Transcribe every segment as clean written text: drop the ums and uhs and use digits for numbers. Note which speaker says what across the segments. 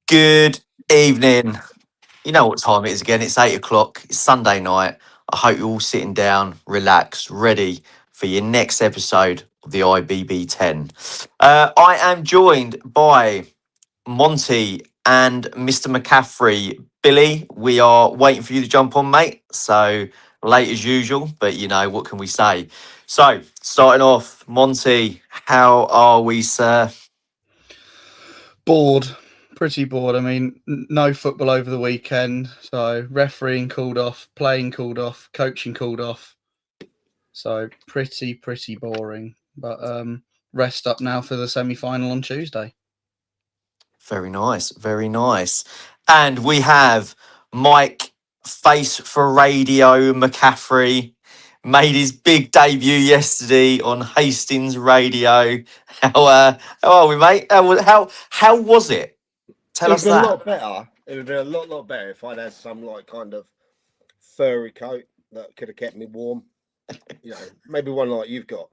Speaker 1: Good evening. You know what time it is again. It's 8 o'clock. It's Sunday night. I hope you're all sitting down, relaxed, ready for your next episode of the IBB10. I am joined by Monty and Mr. McCaffrey. Billy, we are waiting for you to jump on, mate. So late as usual, but you know, what can we say? So, starting off, Monty, how are we, sir?
Speaker 2: Bored, pretty bored. I mean, no football over the weekend, so refereeing called off, playing called off, coaching called off. So pretty boring. But rest up now for the semi-final on Tuesday.
Speaker 1: Very nice, very nice. And we have Mike Face for Radio McCaffrey made his big debut yesterday on Hastings Radio. How are we, mate? How was it? Tell us that.
Speaker 3: A lot better. It would be a lot better if I'd had some like kind of furry coat that could have kept me warm. You know, maybe one like you've got.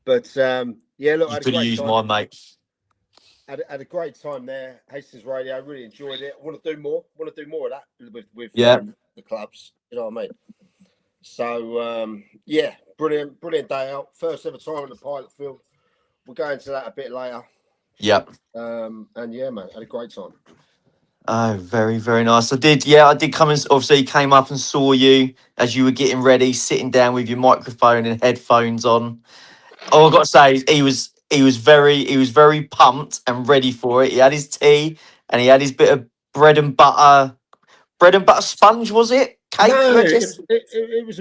Speaker 3: But yeah, look,
Speaker 1: You could have used mine, mate.
Speaker 3: Had a great time there. Hastings Radio, I really enjoyed it. I want to do more. of that with the clubs. You know what I mean? So yeah, brilliant day out. First ever time in the pilot field. We'll go into that a bit later.
Speaker 1: Yep.
Speaker 3: And yeah, mate, had a great time.
Speaker 1: Oh, very, very nice. I did come and obviously came up and saw you as you were getting ready, sitting down with your microphone and headphones on. Oh, I've got to say, he was very pumped and ready for it. He had his tea and he had his bit of bread and butter sponge, was it? Cake?
Speaker 3: No, it was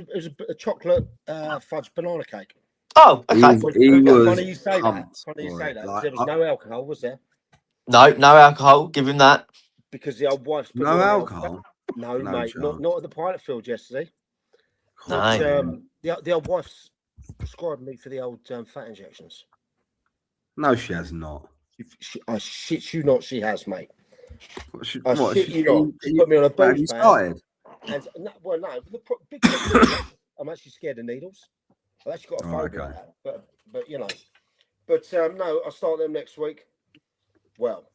Speaker 3: a chocolate fudge banana cake.
Speaker 1: Oh, okay.
Speaker 3: Funny you say that. Like, there was no alcohol, was there?
Speaker 1: No alcohol. Give him that.
Speaker 3: Because the old wife's
Speaker 4: no alcohol.
Speaker 3: No, mate, not at the pilot field yesterday.
Speaker 1: No.
Speaker 3: The old wife's prescribed me for the old fat injections.
Speaker 4: No, she has not.
Speaker 3: I shit you not, she has, mate.
Speaker 4: Shit
Speaker 3: you not. She put me on a boost band. And no, the big thing, I'm actually scared of needles. I've actually got a phobia of that, but you know. But no, I'll start them next week. Well,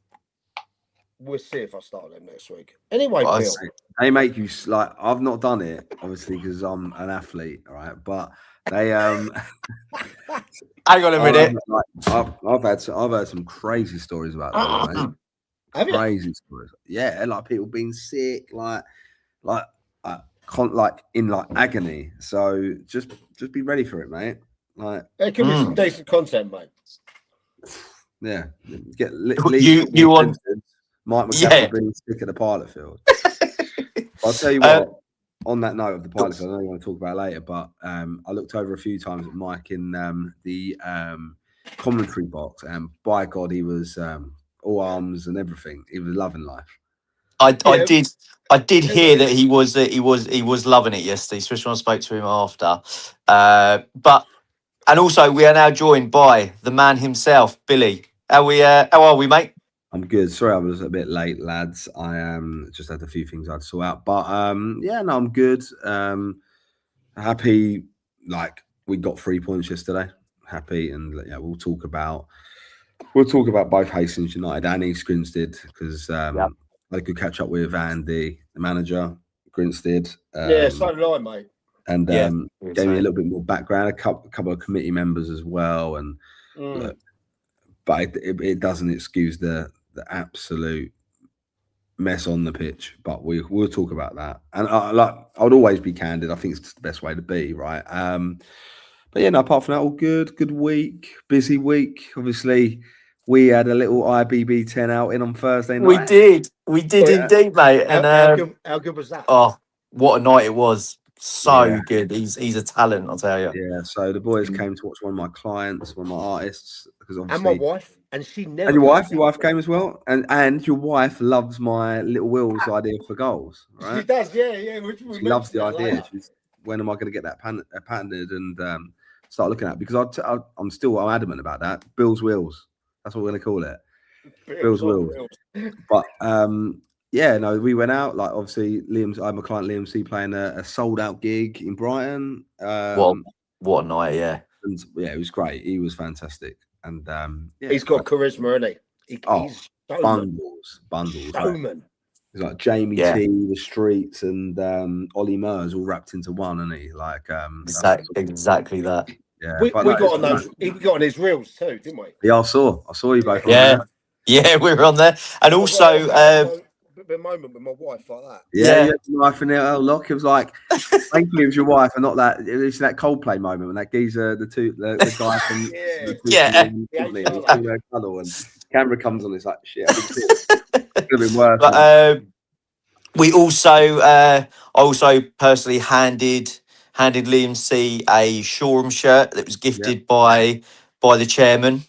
Speaker 3: we'll see if I start them next week. Anyway, Bill.
Speaker 4: They make you like. I've not done it, obviously, because I'm an athlete, all right? But they
Speaker 1: hang on a minute.
Speaker 4: I've had some crazy stories about that. Right? Crazy stories. Yeah, like people being sick, like in agony. So just be ready for it, mate. Like
Speaker 3: there could be some decent content, mate.
Speaker 4: Yeah, get
Speaker 1: you want
Speaker 4: Mike McCaffrey being sick at the pilot field. I'll tell you what. On that note of the pilot field, I know you want to talk about it later, but I looked over a few times at Mike in the commentary box, and by God, he was all arms and everything. He was loving life.
Speaker 1: I did hear that he was loving it yesterday, especially when I spoke to him after. And also we are now joined by the man himself, Billy. How are we, mate?
Speaker 4: I'm good. Sorry, I was a bit late, lads. I just had a few things I'd sort out, but yeah, no, I'm good. Happy. Like we got 3 points yesterday. Happy, and yeah, we'll talk about both Hastings United and East Grinstead because I could catch up with Andy, the manager, Grinstead.
Speaker 3: Yeah, so did I, mate.
Speaker 4: And gave me a little bit more background, a couple of committee members as well, and but it doesn't excuse the absolute mess on the pitch. But we'll talk about that. And I'd always be candid. I think it's the best way to be, right? But yeah, no, apart from that, all good. Good week, busy week. Obviously, we had a little IBB10 out in on Thursday night.
Speaker 1: We did indeed, mate. And
Speaker 3: how good was that?
Speaker 1: Oh, what a night it was. So good. He's a talent, I'll tell you.
Speaker 4: Yeah, so the boys came to watch one of my clients, one of my artists, because
Speaker 3: And
Speaker 4: obviously
Speaker 3: my wife, and she never.
Speaker 4: And your wife came as well, and your wife loves my little Will's idea for goals, right?
Speaker 3: She does, yeah.
Speaker 4: She loves the idea. She's, when am I going to get that patented and start looking at it? Because I'm adamant about that. Bill's Wheels. That's what we're going to call it. Bill's Wheels. But yeah, no, we went out. Like obviously, I have my client Liam C playing a sold out gig in Brighton.
Speaker 1: What a night, yeah.
Speaker 4: And yeah, it was great. He was fantastic, and
Speaker 3: he's got charisma, isn't he?
Speaker 4: bundles.
Speaker 3: Showman.
Speaker 4: It's like Jamie T, the Streets, and Ollie Murs all wrapped into one, isn't he? Like
Speaker 1: exactly that.
Speaker 4: Yeah,
Speaker 3: we got on those. We got on his reels too, didn't we?
Speaker 4: Yeah, I saw you both.
Speaker 1: Yeah, we were on there, and also
Speaker 3: the moment with my wife like that.
Speaker 4: Yeah, you had your wife in there. Look, it was like, thankfully it was your wife, and not that. It was that Coldplay moment when that geezer, the guy from the cuddle, and camera comes on. It's like shit. It could have been worse.
Speaker 1: But we also, I also personally handed Liam C a Shoreham shirt that was gifted by the chairman,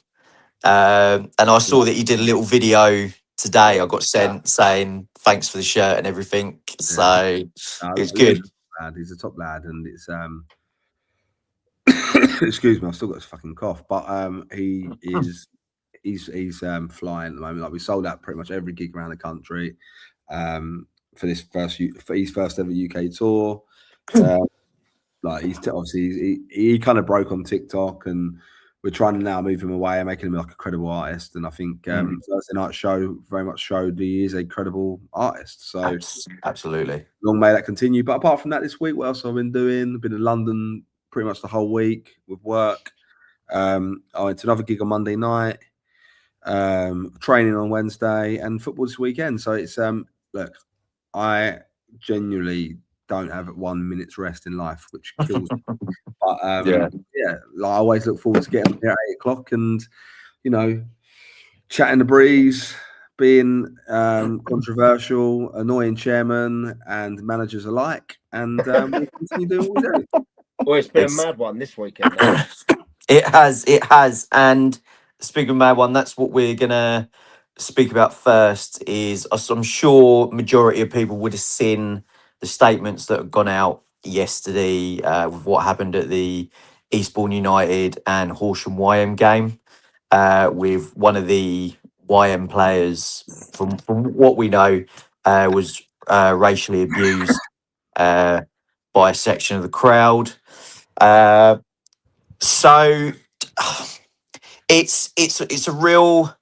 Speaker 1: and I saw that he did a little video today. I got sent saying thanks for the shirt and everything. So it's good.
Speaker 4: He's a top lad, and it's excuse me, I've still got this fucking cough, but he's flying at the moment. Like we sold out pretty much every gig around the country for his first ever UK tour. Like he's obviously he kind of broke on TikTok, and we're trying to now move him away and making him like a credible artist. And I think Thursday night show very much showed he is a credible artist. So
Speaker 1: absolutely,
Speaker 4: long may that continue. But apart from that, this week, what else have I been doing? I've been in London pretty much the whole week with work. I went to another gig on Monday night, training on Wednesday, and football this weekend. So it's look, I genuinely don't have 1 minute's rest in life, which kills me. But like, I always look forward to getting there at 8 o'clock and chatting the breeze, being controversial, annoying chairman and managers alike, and we'll continue doing what we do.
Speaker 3: Well, it's been a mad one this weekend.
Speaker 1: It has. And speaking of mad one, that's what we're gonna speak about first. Is I'm sure majority of people would have seen the statements that have gone out yesterday with what happened at the Eastbourne United and Horsham YM game, with one of the YM players, from what we know, was racially abused by a section of the crowd. So it's a real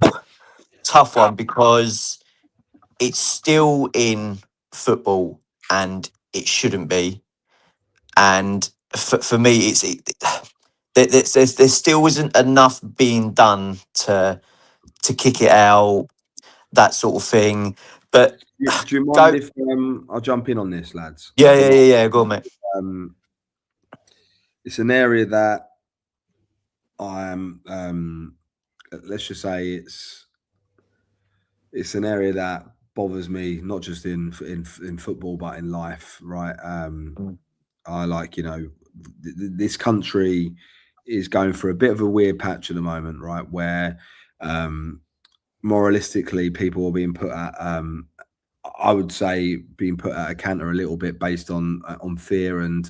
Speaker 1: tough one because it's still in football and it shouldn't be. And for me, there still isn't enough being done to kick it out, that sort of thing. But
Speaker 4: do you mind if I'll jump in on this, lads?
Speaker 1: Yeah. Go on, mate.
Speaker 4: It's an area that I'm. Let's just say it's an area that bothers me, not just in football but in life, right? I like, this country is going through a bit of a weird patch at the moment, right? Where moralistically people are being put at I would say being put at a canter a little bit based on fear and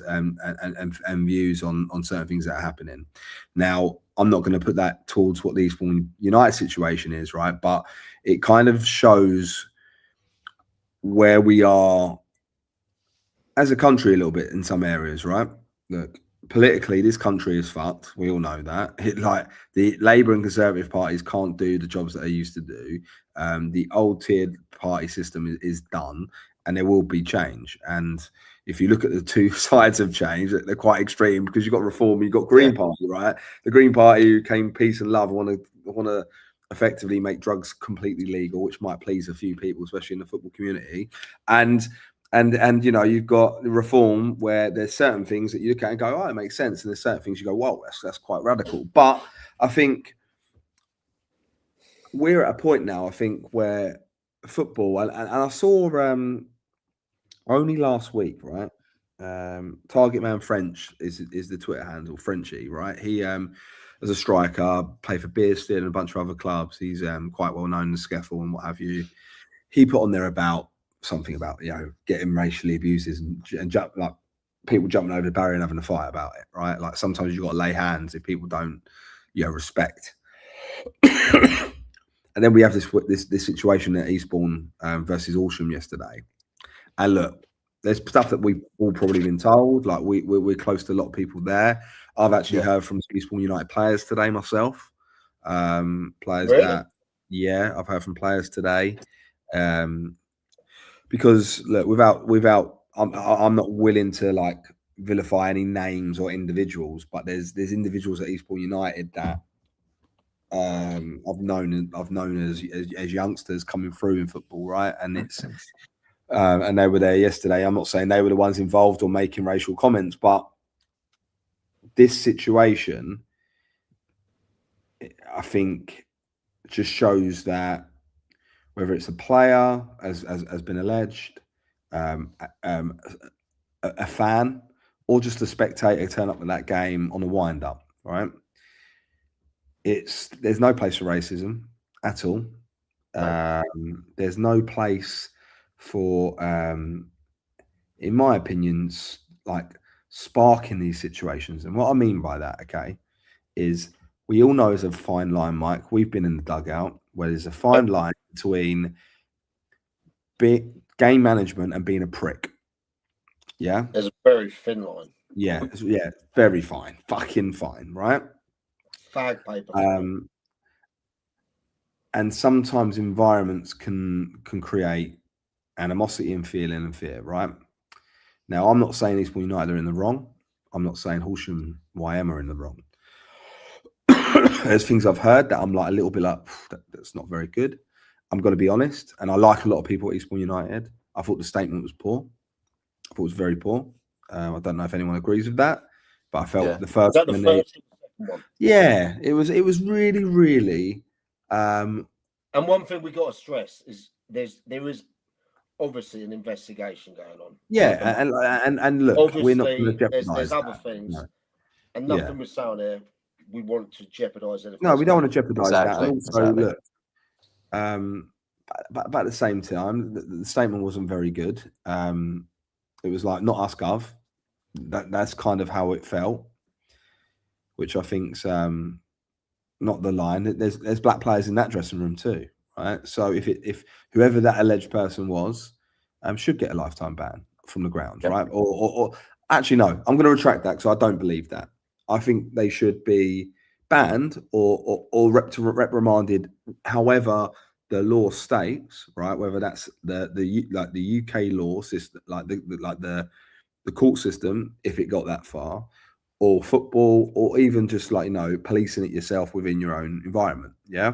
Speaker 4: views on certain things that are happening. Now, I'm not going to put that towards what the Eastbourne United situation is, right? But it kind of shows where we are as a country a little bit in some areas, right? Look, politically, this country is fucked. We all know that. Like the Labour and Conservative parties can't do the jobs that they used to do. The old tiered party system is done, and there will be change. And if you look at the two sides of change, they're quite extreme because you've got Reform, you've got Green Party, right? The Green Party, who came peace and love, want to effectively make drugs completely legal, which might please a few people, especially in the football community. And you've got the Reform, where there's certain things that you look at and go, oh, it makes sense, and there's certain things you go, whoa, that's quite radical. But I think we're at a point now, I think, where football, and I saw only last week, right? Target Man French is the Twitter handle, Frenchie, right? He as a striker, played for Bearsted and a bunch of other clubs. He's quite well known in the Scuffle and what have you. He put on there about something about getting racially abused and like people jumping over the barrier and having a fight about it, right? Like sometimes you've got to lay hands if people don't respect. And then we have this situation at Eastbourne versus Horsham yesterday. And look, there's stuff that we've all probably been told. Like we're close to a lot of people there. I've actually heard from Eastbourne United players today myself. Players that Yeah, I've heard from players today. Because look, I'm not willing to like vilify any names or individuals, but there's individuals at Eastbourne United that I've known as youngsters coming through in football, right? And it's and they were there yesterday. I'm not saying they were the ones involved or making racial comments, but this situation, I think, just shows that whether it's a player, as has been alleged, a fan, or just a spectator turn up at that game on a wind up, right? There's no place for racism at all. There's no place for, in my opinion, like sparking these situations. And what I mean by that, okay, is we all know there's a fine line, Mike. We've been in the dugout where there's a fine line between game management and being a prick. Yeah,
Speaker 3: there's a very thin line.
Speaker 4: Yeah, very fine, fucking fine, right?
Speaker 3: Fag paper.
Speaker 4: And sometimes environments can create animosity and feeling and fear, right? Now, I'm not saying Eastbourne United are in the wrong. I'm not saying Horsham YM are in the wrong. There's things I've heard that I'm like a little bit like, that's not very good. I'm going to be honest. And I like a lot of people at Eastbourne United. I thought the statement was poor. I thought it was very poor. I don't know if anyone agrees with that, but I felt the first one. Yeah, it was really, really.
Speaker 3: And one thing we got to stress is there is obviously an investigation going on.
Speaker 4: Yeah, and look, obviously, we're not going to jeopardize.
Speaker 3: There's other things, and nothing we're saying there. We want to jeopardize anything.
Speaker 4: No, we don't want to jeopardize that. And also,
Speaker 1: exactly.
Speaker 4: Look, but at the same time, the statement wasn't very good. It was like, not us, gov. That's kind of how it felt, which I think's not the line. There's black players in that dressing room too, right? So if whoever that alleged person was, should get a lifetime ban from the ground, right? Or actually, no, I'm going to retract that because I don't believe that. I think they should be banned or reprimanded, however the law states, right? Whether that's the UK law system, like the court system, if it got that far, or football, or even just like, policing it yourself within your own environment. Yeah.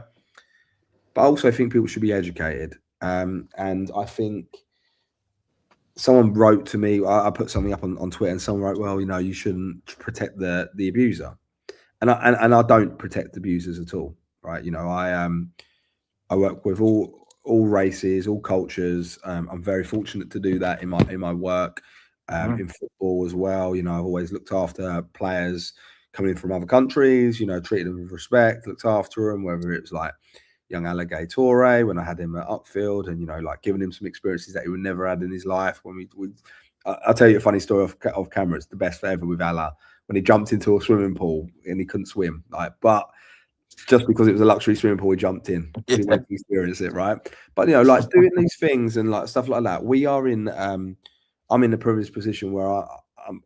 Speaker 4: But I also think people should be educated. And I think someone wrote to me, I put something up on Twitter, and someone wrote, well, you shouldn't protect the abuser. And I don't protect abusers at all. Right. I work with all races, all cultures. I'm very fortunate to do that in my work. In football as well, I've always looked after players coming in from other countries, treated them with respect, looked after them, whether it's like young Alligator when I had him at Upfield, and like giving him some experiences that he would never had in his life. When I'll tell you a funny story off camera. It's the best ever with Allah, when he jumped into a swimming pool and he couldn't swim, but just because it was a luxury swimming pool, he jumped in. He wanted to experience it, right? But like doing these things and like stuff like that, we are in. I'm in a privileged position where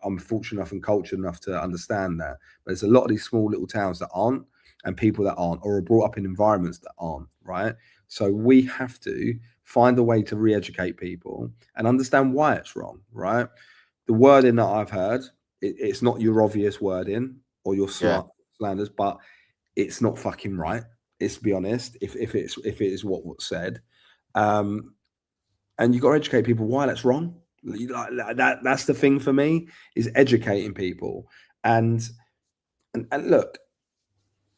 Speaker 4: I'm fortunate enough and cultured enough to understand that. But there's a lot of these small little towns that aren't, and people that aren't, or are brought up in environments that aren't, right? So we have to find a way to re-educate people and understand why it's wrong, right? The wording that I've heard, it's not your obvious wording or your slanders, but it's not fucking right. Let's be honest. If it is what's said, and you got to educate people why that's wrong. That's the thing for me, is educating people. And look,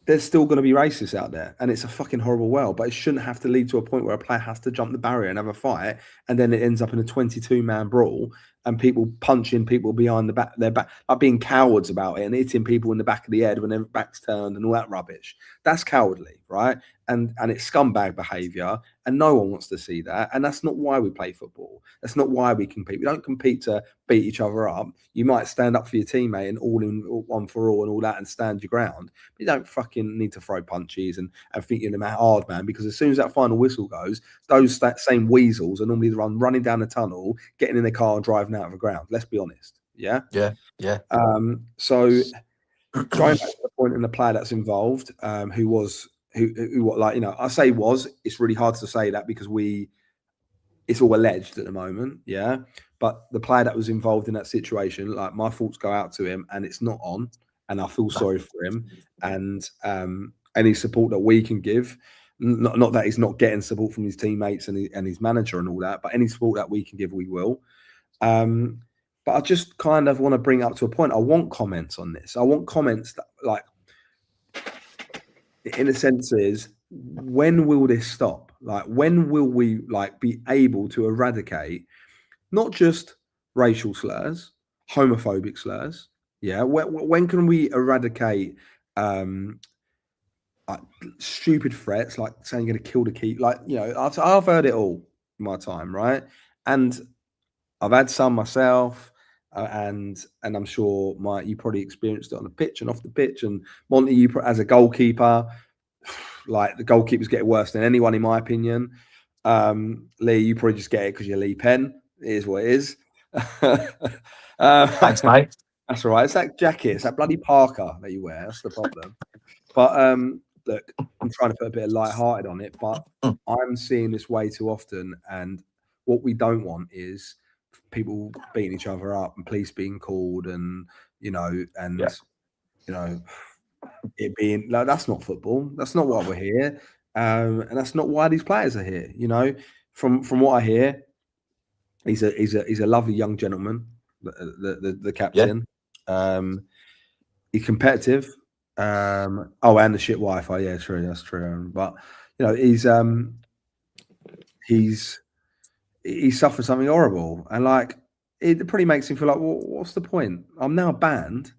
Speaker 4: there's still going to be racists out there, and it's a fucking horrible world, but it shouldn't have to lead to a point where a player has to jump the barrier and have a fight, and then it ends up in a 22-man brawl and people punching people behind their back, like being cowards about it, and hitting people in the back of the head when their back's turned and all that rubbish. That's cowardly, right? And it's scumbag behavior, and no one wants to see that. And that's not why we play football. That's not why we compete. We don't compete to beat each other up. You might stand up for your teammate and all in one for all and all that and stand your ground. But you don't fucking need to throw punches and think you're the hard man, because as soon as that final whistle goes, that same weasels are normally running down the tunnel, getting in the car and driving out of the ground. Let's be honest. Yeah. So going back to the point in the player that's involved, who was who like, you know, I say was, it's really hard to say that because it's all alleged at the moment, yeah. But the player that was involved in that situation, like, my thoughts go out to him, and it's not on, and I feel sorry for him. And any support that we can give, not that he's not getting support from his teammates and his manager and all that, but any support that we can give, we will. But I just kind of want to bring up to a point. I want comments on this. I want comments that, like, in a sense, is when will this stop? Like, when will we, like, be able to eradicate not just racial slurs, homophobic slurs? Yeah. When can we eradicate stupid threats, like saying you're going to kill the keeper? Like, you know, I've heard it all in my time, right? And I've had some myself, and I'm sure you probably experienced it on the pitch and off the pitch. And Monty, you as a goalkeeper, like, the goalkeepers get worse than anyone, in my opinion. Lee, you probably just get it because you're Lee Penn. It is what it is.
Speaker 1: Thanks, mate.
Speaker 4: That's all right. It's that jacket, it's that bloody parka that you wear. That's the problem. But look, I'm trying to put a bit of light-hearted on it, but I'm seeing this way too often. And what we don't want is people beating each other up and police being called, and you know, it being like, that's not football. That's not why we're here, and that's not why these players are here. You know, from what I hear, he's a lovely young gentleman, the captain. He's competitive. And the shit Wi-Fi. Yeah, true. That's true. But you know, he suffered something horrible, and like, it pretty makes him feel like, well, what's the point? I'm now banned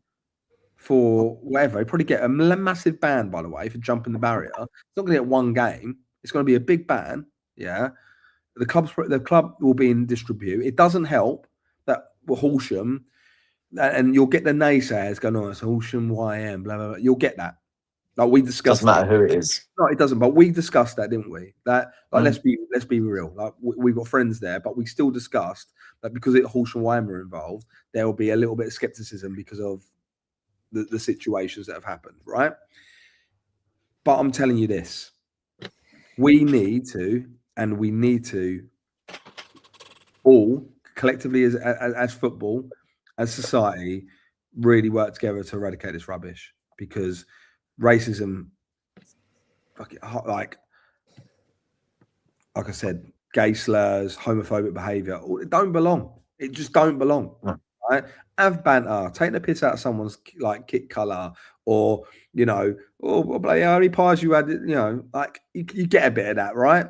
Speaker 4: for whatever. He'll probably get a massive ban, by the way, for jumping the barrier. It's not going to get one game. It's going to be a big ban. Yeah, the club will be in disrepute. It doesn't help that Horsham, and you'll get the naysayers going, "Oh, it's Horsham YM, blah blah blah." You'll get that. Like, we discussed.
Speaker 1: Doesn't matter who it is.
Speaker 4: No, it doesn't. But we discussed that, didn't we? That, like, let's be real. Like, we've got friends there, but we still discussed that because Horsham YM are involved, there will be a little bit of skepticism because of the situations that have happened, right? But I'm telling you this: we need to all collectively, as football, as society, really work together to eradicate this rubbish, because racism, like I said, gay slurs, homophobic behaviour, it don't belong. It just don't belong. Right? Have banter, take the piss out of someone's, like, kit colour, or, you know, how many pies you had, you know, like, you get a bit of that, right?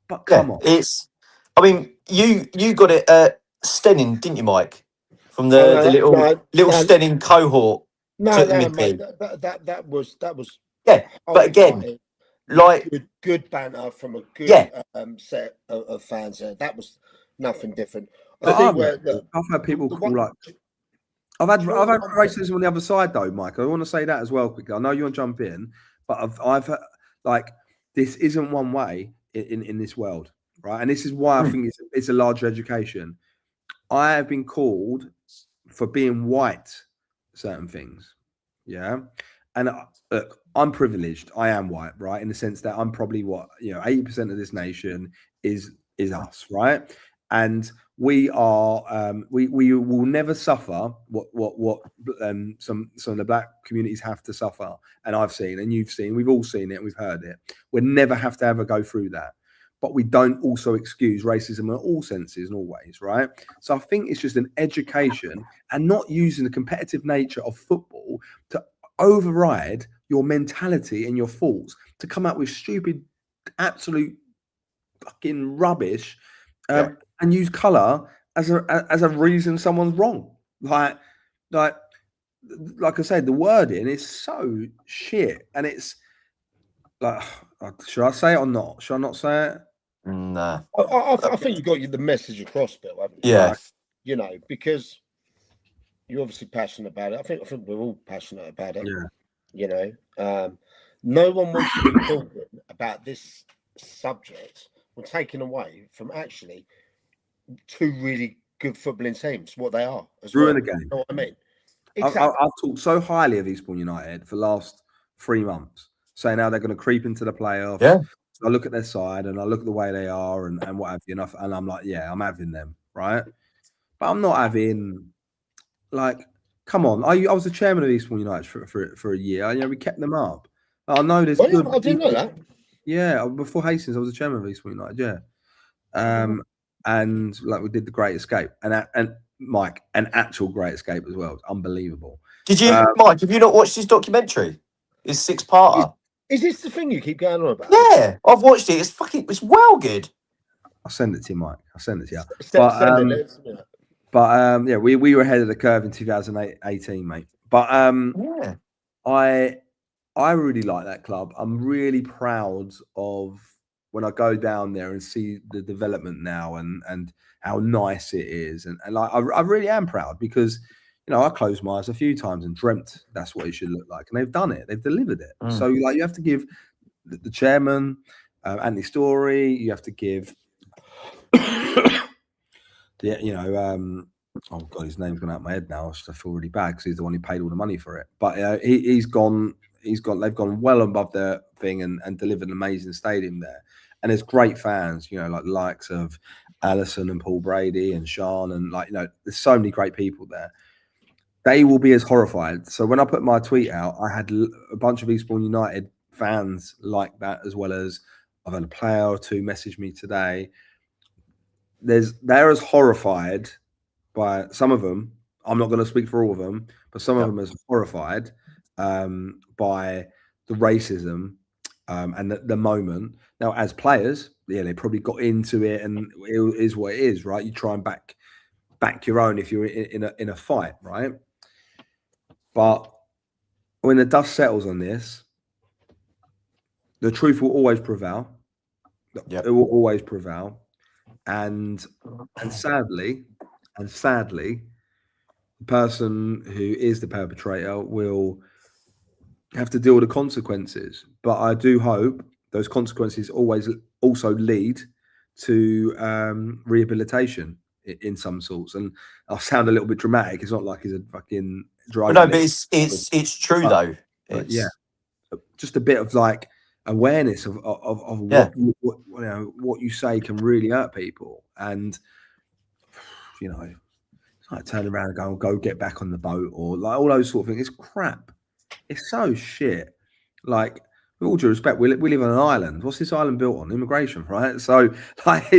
Speaker 4: But come on.
Speaker 1: I mean, you got it at Stenning, didn't you, Mike? From the little Stenning cohort.
Speaker 3: No, mate, that was
Speaker 1: yeah. But again, like,
Speaker 3: good banter from a good set of fans there. That was nothing different.
Speaker 4: I've had people call, like, I've had racism on the other side, though, Mike. I want to say that as well quickly. I know you want to jump in, but I've had, like, this isn't one way in this world, right? And this is why I think it's a larger education. I have been called for being white, certain things, yeah. And look, I'm privileged. I am white, right? In the sense that I'm probably 80% of this nation is us, right? And we are we will never suffer what some of the black communities have to suffer. And I've seen, and you've seen, we've all seen it, and we've heard it. We'll never have to ever go through that. But we don't also excuse racism in all senses and all ways, right? So I think it's just an education, and not using the competitive nature of football to override your mentality and your thoughts, to come out with stupid, absolute fucking rubbish, and use colour as a reason someone's wrong. Like I said, the wording is so shit, and it's like, should I say it or not? Should I not say it?
Speaker 1: Nah.
Speaker 3: I think you got the message across, Bill, haven't you?
Speaker 1: Yeah.
Speaker 3: You know, because you're obviously passionate about it. I think we're all passionate about it.
Speaker 4: Yeah.
Speaker 3: You know, no one wants to be talking about this subject or taken away from actually two really good footballing teams, what they are.
Speaker 4: Ruin the game.
Speaker 3: You know what I mean?
Speaker 4: Exactly. I've talked so highly of Eastbourne United for the last 3 months. saying how they're going to creep into the playoffs.
Speaker 1: Yeah.
Speaker 4: So I look at their side and I look at the way they are and what have you, and I'm like, yeah, I'm having them, right? But I'm not having, like, come on. I was the chairman of Isthmian United for a year. You know, we kept them up. I know there's good.
Speaker 3: I didn't know that.
Speaker 4: Yeah, before Hastings, I was the chairman of Isthmian United. Yeah, and like we did the Great Escape, and Mike, an actual Great Escape as well. It's unbelievable.
Speaker 1: Did you, Mike? Have you not watched his documentary? His 6-parter.
Speaker 3: Is this the thing you keep going on about?
Speaker 1: Yeah, I've watched it. It's well good.
Speaker 4: I'll send it to you, Mike. I'll send it to you.
Speaker 3: Send it.
Speaker 4: But yeah, we were ahead of the curve in 2018, mate. But
Speaker 1: Yeah.
Speaker 4: I really like that club. I'm really proud of when I go down there and see the development now and how nice it is. And like, I really am proud because, you know, I closed my eyes a few times and dreamt that's what it should look like. And they've done it. They've delivered it. So like, you have to give the chairman, Anthony Story, you have to give, oh God, his name's gone out of my head now. I feel really bad because he's the one who paid all the money for it. But they've gone well above their thing and delivered an amazing stadium there. And there's great fans, you know, like the likes of Allison and Paul Brady and Sean, and like, you know, there's so many great people there. They will be as horrified. So when I put my tweet out, I had a bunch of Eastbourne United fans like that, as well as I've had a player or two message me today. They're as horrified by some of them. I'm not going to speak for all of them, but some of them as horrified by the racism and the moment. Now, as players, yeah, they probably got into it, and it is what it is, right? You try and back your own if you're in a fight, right? But when the dust settles on this, the truth will always prevail. It will always prevail, and sadly, the person who is the perpetrator will have to deal with the consequences. But I do hope those consequences also lead to rehabilitation in some sorts. And I'll sound a little bit dramatic. It's not like he's a fucking driver.
Speaker 1: No, but it's true though.
Speaker 4: Yeah, just a bit of like awareness of what you say can really hurt people. And you know, it's like turning around and go get back on the boat, or like all those sort of things. It's crap. It's so shit. Like, with all due respect, we live on an island. What's this island built on? Immigration, right? So, like,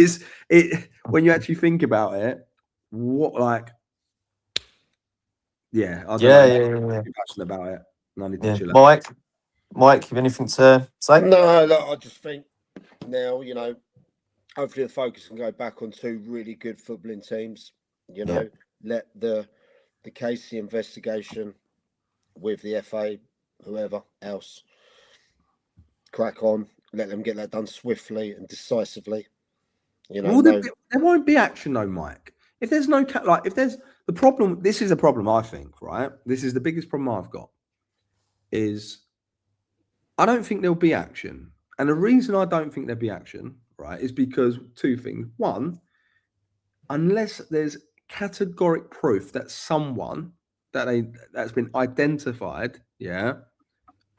Speaker 4: when you actually think about it, what, like, yeah, I don't know. I'm passionate about it. And I need to chill out.
Speaker 1: Mike, you have anything to say?
Speaker 3: No, look, I just think now, you know, hopefully the focus can go back on two really good footballing teams. You know, let the Casey investigation with the FA, whoever else, crack on. Let them get that done swiftly and decisively. You know,
Speaker 4: there won't be action, though, Mike. If there's no if there's the problem, this is a problem. I think, right? This is the biggest problem I've got. Is I don't think there'll be action, and the reason I don't think there'll be action, right, is because two things. One, unless there's categoric proof that someone that's been identified,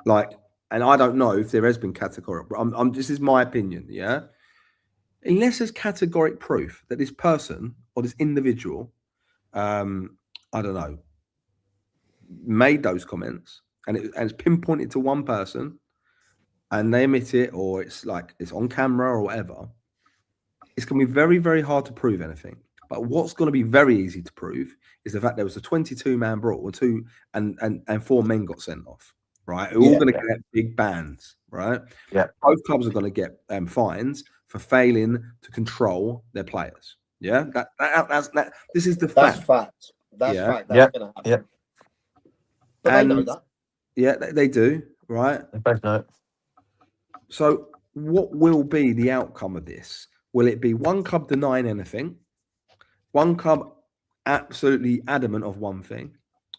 Speaker 4: like, and I don't know if there has been categoric. This is my opinion, Unless there's categoric proof that this person or this individual, I don't know, made those comments, and it's pinpointed to one person, and they admit it, or it's like it's on camera or whatever, it's going to be very, very hard to prove anything. But what's going to be very easy to prove is the fact there was a 22-man brawl, or two, and 4 men got sent off, right? They're all going to get big bans, right?
Speaker 1: Yeah.
Speaker 4: Both clubs are going to get fines for failing to control their players. Yeah, that's this is the fact.
Speaker 3: That's fact. That's fact.
Speaker 1: That's
Speaker 3: going to happen.
Speaker 1: Yeah.
Speaker 3: But they know that.
Speaker 4: Yeah, they do, right?
Speaker 1: They both know it.
Speaker 4: So what will be the outcome of this? Will it be one club denying anything? One club absolutely adamant of one thing,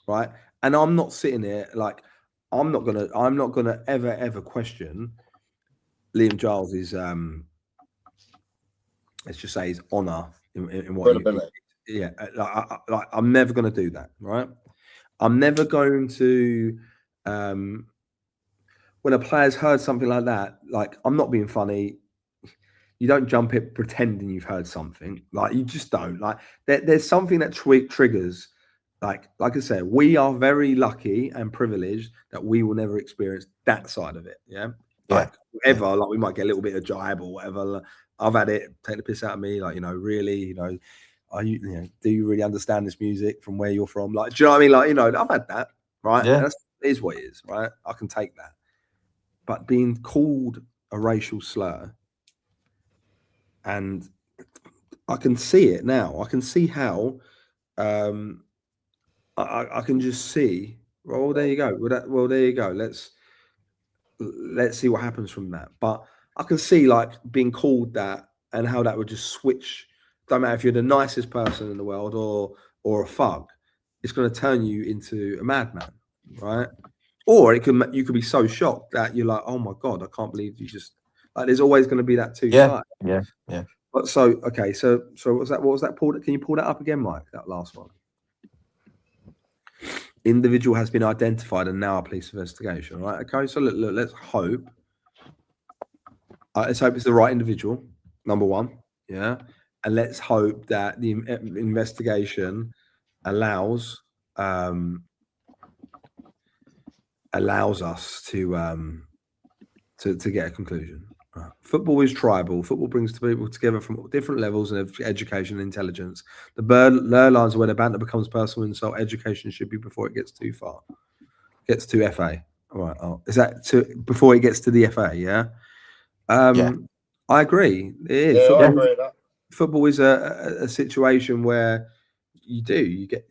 Speaker 4: right? And I'm not sitting there like I'm not gonna ever question Liam Giles's let's just say his honour in what like I'm never gonna do that, right? I'm never going to when a player's heard something like that, like, I'm not being funny. You don't jump it pretending you've heard something. Like, you just don't. Like, there's something that triggers. Like I said, we are very lucky and privileged that we will never experience that side of it. Yeah. Like, whatever, like, we might get a little bit of jibe or whatever. Like, I've had it take the piss out of me. Like, really, are you, do you really understand this music from where you're from? Like, do you know what I mean? Like, I've had that, right?
Speaker 1: Yeah.
Speaker 4: That is what it is, right? I can take that. But being called a racial slur, and I can see it now. I can see how. I can just see. Well, there you go. Well, there you go. Let's see what happens from that. But I can see, like, being called that and how that would just switch. Don't matter if you're the nicest person in the world or a thug. It's going to turn you into a madman, right? Or you could be so shocked that you're like, oh my God, I can't believe you just, like, there's always going to be that two sides.
Speaker 1: Yeah.
Speaker 4: But so what was that? What was that? Can you pull that up again, Mike? That last one. Individual has been identified and now a police investigation. Right? Okay. So look, let's hope. Let's hope it's the right individual. Number one, yeah, and let's hope that the investigation allows us to get a conclusion. Right. Football is tribal. Football brings people together from different levels of education and intelligence. The blur lines where the banter becomes personal insult. Education should be before it gets too far. Gets to FA. All right. Oh, is that before it gets to the FA? Yeah. I agree. It is.
Speaker 3: Yeah, I agree with that.
Speaker 4: Football is a situation where you get,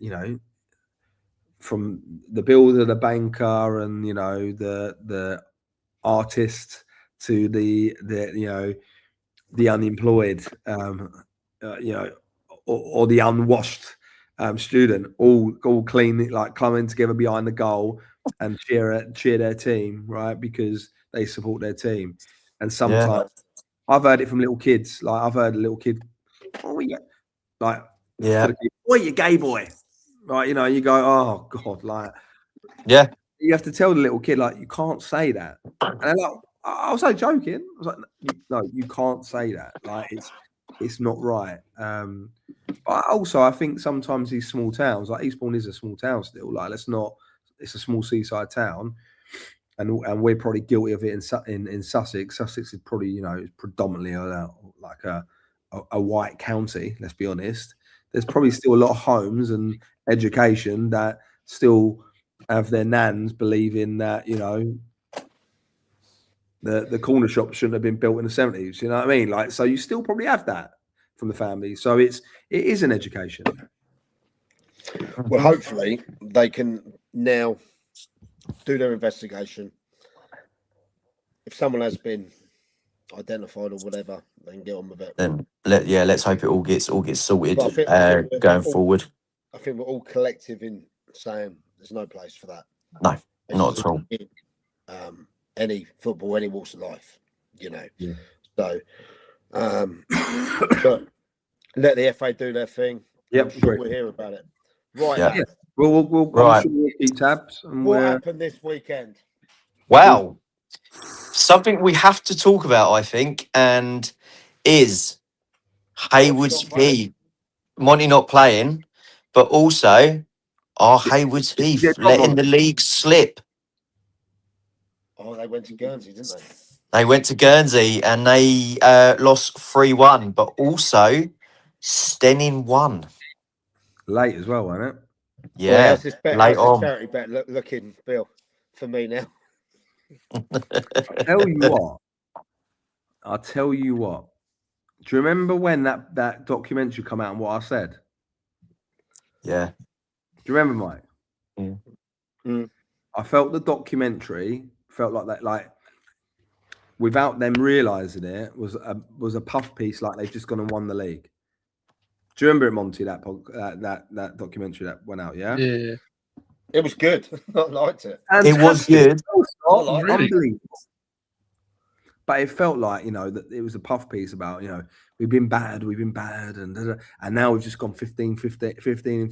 Speaker 4: from the builder, the banker, and the artist to the unemployed, or the unwashed student, all clean, like, coming together behind the goal and cheer their team, right? Because they support their team. And sometimes I've heard it from little kids. Like, I've heard a little kid, oh yeah, like, boy, you gay boy, right? You go, oh God, like, you have to tell the little kid, like, you can't say that. And they're like, I was like joking. I was like, no, you can't say that. Like, it's not right. But also, I think sometimes these small towns, like Eastbourne is a small town still. Like, it's a small seaside town, and we're probably guilty of it in Sussex. Sussex is probably, predominantly like a white county. Let's be honest. There's probably still a lot of homes and education that still have their nans believing that, the corner shop shouldn't have been built in the 70s. You know what I mean? Like, so you still probably have that from the family. So it is an education.
Speaker 3: Well, hopefully they can now do their investigation. If someone has been identified or whatever, they can get on with it.
Speaker 1: Then let's hope it all gets sorted going forward.
Speaker 3: I think we're all collective in saying there's no place for that.
Speaker 1: No, not at all.
Speaker 3: Any football, any walks of life,
Speaker 4: Yeah.
Speaker 3: So, but let the FA do their thing.
Speaker 4: Yep,
Speaker 3: we'll hear about it. Right.
Speaker 4: Yeah. We'll
Speaker 1: right.
Speaker 4: We'll keep tabs. And
Speaker 3: what happened this weekend?
Speaker 1: Wow. Something we have to talk about, I think, and is Haywood's Heath. Monty not playing, but also Haywood's Heath letting the league slip.
Speaker 3: Oh, they went to Guernsey, didn't they?
Speaker 1: They went to Guernsey and they lost 3-1, but also Stenning won.
Speaker 4: Late as well, wasn't it?
Speaker 1: Yeah,
Speaker 3: how's this charity bet looking, Bill, for me now?
Speaker 4: I'll tell you what. Do you remember when that documentary come out and what I said?
Speaker 1: Yeah.
Speaker 4: Do you remember, Mike?
Speaker 1: Yeah.
Speaker 3: Mm.
Speaker 4: I felt the documentary felt like that, like, without them realizing it, was a puff piece, like they've just gone and won the league. Do you remember it, Monty? That documentary that went out, yeah.
Speaker 2: Yeah.
Speaker 3: It was good. I liked it.
Speaker 1: It was good.
Speaker 4: Unbelievable. But it felt like, that it was a puff piece about, we've been bad, and now we've just gone 15 and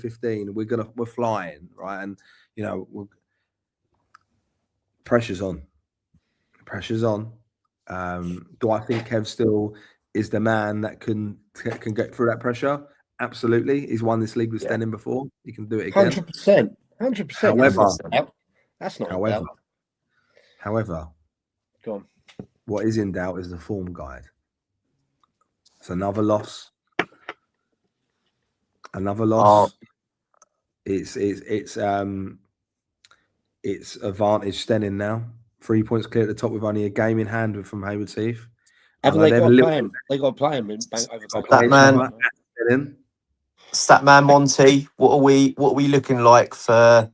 Speaker 4: 15. We're flying, right? And pressure's on. Pressure's on. Do I think Kev still is the man that can get through that pressure? Absolutely. He's won this league with Stenning before. He can do it again.
Speaker 3: 100%. 100%.
Speaker 4: However,
Speaker 3: that's not a doubt.
Speaker 4: However,
Speaker 3: go on.
Speaker 4: What is in doubt is the form guide. It's another loss. Another loss. It's advantage Stenning now. 3 points clear at the top with only a game in hand from Haywards Heath.
Speaker 3: Haven't they got to play him? They got to play him in
Speaker 1: Statman Monty, what are we looking like for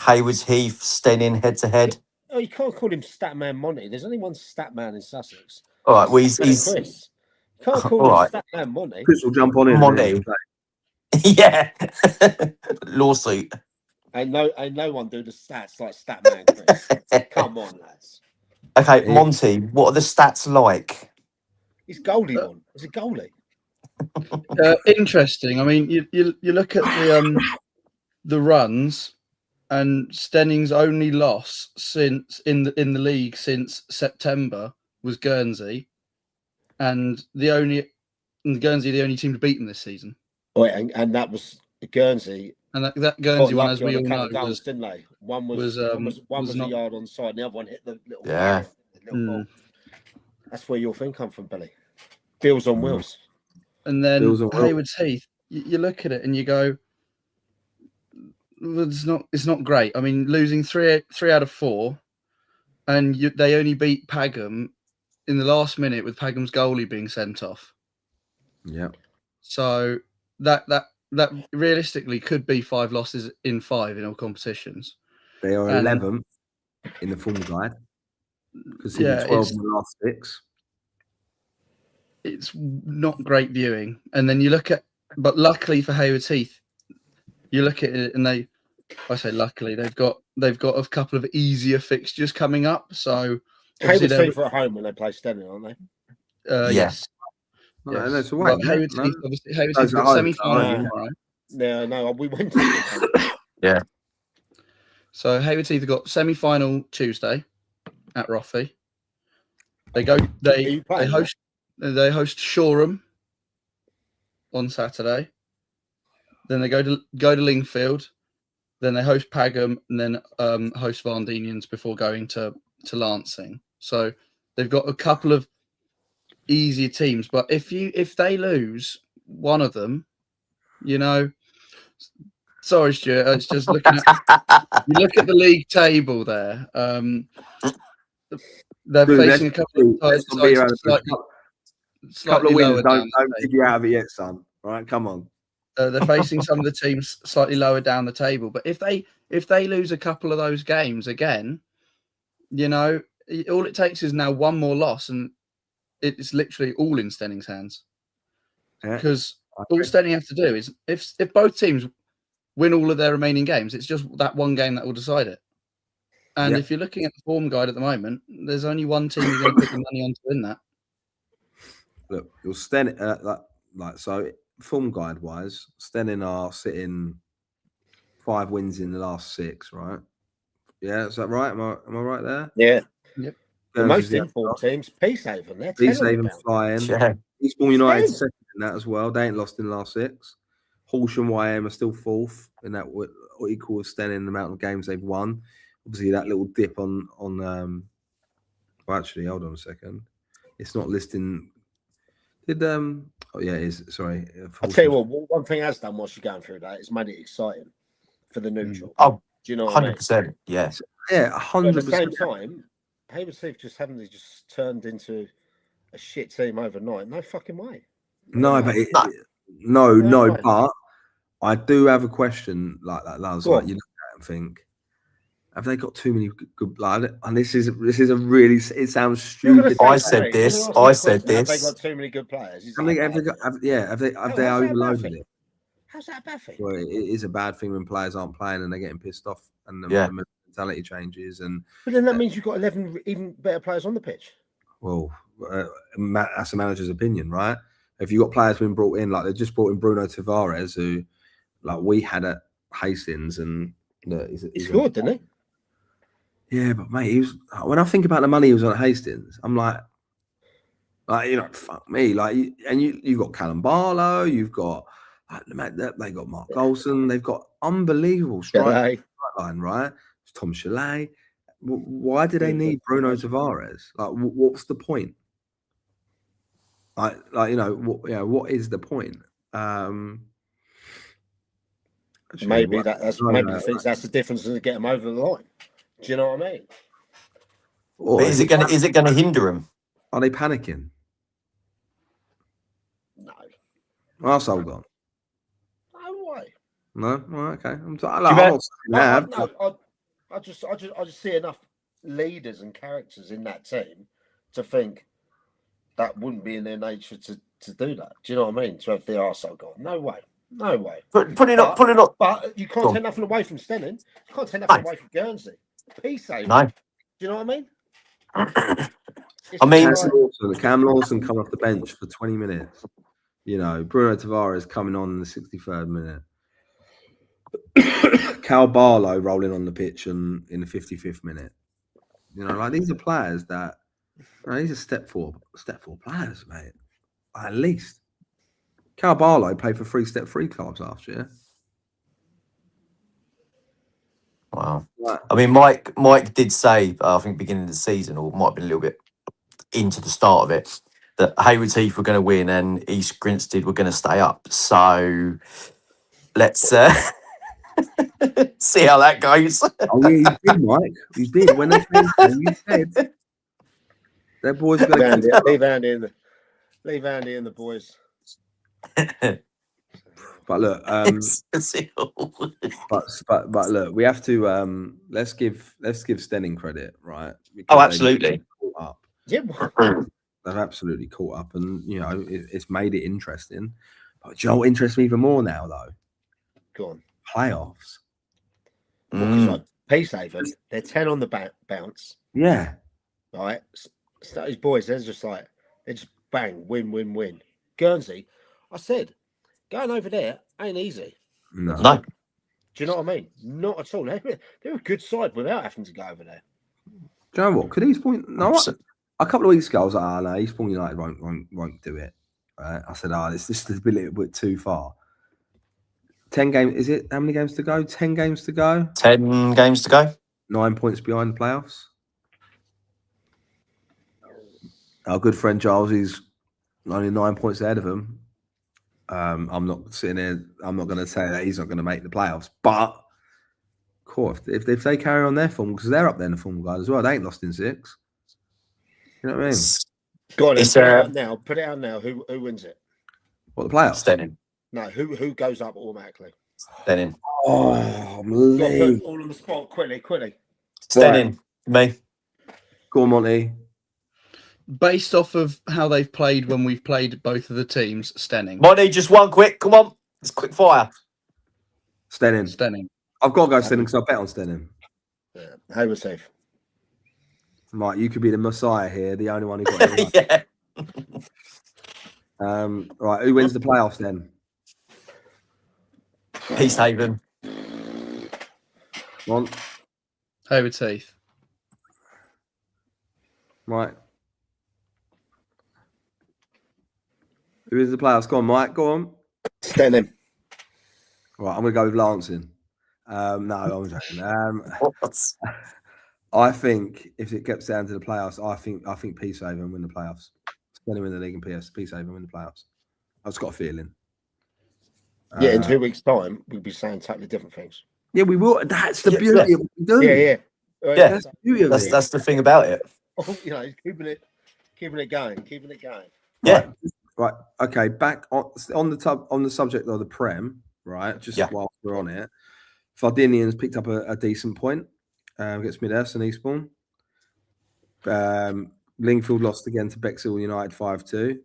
Speaker 1: Haywards Heath, Stenning head to head?
Speaker 3: Oh, you can't call him Statman Monty. There's only one Statman in Sussex.
Speaker 1: All right, well, he's
Speaker 3: Chris. You can't call him Statman Monty.
Speaker 4: Chris will jump on in.
Speaker 1: Monty. Yeah. Lawsuit.
Speaker 3: Ain't no one do the stats like Statman Chris. Come on, lads.
Speaker 1: Okay, Monty, what are the stats like?
Speaker 3: He's goalie one. He's a goalie.
Speaker 2: Interesting. I mean, you look at the runs, and Stenning's only loss since in the league since September was Guernsey, and Guernsey the only team to beat them this season.
Speaker 3: Oh, and that was Guernsey.
Speaker 2: And that Guernsey one, as we all know,
Speaker 3: goals, didn't they? One was a yard on side, and the other one hit the little ball. That's where your thing come from, Billy. Deals on wheels.
Speaker 2: And then Haywards Heath, you look at it and you go, well, it's not great. I mean, losing three out of 4, and they only beat Pagham in the last minute with Pagham's goalie being sent off.
Speaker 4: Yeah.
Speaker 2: So that realistically could be 5 losses in 5 in all competitions.
Speaker 4: They are 11 in the form guide. Consider 12 in the last 6.
Speaker 2: It's not great viewing. And then you look at, but luckily for Haywards Heath, you look at it and I say luckily, they've got a couple of easier fixtures coming up. So
Speaker 3: Haywards Heath are at home when they play Stenning, aren't they?
Speaker 2: Yes.
Speaker 4: No, that's away.
Speaker 2: Haywards Heath, obviously, Haywards Heath got semi-final tomorrow.
Speaker 3: No, we went to
Speaker 1: Yeah.
Speaker 2: So Haywards Heath got semi-final Tuesday at Rothie. They host Shoreham on Saturday. Then they go to Lingfield. Then they host Pagham, and then host Vardinians before going to Lancing. So they've got a couple of easier teams. But if they lose one of them, sorry, Stuart, it's just looking at you look at the league table there. They're facing a couple of slightly lower down.
Speaker 4: Don't dig you out of it yet, son. All right, come on.
Speaker 2: They're facing some of the teams slightly lower down the table, but if they lose a couple of those games again, all it takes is now one more loss, and it's literally all in Stenning's hands. Because all Stenning have to do is if both teams win all of their remaining games, it's just that one game that will decide it. And if you're looking at the form guide at the moment, there's only one team you're going to put the money on to win that.
Speaker 4: Look, you're Stenning so form guide wise, Stenning are sitting 5 wins in the last 6, right? Yeah, is that right? Am I right there?
Speaker 3: Yeah.
Speaker 2: Yep.
Speaker 3: The most informed teams, Peacehaven.
Speaker 4: Peacehaven flying.
Speaker 1: Yeah.
Speaker 4: Eastbourne United second in that as well. They ain't lost in the last 6. Horsham YM are still 4th in that what equals Stenning the amount of games they've won. Obviously, that little dip on well, actually, hold on a second. It's not listing. Did oh yeah, it is. Sorry.
Speaker 3: I'll tell you what. One thing has done whilst you're going through that is made it exciting for the neutral.
Speaker 1: Oh,
Speaker 3: do you know what
Speaker 1: 100%? I mean? Yeah.
Speaker 4: Yeah, 100%.
Speaker 3: At the same time, Haywards Heath just turned into a shit team overnight. No fucking way.
Speaker 4: No, but no, but I do have a question like that, Laz. Like you look at it and think, have they got too many good blood? And this is a really. It sounds stupid.
Speaker 1: I said this.
Speaker 3: Have they got too many good players?
Speaker 4: Have they overloaded it?
Speaker 3: How's that a bad thing?
Speaker 4: Well, it is a bad thing when players aren't playing and they're getting pissed off, and the mentality changes. But
Speaker 3: then that means you've got 11 even better players on the pitch.
Speaker 4: Well, that's the manager's opinion, right? If you've got players being brought in, like they just brought in Bruno Tavares, who, like we had at Hastings, and
Speaker 3: he scored, didn't he?
Speaker 4: Yeah, but mate, he was, when I think about the money he was on at Hastings, I'm like, fuck me, and you've got Callum Barlow, you've got they got Mark Golson, they've got unbelievable strike line, right? It's Tom Chalet. Why do they need Bruno Tavares? Like, what's the point? What is the point?
Speaker 3: Maybe that's the difference to get them over the line. Do you know what I mean?
Speaker 1: But is it gonna hinder them?
Speaker 4: Are they panicking?
Speaker 3: No.
Speaker 4: Arsehole gone.
Speaker 3: No way.
Speaker 4: No, well, okay.
Speaker 3: I just see enough leaders and characters in that team to think that wouldn't be in their nature to do that. Do you know what I mean? To have the arsehole gone. No way. No way.
Speaker 1: Put it up.
Speaker 3: But you can't take nothing away from Stenning. You can't take nothing away from Guernsey. Peace out.
Speaker 1: No.
Speaker 3: Do you know what I mean?
Speaker 1: I mean,
Speaker 4: Cam Lawson come off the bench for 20 minutes. You know, Bruno Tavares coming on in the 63rd minute. Cal Barlow rolling on the pitch and in the 55th minute. You know, like these are players that these are step four players, mate. At least. Cal Barlow played for 3 step 3 clubs last year.
Speaker 1: Wow. I mean, Mike did say, I think beginning of the season, or might have been a little bit into the start of it, that Hayward Heath were going to win and East Grinstead were going to stay up. So let's see how that goes.
Speaker 4: Oh, yeah, you did, Mike. You did. When they came home, you said that boys going to
Speaker 3: leave Andy and the boys.
Speaker 4: But look, but look, we have to let's give Stenning credit, right?
Speaker 1: Because absolutely.
Speaker 3: Yeah,
Speaker 4: they've absolutely caught up, and you know it's made it interesting. But Joel interests me even more now, though.
Speaker 3: Go on,
Speaker 4: playoffs.
Speaker 3: Like Peacehaven, they're 10 on the bounce.
Speaker 4: Yeah,
Speaker 3: right. So these boys, they're just bang, win. Guernsey, I said, going over there ain't easy.
Speaker 1: No.
Speaker 3: Do you know what I mean? Not at all. They're a good side without having to go over there.
Speaker 4: Do you know what? Could East Point? No, a couple of weeks ago, I was like, no, East Point United won't do it. Right? I said, this is a bit too far. 10 games. Is it? How many games to go? 10 games to go.
Speaker 1: 10 games to go.
Speaker 4: 9 points behind the playoffs. Our good friend Giles is only 9 points ahead of him. I'm not sitting there. I'm not going to say that he's not going to make the playoffs, but cool, if they carry on their form, because they're up there in the form guide as well. They ain't lost in 6. You know what I mean?
Speaker 3: Go on, put it out now. Put it out now. Who wins it?
Speaker 4: What, the playoffs?
Speaker 1: Stenning.
Speaker 3: No, who goes up automatically?
Speaker 1: Stenning.
Speaker 4: Oh, I'm late.
Speaker 3: All on the spot, quickly.
Speaker 1: Stenning. Me.
Speaker 4: Go on, Monty.
Speaker 2: Based off of how they've played when we've played both of the teams, Stenning.
Speaker 1: Monty, just one quick. Come on. It's quick fire.
Speaker 4: Stenning. I've got to go Stenning because I bet on Stenning.
Speaker 3: Yeah, Hayward safe.
Speaker 4: Mike, you could be the messiah here, the only one who got it.
Speaker 1: Yeah.
Speaker 4: Right, who wins the playoffs then?
Speaker 1: Peacehaven.
Speaker 4: One.
Speaker 2: Hayward Heath.
Speaker 4: Right. Who is the playoffs? Go on, Mike. Go on.
Speaker 3: Stenning.
Speaker 4: Right, I'm going to go with Lancing. No, I'm joking. I think if it gets down to the playoffs, I think Peacehaven win the playoffs. Stenning win the league and Peacehaven win the playoffs. I've just got a feeling.
Speaker 3: Yeah, in 2 weeks' time, we'll be saying totally different things.
Speaker 4: Yeah, we will. That's the beauty of what we do.
Speaker 3: Yeah.
Speaker 1: That's the beauty of it. That's the thing about it.
Speaker 3: You know, keeping it going.
Speaker 1: Yeah.
Speaker 4: Right. Okay. Back on the subject of the Prem. Right. Just while we're on it, Fardinian's picked up a decent point. Against Midhurst and Eastbourne. Lingfield lost again to Bexhill United 5-2.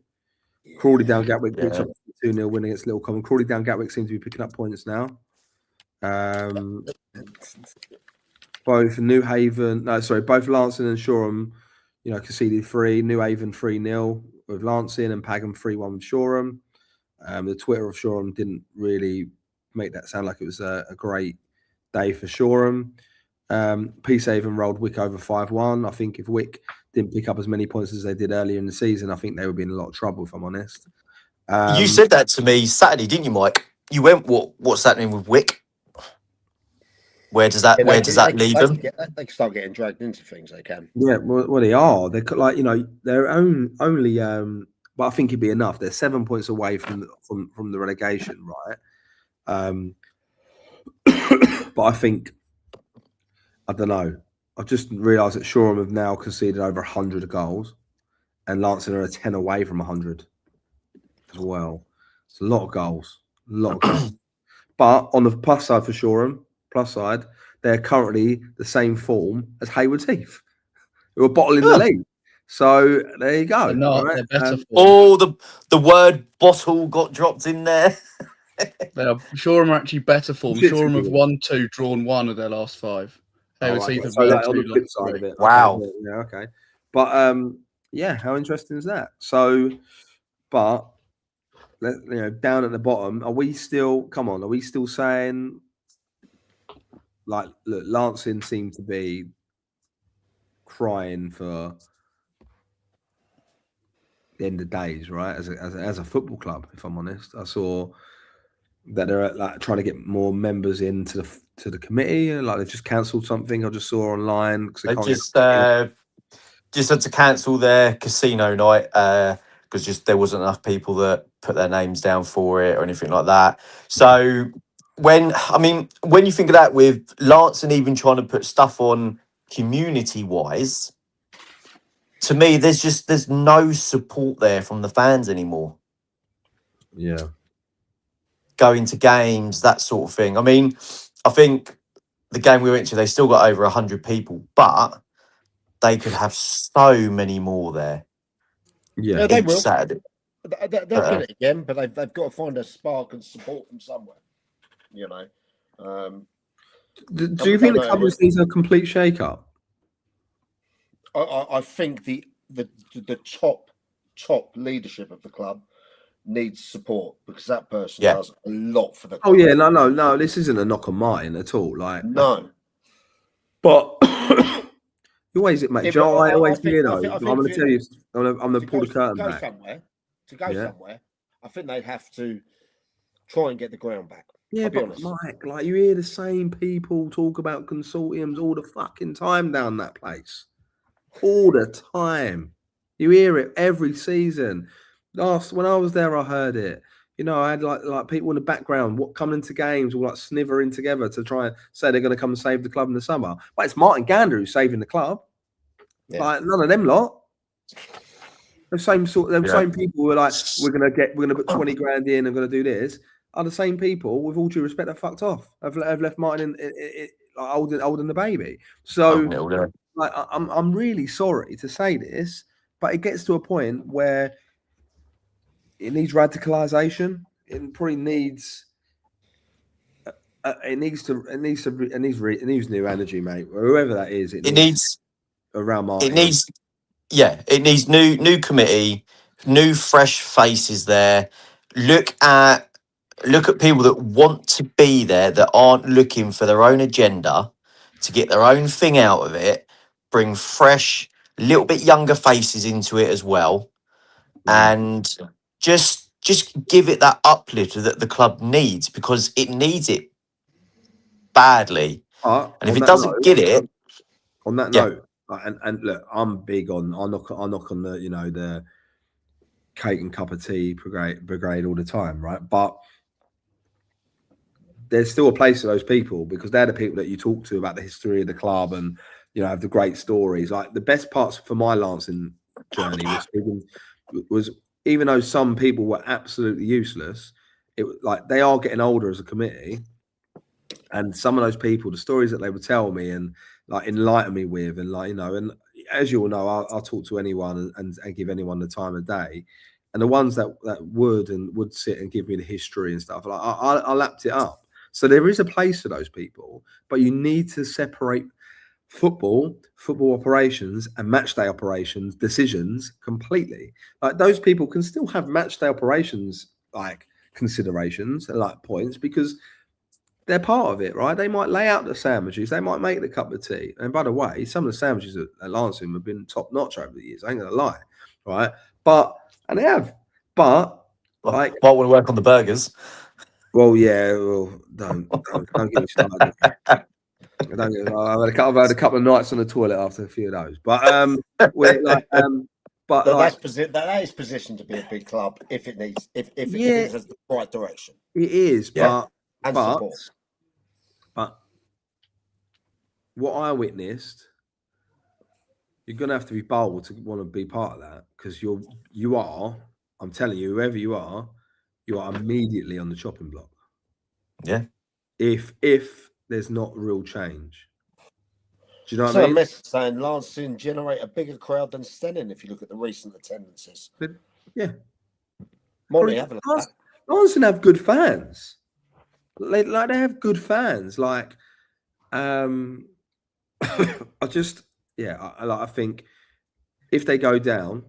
Speaker 4: Crawley down Gatwick picked up 2-0 win against Little Common. Crawley down Gatwick seem to be picking up points now. Both Lancing and Shoreham, conceded 3. New Haven 3-0 with Lancing and Pagham 3-1 with Shoreham. The Twitter of Shoreham didn't really make that sound like it was a great day for Shoreham. Peacehaven rolled Wick over 5-1. I think if Wick didn't pick up as many points as they did earlier in the season, I think they would be in a lot of trouble, if I'm honest.
Speaker 1: You said that to me Saturday, didn't you, Mike? You went, what's happening with Wick? Where does that leave them?
Speaker 3: They can start getting dragged into things. They can.
Speaker 4: Yeah, well, they are. They're like, you know, they're only. But I think it'd be enough. They're 7 points away from the relegation, right? But I think, I don't know. I just realised that Shoreham have now conceded over 100 goals, and Lancing are 10 away from 100 as well. It's a lot of goals. But on the plus side for Shoreham, they're currently the same form as Haywards Heath, who are bottling the league. So there you go.
Speaker 2: They're not.
Speaker 4: Right?
Speaker 2: They're better.
Speaker 1: The word bottle got dropped in there.
Speaker 2: Shoreham are actually better form. Shoreham have won 2, drawn 1 of their last 5. Haywards Heath have won 2.
Speaker 4: On the flip side of it.
Speaker 1: Wow.
Speaker 4: Okay. Yeah, okay. But yeah, how interesting is that? So, but you know, down at the bottom, are we still saying, like, look, Lancing seem to be crying for the end of days, right? As a football club, if I'm honest, I saw that they're like trying to get more members into the committee, and like they've just cancelled something. I just saw online because
Speaker 1: they just had to cancel their casino night because just there wasn't enough people that put their names down for it or anything like that. So when you think of that with Lancing even trying to put stuff on community wise, to me there's no support there from the fans anymore.
Speaker 4: Yeah.
Speaker 1: Going to games, that sort of thing. I mean, I think the game we went to, they still got over 100 people, but they could have so many more there.
Speaker 3: Yeah, they will.
Speaker 1: Saturday.
Speaker 3: They'll get it again, but they've got to find a spark and support from somewhere. You know.
Speaker 4: Do you think the club needs a complete shake-up?
Speaker 3: I think the top leadership of the club needs support, because that person does a lot for the club.
Speaker 4: Oh yeah, no. This isn't a knock on Martin at all. Like
Speaker 3: no,
Speaker 4: but you always it, mate. Joe, I always I'm going to tell you. I'm going to pull the curtain back.
Speaker 3: To go somewhere, I think they have to try and get the ground back.
Speaker 4: Yeah, but Mike, like you hear the same people talk about consortiums all the fucking time down that place. All the time. You hear it every season. When I was there, I heard it. You know, I had like people in the background coming into games, all like snivering together to try and say they're going to come and save the club in the summer. But it's Martin Gander who's saving the club. Yeah. Like none of them lot. The same people who are like, we're gonna put 20 grand in and gonna do this, are the same people, with all due respect, that fucked off. Have left Martin in holding the baby. So like, I'm really sorry to say this, but it gets to a point where it needs radicalization. It probably needs. It needs new energy, mate. Whoever that is, it needs around Martin.
Speaker 1: It needs new committee, new fresh faces there. Look at people that want to be there, that aren't looking for their own agenda to get their own thing out of it. Bring fresh, little bit younger faces into it as well, and just give it that uplift that the club needs, because it needs it badly. And if it doesn't get it,
Speaker 4: on that note, and look, I'm big on I knock on the the cake and cup of tea brigade all the time, right? But there's still a place for those people, because they're the people that you talk to about the history of the club and have the great stories. Like the best parts for my Lancing journey was even though some people were absolutely useless, it like they are getting older as a committee, and some of those people, the stories that they would tell me and like enlighten me with, and like and as you all know, I'll talk to anyone and give anyone the time of day, and the ones that would sit and give me the history and stuff, like I lapped it up. So there is a place for those people, but you need to separate football operations and matchday operations decisions completely. Like those people can still have matchday operations like considerations and like points, because they're part of it, right? They might lay out the sandwiches, they might make the cup of tea. And by the way, some of the sandwiches at Lancing have been top notch over the years. I ain't gonna lie, right? And they have, but like,
Speaker 1: might want to work on the burgers.
Speaker 4: Well, yeah, well, don't get me started. I've had a couple of nights on the toilet after a few of those, but we're like, but like,
Speaker 3: that is positioned to be a big club if it needs, if it has the right direction.
Speaker 4: It is, but what I witnessed, you're gonna have to be bold to want to be part of that, because you are. I'm telling you, whoever you are immediately on the chopping block.
Speaker 1: Yeah.
Speaker 4: If there's not real change. Do you know what I mean?
Speaker 3: A message saying Lancing generate a bigger crowd than Stenning if you look at the recent attendances.
Speaker 4: Yeah.
Speaker 3: Molly, have a look at that.
Speaker 4: Lancing have good fans. They have good fans. Like, I think if they go down,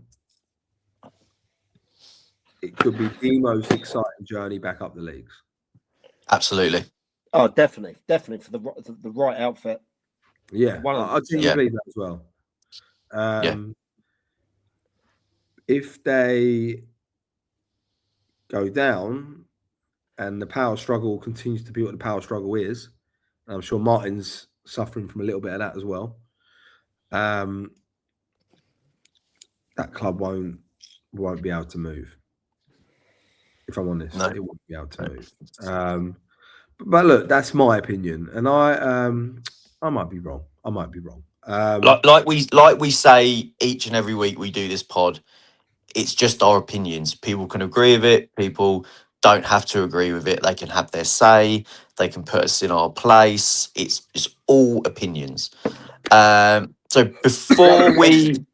Speaker 4: it could be the most exciting journey back up the leagues.
Speaker 1: Absolutely.
Speaker 3: Oh, definitely for the right outfit.
Speaker 4: Yeah, I genuinely believe that as well. If they go down and the power struggle continues to be what the power struggle is, and I'm sure Martin's suffering from a little bit of that as well, that club won't be able to move. If I'm honest, it won't be able to move. But look, that's my opinion, and I might be wrong.
Speaker 1: Like we say each and every week we do this pod. It's just our opinions. People can agree with it. People don't have to agree with it. They can have their say. They can put us in our place. It's all opinions. So before we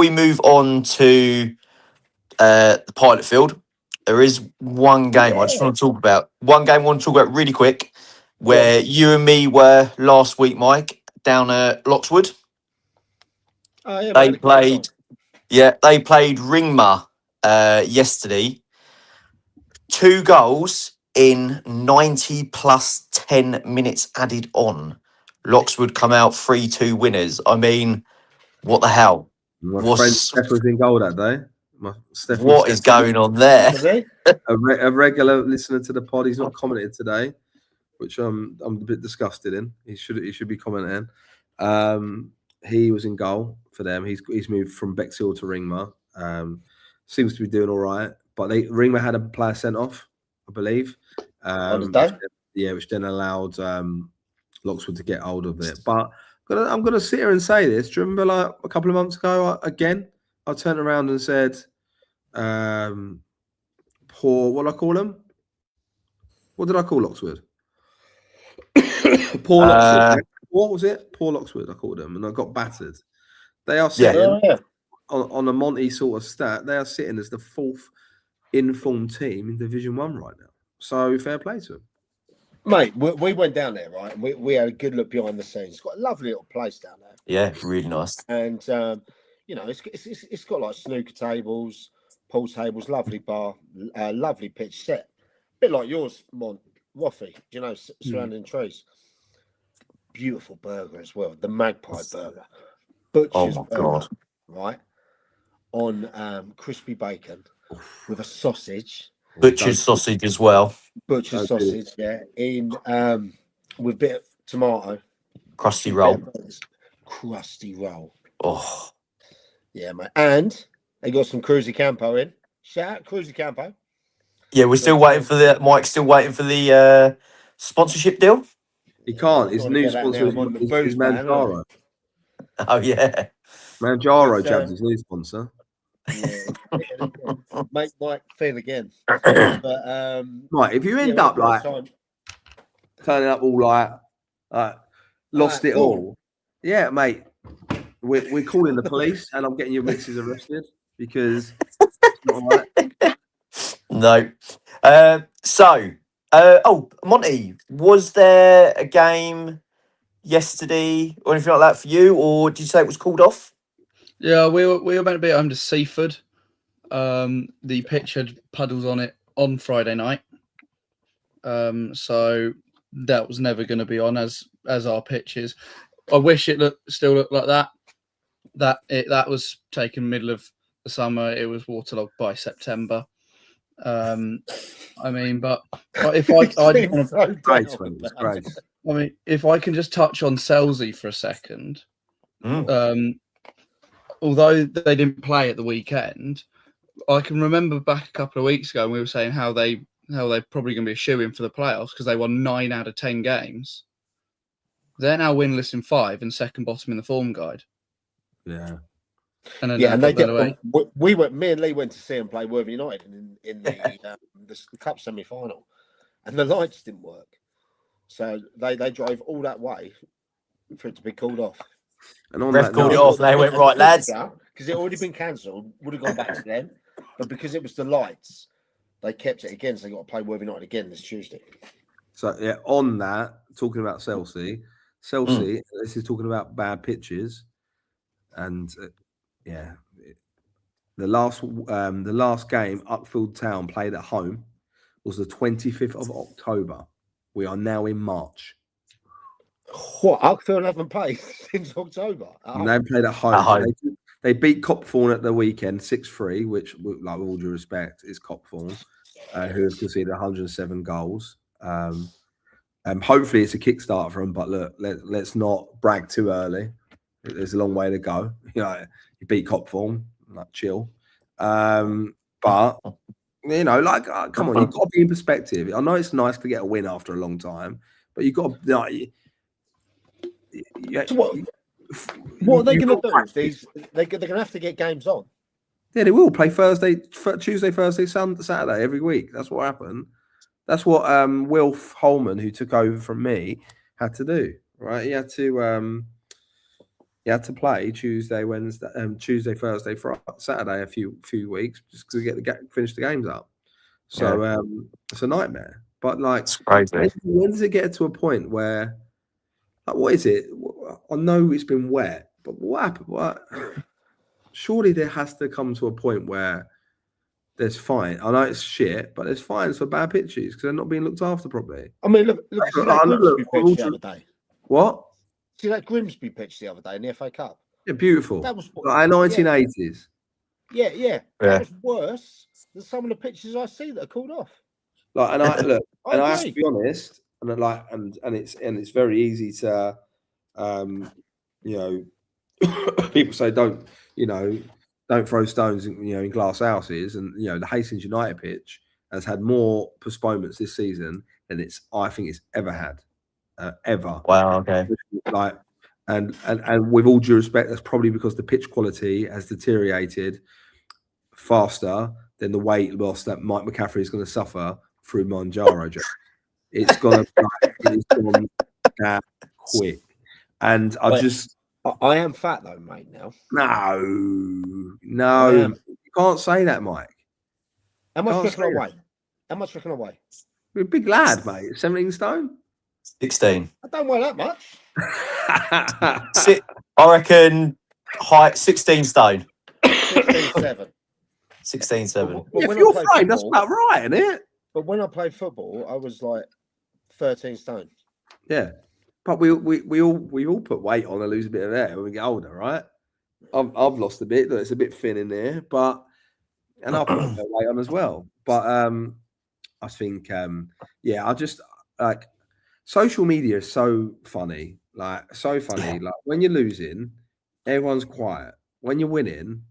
Speaker 1: move on to the pilot field, there is one game I just want to talk about. One game I want to talk about really quick, where you and me were last week, Mike, down at Loxwood.
Speaker 3: Oh, yeah,
Speaker 1: they played Ringmer yesterday. 2 goals in 90 plus 10 minutes added on. Loxwood come out 3-2 winners. I mean, what the hell?
Speaker 4: My friend Steph was in goal that day.
Speaker 1: What is going on there?
Speaker 4: A regular listener to the pod. He's not commented today, which I'm a bit disgusted in. He should be commenting. He was in goal for them. He's moved from Bexhill to Ringmer. Seems to be doing all right. But Ringmer had a player sent off, I believe. Which then allowed Loxwood to get hold of it. But I'm gonna sit here and say this. Do you remember, like a couple of months ago, I turned around and said, poor, what did I call him? What did I call Loxwood? Poor Loxwood. What was it? Poor Loxwood, I called them, and I got battered. They are sitting on a Monty sort of stat. They are sitting as the 4th informed team in Division 1 right now. So fair play to them.
Speaker 3: Mate, we went down there, right? And we had a good look behind the scenes. It's got a lovely little place down there.
Speaker 1: Yeah, really nice.
Speaker 3: And it's got like snooker tables, pool tables, lovely bar, lovely pitch set. A bit like yours, Waffy, surrounding trees. Beautiful burger as well. The Magpie burger. Butcher's burger, God. Right? On crispy bacon with a sausage.
Speaker 1: Butcher's sausage as well.
Speaker 3: Butcher's sausage, yeah. In with a bit of tomato.
Speaker 1: Crusty roll.
Speaker 3: Crusty roll.
Speaker 1: Oh.
Speaker 3: Yeah, mate. And they got some Cruzy Campo in. Shout out Cruzy Campo.
Speaker 1: Yeah, we're still waiting for Mike's still waiting for the sponsorship deal.
Speaker 4: He can't. His new sponsor is Manjaro.
Speaker 1: Oh yeah.
Speaker 4: Manjaro, Jabs, his new sponsor.
Speaker 3: Yeah. Make Mike feel again. But
Speaker 4: Mike, if you end up like turning up all like lost it all. Yeah, mate. We're calling the police and I'm getting your missus arrested because it's not all right.
Speaker 1: No. Monty, was there a game yesterday or anything like that for you, or did you say it was called off?
Speaker 2: Yeah, we were meant to be at home to Seaford. The pitch had puddles on it on Friday night. So that was never going to be on as our pitches. I wish it still looked like that. That was taken middle of the summer. It was waterlogged by September. I mean, but if if I can just touch on Selsey for a second, although they didn't play at the weekend, I can remember back a couple of weeks ago, and we were saying how they're probably going to be a shoo-in for the playoffs because they won 9 out of 10 games. They're now winless in 5 and second bottom in the form guide.
Speaker 4: Yeah.
Speaker 3: And they get me and Lee went to see them play Worthing United in the cup semi-final, and the lights didn't work, so they drove all that way for it to be called off.
Speaker 1: And on ref called it off. They went, right, lads,
Speaker 3: because it had already been cancelled. Would have gone back to them, but because it was the lights, they kept it again. So they got to play Worthing United again this Tuesday.
Speaker 4: So yeah, on that, talking about Selsey, this is talking about bad pitches, and the last game Uckfield Town played at home was the 25th of October. We are now in March.
Speaker 3: What? Uckfield haven't played since October.
Speaker 4: And they played at home. They beat Copthorne at the weekend 6-3, which, like, with all due respect, is Copthorne, who have conceded 107 goals. Hopefully it's a kickstart for them, but look, let's not brag too early. There's a long way to go. You know, you beat Copthorne, like, chill. But you know, like, come on, you've got to be in perspective. I know it's nice to get a win after a long time, but you've got to, like,
Speaker 3: what are they going to do? They're going to have to get games on.
Speaker 4: Yeah, they will play Tuesday, Thursday, Saturday every week. That's what happened. That's what Wilf Holman, who took over from me, had to do. Right, he had to play Tuesday, Wednesday, Tuesday, Thursday, Friday, Saturday a few weeks just to finish the games up. So it's a nightmare. But like, when does it get to a point where, like, what is it? I know it's been wet, but what happened? Surely there has to come to a point where there's fine. I know it's shit, but there's fines for bad pitches because they're not being looked after properly.
Speaker 3: I mean, look see that Grimsby pitch the other day.
Speaker 4: What?
Speaker 3: See that Grimsby pitch the other day in the FA Cup?
Speaker 4: Yeah, beautiful.
Speaker 3: That was
Speaker 4: like 1980s.
Speaker 3: Yeah. That was worse than some of the pitches I see that are called off.
Speaker 4: Like, and I look, and I have to be honest, and like, and it's very easy to, you know, people say don't throw stones, in glass houses, and the Hastings United pitch has had more postponements this season than I think it's ever had, ever.
Speaker 1: Wow. Okay.
Speaker 4: Like, and with all due respect, that's probably because the pitch quality has deteriorated faster than the weight loss that Mike McCaffrey is going to suffer through Manjaro. It's gone that quick, and
Speaker 3: I am fat though, mate. Now.
Speaker 4: No, you can't say that, Mike.
Speaker 3: How much reckon I weigh?
Speaker 4: You're a big lad, mate. 17 stone.
Speaker 1: 16.
Speaker 3: I don't weigh that much.
Speaker 1: I reckon height 16 stone.
Speaker 3: 16.7.
Speaker 1: 16.7.
Speaker 4: If you're framed, that's about right, isn't it?
Speaker 3: But when I played football, I was like 13 stone.
Speaker 4: Yeah. But we all put weight on and lose a bit of hair when we get older, right? I've lost a bit. Look, it's a bit thin in there, and I'll put a bit of weight on as well. But I think I just like social media is so funny, like so funny. Like when you're losing, everyone's quiet. When you're winning,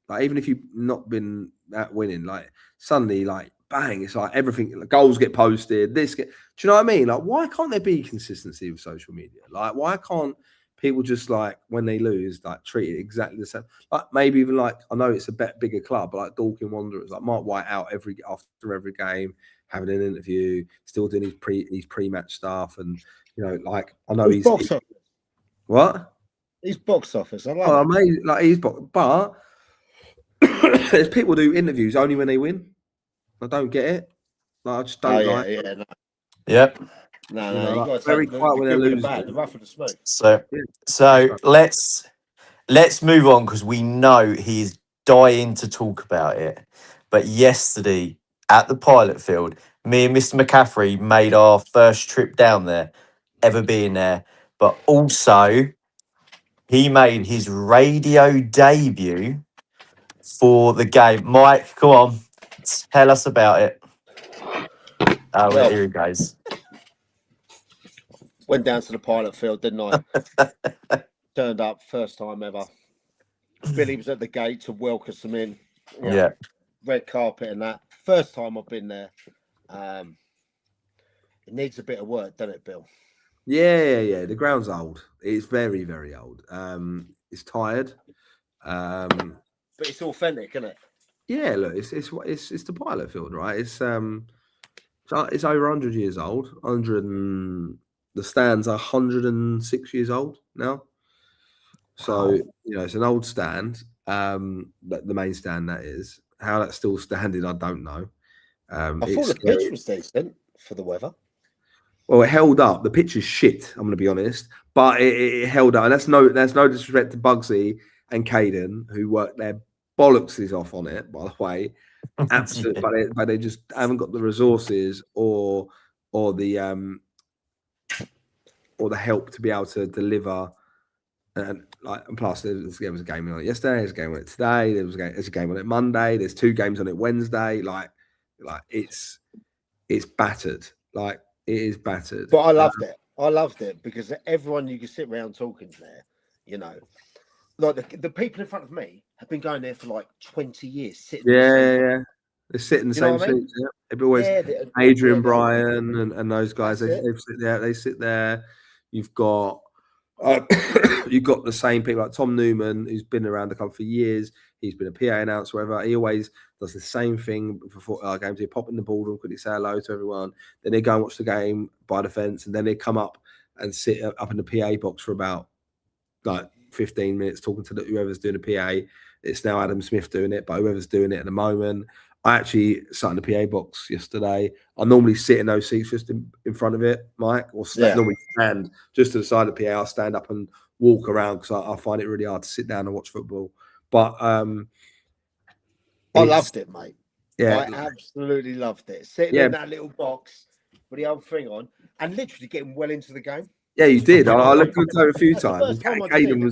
Speaker 4: like even if you've not been that winning, like suddenly, like bang, it's like everything. Like, goals get posted. Do you know what I mean? Like, why can't there be consistency with social media? Like, why can't people just, like, when they lose, like, treat it exactly the same? Like, maybe even, like, I know it's a bigger club, but like Dorking Wanderers, like Mark White out after every game, having an interview, still doing his pre-match stuff, and like I know he's
Speaker 3: box office.
Speaker 4: What?
Speaker 3: He's box office. I like.
Speaker 4: Amazing. Like he's but there's people do interviews only when they win. I don't get it. Like, I just don't like it.
Speaker 3: No.
Speaker 1: Yep.
Speaker 3: No, you got to
Speaker 4: very quiet when they're losing.
Speaker 3: The rough and the smooth.
Speaker 1: So let's move on because we know he's dying to talk about it. But yesterday at the Pilot Field, Me and Mr. McCaffrey made our first trip down there, ever being there. But also, he made his radio debut for the game. Mike, come on, tell us about it. Oh,
Speaker 3: Well,
Speaker 1: here he goes.
Speaker 3: Went down to the pilot field, didn't I? Turned up, first time ever. Billy was at the gate to welcome us in. You know,
Speaker 1: Yeah.
Speaker 3: red carpet and that. First time I've been there. It needs a bit of work, doesn't it, Bill?
Speaker 4: Yeah. The ground's old. It's very, very old. It's tired.
Speaker 3: But it's authentic, isn't it?
Speaker 4: Yeah, look, it's the pilot field, right? It's over 100 years old. The stands are 106 years old now. So it's an old stand. The main stand, that is. How that's still standing, I don't know.
Speaker 3: I thought the pitch was decent for the weather.
Speaker 4: Well, it held up. The pitch is shit, I'm going to be honest, but it held up, and that's no disrespect to Bugsy and Caden, who worked their bollocks off on it, by the way. Absolutely, but they just haven't got the resources or the help to be able to deliver. And plus, there was a game on it yesterday. There's a game on it today. There's a game on it Monday. There's 2 games on it Wednesday. Like it's battered. Like it is battered.
Speaker 3: But I loved it. I loved it because everyone you could sit around talking there, like the people in front of me have been going there for like 20 years. Sitting
Speaker 4: yeah. They sit in the same seats. Yeah. They've always Adrian, Bryan, and those guys. They sit there. They sit there. You've got the same people like Tom Newman, who's been around the club for years. He's been a PA announcer, whatever. He always does the same thing before games. He pop in the ballroom, quickly say hello to everyone. Then they go and watch the game by the fence, and then they come up and sit up in the PA box for about 15 minutes talking to whoever's doing the PA. It's now Adam Smith doing it, but whoever's doing it at the moment. I actually sat in the PA box yesterday. I normally sit in those seats just in front of it, Mike, or normally stand just to the side of the PA. I'll stand up and walk around because I find it really hard to sit down and watch football. But I
Speaker 3: loved it, mate.
Speaker 4: Yeah,
Speaker 3: I absolutely loved it. Sitting in that little box with the old thing on and literally getting well into the game.
Speaker 4: Yeah, you did. I looked at it a few times. Caden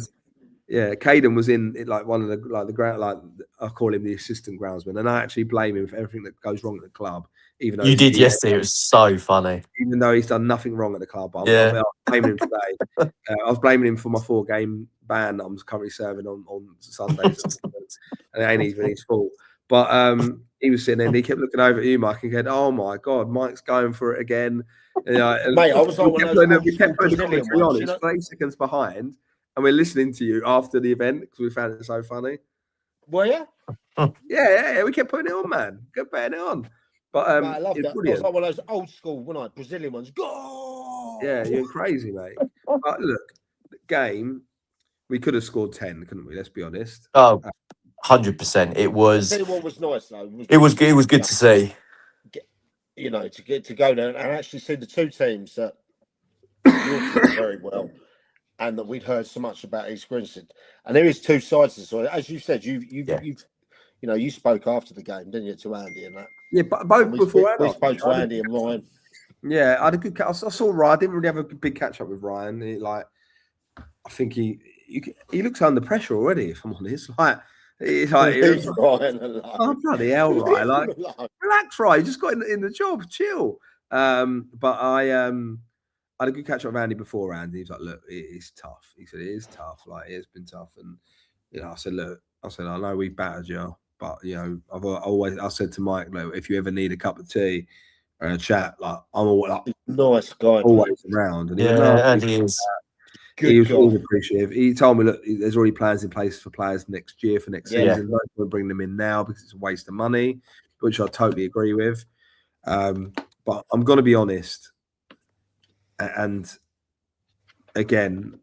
Speaker 4: was in one of the ground, I call him the assistant groundsman, and I actually blame him for everything that goes wrong at the club. Even though
Speaker 1: you did yesterday, it was so funny.
Speaker 4: Even though he's done nothing wrong at the club, I was blaming him today. I was blaming him for my 4-game ban that I'm currently serving on Sundays, and it ain't even his fault. But he was sitting there and he kept looking over at you, Mike, and going, "Oh my God, Mike's going for it again." Mate,
Speaker 3: I was on one of those.
Speaker 4: We kept putting the commentary on. It's 30 seconds behind, and we're listening to you after the event because we found it so funny.
Speaker 3: Were you?
Speaker 4: Yeah. We kept putting it on, man. Kept putting it on. But
Speaker 3: I love that. It was like one of those old school, Brazilian ones. Go!
Speaker 4: Yeah, you're crazy, mate. But look, the game, we could have scored 10, couldn't we? Let's be honest.
Speaker 1: Oh, 100%. It was.
Speaker 3: I'll tell you what was nice though.
Speaker 1: It was good to see. To go there and actually see the 2 teams that very well, and that we'd heard so much about East Grinstead. And there is 2 sides to the story. As you said, you spoke after the game, didn't you, to Andy and that?
Speaker 4: Yeah, but both before
Speaker 3: we spoke to Andy and Ryan.
Speaker 4: Yeah, I had a good. I saw Ryan. I didn't really have a big catch up with Ryan. I think he looks under pressure already. If I'm honest, oh bloody hell, Ryan! Relax, Ryan. You just got in the job. Chill. But I had a good catch up with Andy before. Andy was like, "Look, it is tough." He said, "It is tough. Like it's been tough." And I said, "Look," I know we've battered you. But I said to Mike, like, if you ever need a cup of tea or a chat, like I'm
Speaker 3: nice guy,
Speaker 4: always around. And
Speaker 1: and he is.
Speaker 4: He was always appreciative. He told me, look, there's already plans in place for players next year, for next season. Don't want to bring them in now because it's a waste of money, which I totally agree with. But I'm going to be honest, and again,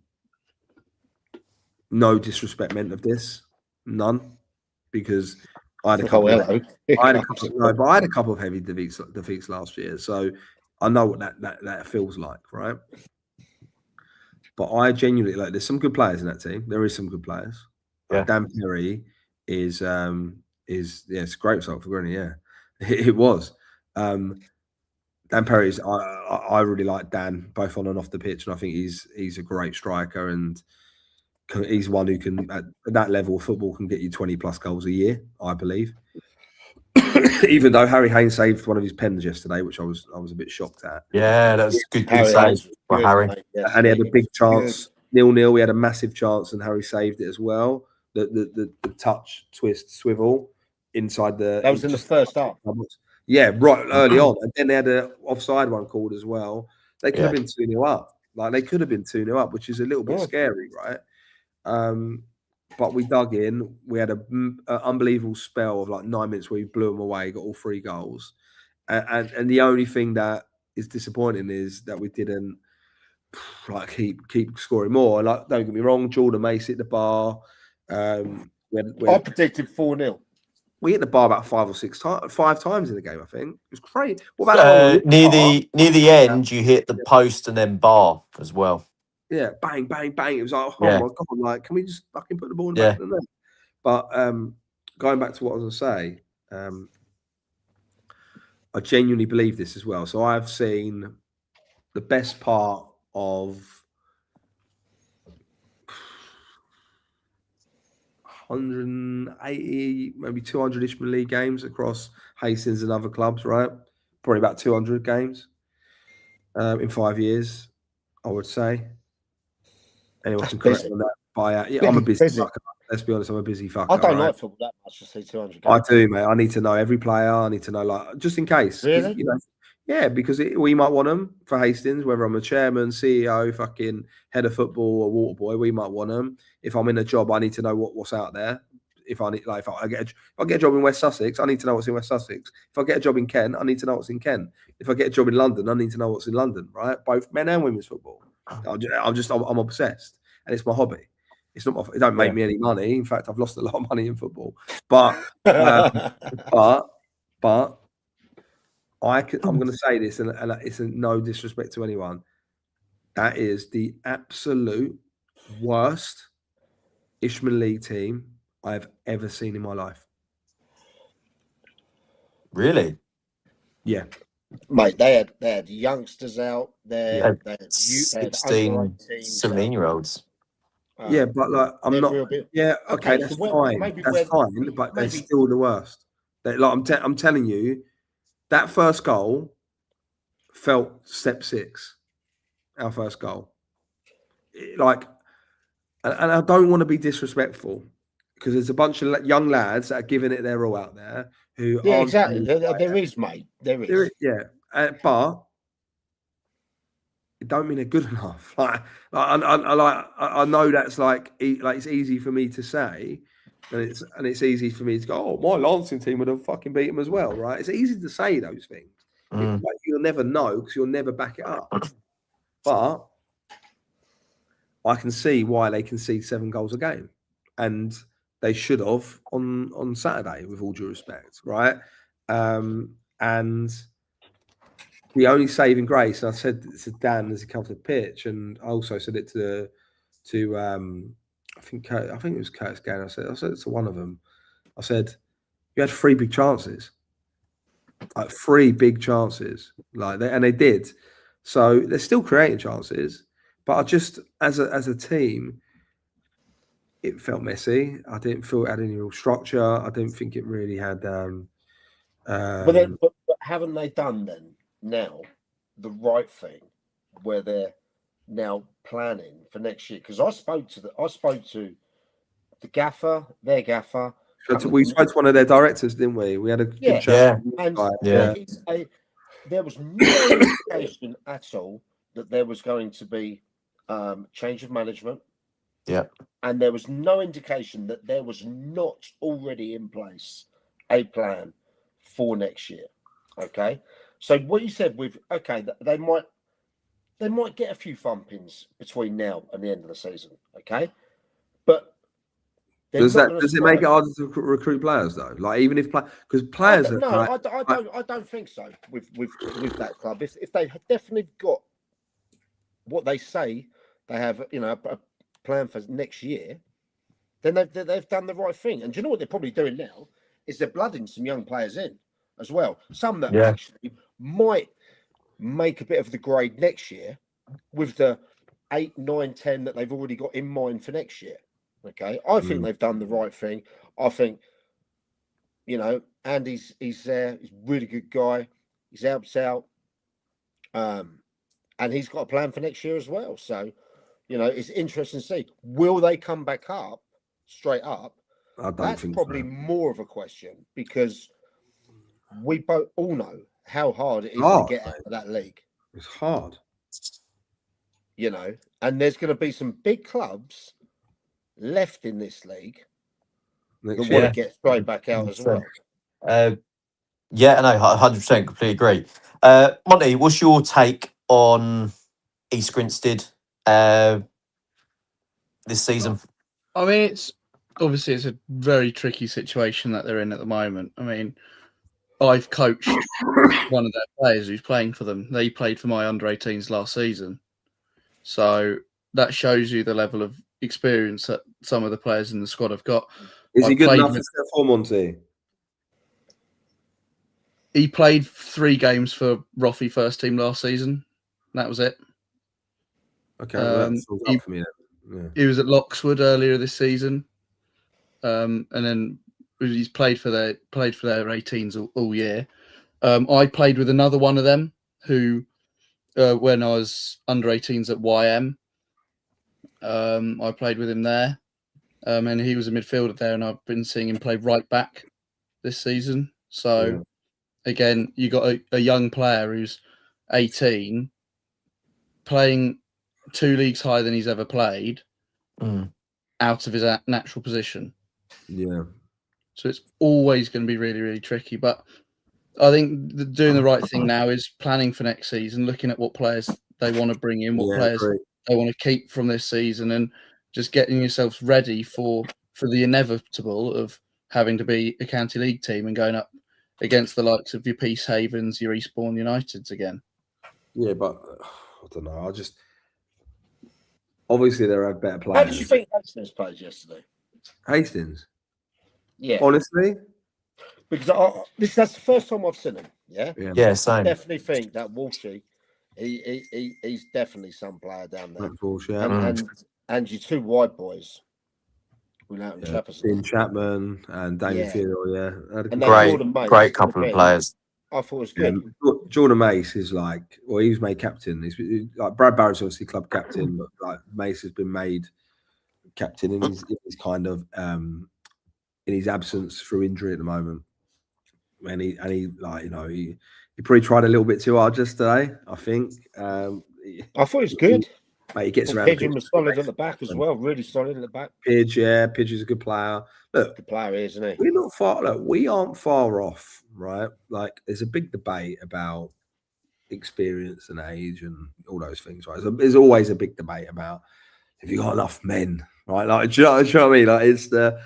Speaker 4: no disrespect meant of this, none. Because I had a couple. I had a couple of heavy defeats last year, so I know what that feels like, right? But I genuinely there's some good players in that team. There is some good players. Yeah. Dan Perry is it's a great result for Granny. Yeah, it was. Dan Perry's. I really like Dan, both on and off the pitch, and I think he's a great striker, and he's one who can at that level of football can get you 20+ goals a year, I believe. Even though Harry Haynes saved one of his pens yesterday, which I was a bit shocked at.
Speaker 1: Yeah, that's good save for Harry.
Speaker 3: Yes,
Speaker 4: and he had a big chance, 0-0. We had a massive chance, and Harry saved it as well. The touch, twist, swivel inside the.
Speaker 3: That was in the first half.
Speaker 4: Yeah, right early on, and then they had an offside one called as well. They could have been 2-0 up. Like they could have been 2-0 up, which is a little bit scary, right? But we dug in. We had an unbelievable spell of like 9 minutes where we blew them away, got all 3 goals. And the only thing that is disappointing is that we didn't like keep scoring more. And like, don't get me wrong, Jordan Mace hit the bar. I
Speaker 3: predicted 4-0.
Speaker 4: We hit the bar about 5 or 6 times, 5 times in the game. I think it was crazy. What about
Speaker 1: near the end? You hit the post and then bar as well.
Speaker 4: Yeah, bang, bang, bang. It was like, oh my god! Like, can we just fucking put the ball in the back of the net? But going back to what I was going to say, I genuinely believe this as well. So I've seen the best part of 180, maybe 200 Isthmian League games across Hastings and other clubs, right? Probably about 200 games in 5 years, I would say. Anyone can correct me on that. I'm a busy fucker. Let's be honest, I'm a busy fucker.
Speaker 3: I don't like football that much to see 200 games.
Speaker 4: I do, mate. I need to know every player. I need to know, like, just in case.
Speaker 3: Really?
Speaker 4: You know, yeah, because we might want them for Hastings, whether I'm a chairman, CEO, fucking head of football or water boy, we might want them. If I'm in a job, I need to know what's out there. If I get a job in West Sussex, I need to know what's in West Sussex. If I get a job in Kent, I need to know what's in Kent. If I get a job in London, I need to know what's in London, right? Both men and women's football. I'm obsessed. And it's my hobby. It's not. It don't make me any money. In fact, I've lost a lot of money in football. But I'm going to say this, and it's no disrespect to anyone. That is the absolute worst Isthmian League team I have ever seen in my life.
Speaker 1: Really?
Speaker 4: Yeah.
Speaker 3: Mate, they had youngsters out there.
Speaker 1: They had 16, 17-year-olds.
Speaker 4: Yeah, but like I'm not. Yeah, okay, that's fine. That's fine, but they're still the worst. I'm telling you, that first goal felt step 6. Our first goal, and I don't want to be disrespectful because there's a bunch of young lads that are giving it their all out there who aren't
Speaker 3: exactly. There is, mate. There is.
Speaker 4: But it don't mean they're good enough. I know that's like it's easy for me to say, and it's easy for me to go, oh, my Lancing team would have fucking beat them as well, right? It's easy to say those things. You'll never know because you'll never back it up. But I can see why they concede 7 goals a game, and they should have on Saturday, with all due respect, right? And the only saving grace, and I said to Dan as he comes to the pitch, and I also said it to I think it was Curtis Gann. I said it to one of them. I said, you had 3 big chances, like 3 big chances, and they did. So they're still creating chances, but I just as a team, it felt messy. I didn't feel it had any real structure. I didn't think it really had.
Speaker 3: But haven't they done then now the right thing, where they're now planning for next year? Because I spoke to the gaffer, their gaffer.
Speaker 4: We spoke to one of their directors, didn't we? We had a good chat.
Speaker 3: There was no indication at all that there was going to be change of management.
Speaker 1: Yeah.
Speaker 3: And there was no indication that there was not already in place a plan for next year. Okay. So what you said they might get a few thumpings between now and the end of the season. Okay. But does
Speaker 4: it make it harder to recruit players though? Like even if because players
Speaker 3: I don't think so with that club. If they have definitely got what they say they have, a plan for next year, then they've done the right thing. And do you know what they're probably doing now is they're blooding some young players in as well. Some that actually might make a bit of the grade next year with the 8, 9, 10 that they've already got in mind for next year. Okay, I think they've done the right thing. I think, you know, Andy's there. He's a really good guy. He's helps out, and he's got a plan for next year as well. So, you know, it's interesting to see, will they come back up straight up?
Speaker 4: I don't
Speaker 3: That's
Speaker 4: think
Speaker 3: probably
Speaker 4: so.
Speaker 3: more of a question, because we both all know how hard it is to get out of that league.
Speaker 4: It's hard,
Speaker 3: you know, and there's going to be some big clubs left in this league that want to get straight back out as well.
Speaker 1: Yeah, no, 100% completely agree. Monty, what's your take on East Grinstead this season?
Speaker 2: I mean, it's a very tricky situation that they're in at the moment. I mean, I've coached one of their players who's playing for them. They played for my under-18s last season. So that shows you the level of experience that some of the players in the squad have got.
Speaker 4: Is he good enough to step for Monty?
Speaker 2: He played 3 games for Roffey first team last season. That was it.
Speaker 4: Okay, well, that's all up for me then. Yeah.
Speaker 2: He was at Loxwood earlier this season, and then he's played for their 18s all year. I played with another one of them who, when I was under 18s at YM, I played with him there, and he was a midfielder there, and I've been seeing him play right back this season. So again, you got a young player who's 18 playing 2 leagues higher than he's ever played out of his natural position.
Speaker 4: Yeah.
Speaker 2: So it's always going to be really, really tricky. But I think doing the right thing now is planning for next season, looking at what players they want to bring in, what players they want to keep from this season, and just getting yourselves ready for the inevitable of having to be a county league team and going up against the likes of your Peace Havens, your Eastbourne Uniteds again.
Speaker 4: Yeah, but I don't know. Obviously there are better players.
Speaker 3: How did you think Hastings played yesterday?
Speaker 4: Hastings?
Speaker 3: Yeah.
Speaker 4: Honestly?
Speaker 3: Because that's the first time I've seen him.
Speaker 1: Yeah, same.
Speaker 3: I definitely think that Walshy, he's definitely some player down there. And your 2 wide boys.
Speaker 4: Chapman and David
Speaker 3: Field,
Speaker 1: great couple of players.
Speaker 3: I thought it was good.
Speaker 4: Jordan Mace is like, well, he was made captain. He's like Brad Barrett's obviously club captain, but like Mace has been made captain in his kind of in his absence through injury at the moment. And he like, you know, he probably tried a little bit too hard yesterday, I think.
Speaker 3: I thought it was good.
Speaker 4: Mate, he gets around.
Speaker 3: Pigeon was solid at the back as well, really solid at the back.
Speaker 4: Pidge is a good player. Look,
Speaker 3: good player, isn't he?
Speaker 4: We're not far. Look, we aren't far off, right? Like, there's a big debate about experience and age and all those things, right? So there's always a big debate about if you got enough men, right? Like, do you know what I mean? Like, it's the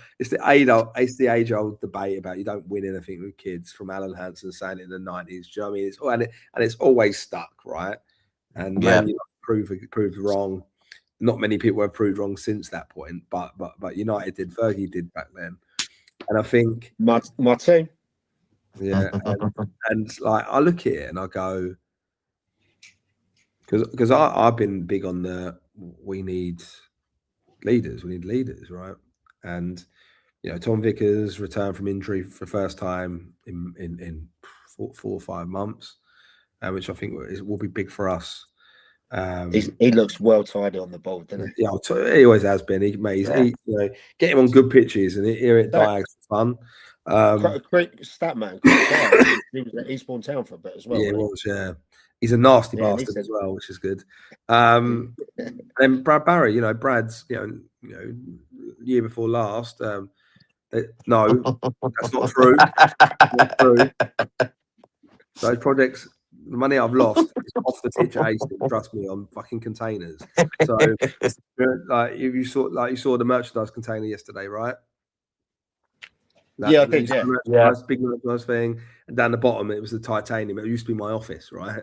Speaker 4: age old debate about you don't win anything with kids, from Alan Hansen saying it in the 90s. Do you know what I mean? And it's always stuck, right? And maybe proved wrong. Not many people have proved wrong since that point, but United did. Fergie did back then, and I think
Speaker 3: my team.
Speaker 4: Yeah, and like I look at it and I go, because I've been big on we need leaders, right? And you know, Tom Vickers returned from injury for the first time in 4 or 5 months, which I think will be big for us.
Speaker 3: He looks well tidy on the ball, doesn't he?
Speaker 4: Yeah, he always has been. He you know, get him on good pitches and here at Diags for fun.
Speaker 3: Great stat man. He was at Eastbourne Town for a bit as well.
Speaker 4: Yeah, he was. Yeah, he's a nasty bastard as well, which is good. And Brad Barry, you know, Brad's, you know, year before last. No, that's not true. Not true. Those projects. The money I've lost is off the pitch. Trust me, on fucking containers. So, like, if you saw the merchandise container yesterday, right?
Speaker 3: I think
Speaker 4: big merchandise thing, and down the bottom it was the titanium. It used to be my office, right?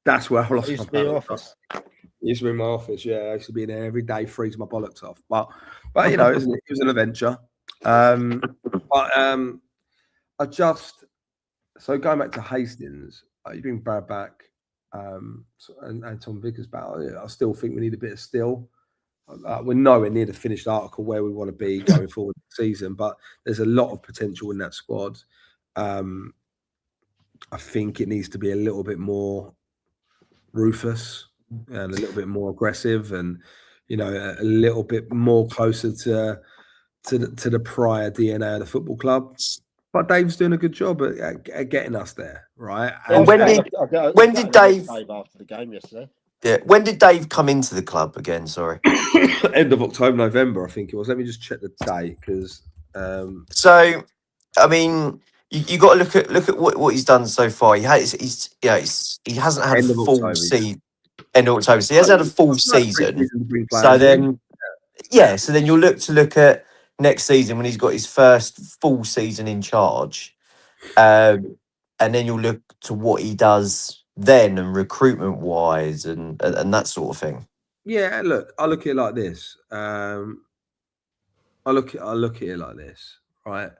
Speaker 4: That's where I lost my
Speaker 3: office.
Speaker 4: It used to be my office. Yeah, I used to be in there every day, freezing my bollocks off. But you know, it was an adventure. So going back to Hastings. You bring Brad back. and Tom Vickers back. I still think we need a bit of still. We're nowhere near the finished article where we want to be going forward this season, but there's a lot of potential in that squad. I think it needs to be a little bit more ruthless and a little bit more aggressive, and a little bit more closer to the prior DNA of the football club. But Dave's doing a good job at getting us there, right?
Speaker 1: And when did Dave
Speaker 3: after the game yesterday?
Speaker 1: Yeah, when did Dave come into the club again? Sorry,
Speaker 4: end of October, November, I think it was. Let me just check the date because.
Speaker 1: So, I mean, you got to look at what he's done so far. He hasn't had a full season. End of October, so he hasn't had a full season. So then, so then you'll look at next season when he's got his first full season in charge, and then you'll look to what he does then and recruitment wise and that sort of thing.
Speaker 4: Yeah, look, I look at it like this. I look at it like this, right?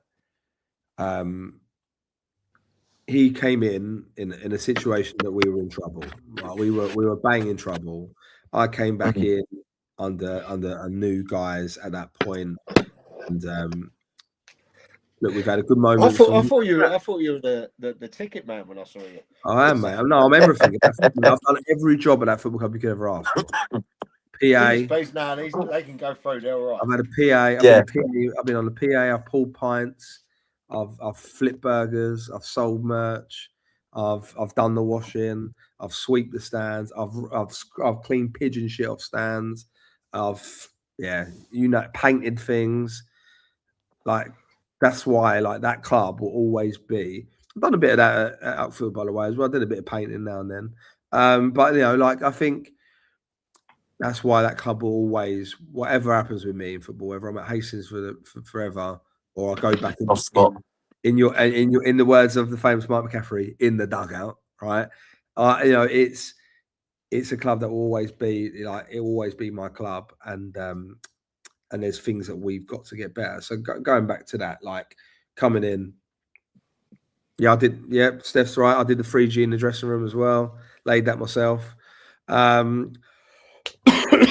Speaker 4: He came in a situation that we were in trouble. Right? We were banging trouble. I came back in under a new guys at that point, and look, we've had a good moment.
Speaker 3: I thought you were the ticket man when I saw you.
Speaker 4: I am, mate. I'm everything. I've done every job at that football club you could ever ask for. PA.
Speaker 3: Now they can go through. They're all right.
Speaker 4: I've had a PA. I've been on the PA. I've pulled pints. I've flipped burgers. I've sold merch. I've done the washing. I've swept the stands. I've cleaned pigeon shit off stands. I've painted things. Like that's why that club will always be. I've done a bit of that at outfield, by the way, as well. I did a bit of painting now and then. But I think that's why that club will always, whatever happens with me in football, whether I'm at Hastings for forever or I go back in the words of the famous Mike McCaffrey, in the dugout, right? It's a club that will always be it will always be my club, and there's things that we've got to get better. So going back to that, coming in, I did. Yeah, Steph's right. I did the 3G in the dressing room as well. Laid that myself.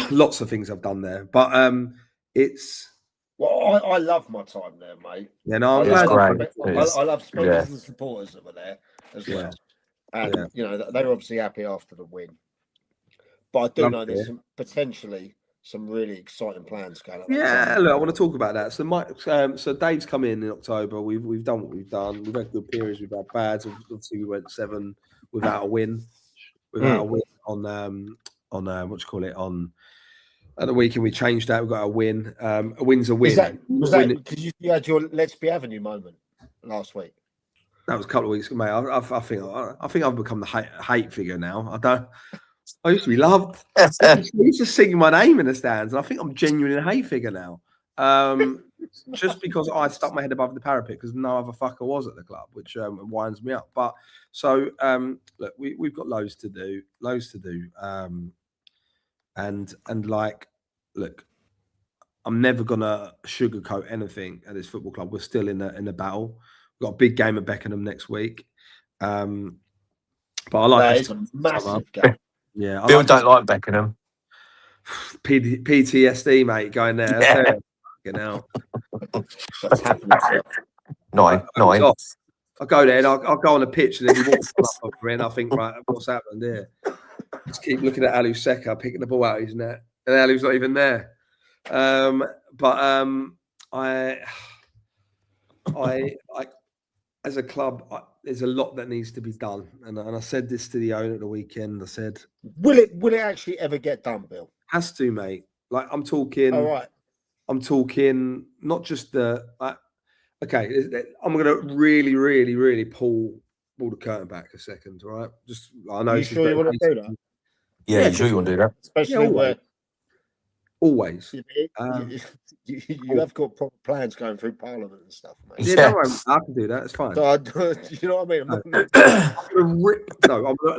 Speaker 4: Lots of things I've done there, but it's.
Speaker 3: Well, I love my time there, mate.
Speaker 4: Yeah, no, I'm glad.
Speaker 3: I love sponsors and supporters that were there as well. And they were obviously happy after the win. But I do know there's some really exciting plans going on.
Speaker 4: Yeah, look, I want to talk about that. So Dave's come in October. We've done what we've done. We've had good periods. We've had bads. Obviously, we went 7 without a win. Without a win on what you call it on. At the weekend, we changed that. We got a win. A win's a win.
Speaker 3: Was that because you had your Let's Be Avenue moment last week?
Speaker 4: That was a couple of weeks ago, mate. I think I've become the hate figure now. I used to be loved. I used to sing my name in the stands, and I think I'm genuinely a hate figure now. Just because I stuck my head above the parapet because no other fucker was at the club, which winds me up. But so look, we've got loads to do. And look, I'm never gonna sugarcoat anything at this football club. We're still in the battle. We've got a big game at Beckenham next week. But I like
Speaker 3: that is a massive game.
Speaker 4: Yeah,
Speaker 1: Bill don't like Beckenham.
Speaker 4: PTSD, mate, going there.
Speaker 1: Yeah.
Speaker 3: What's happening?
Speaker 1: Nine.
Speaker 4: I'll go there and I'll go on the pitch and then he walks up over me and I think, right, what's happened there? Just keep looking at Alu Seka picking the ball out of his net, and Alu's not even there. I as a club, there's a lot that needs to be done, and I said this to the owner at the weekend. I said,
Speaker 3: "Will it actually ever get done, Bill?"
Speaker 4: Has to, mate. I'm talking.
Speaker 3: All right.
Speaker 4: I'm talking not just the. Okay, I'm going to really, really, really pull the curtain back a second, all right? Just I know.
Speaker 3: Are you sure you want to do that?
Speaker 1: Yeah, you sure you want to do that?
Speaker 3: Especially where
Speaker 4: always.
Speaker 3: You have got proper plans going through Parliament and stuff, mate.
Speaker 4: Yeah, don't worry, I can do that. It's fine.
Speaker 3: You know what I mean?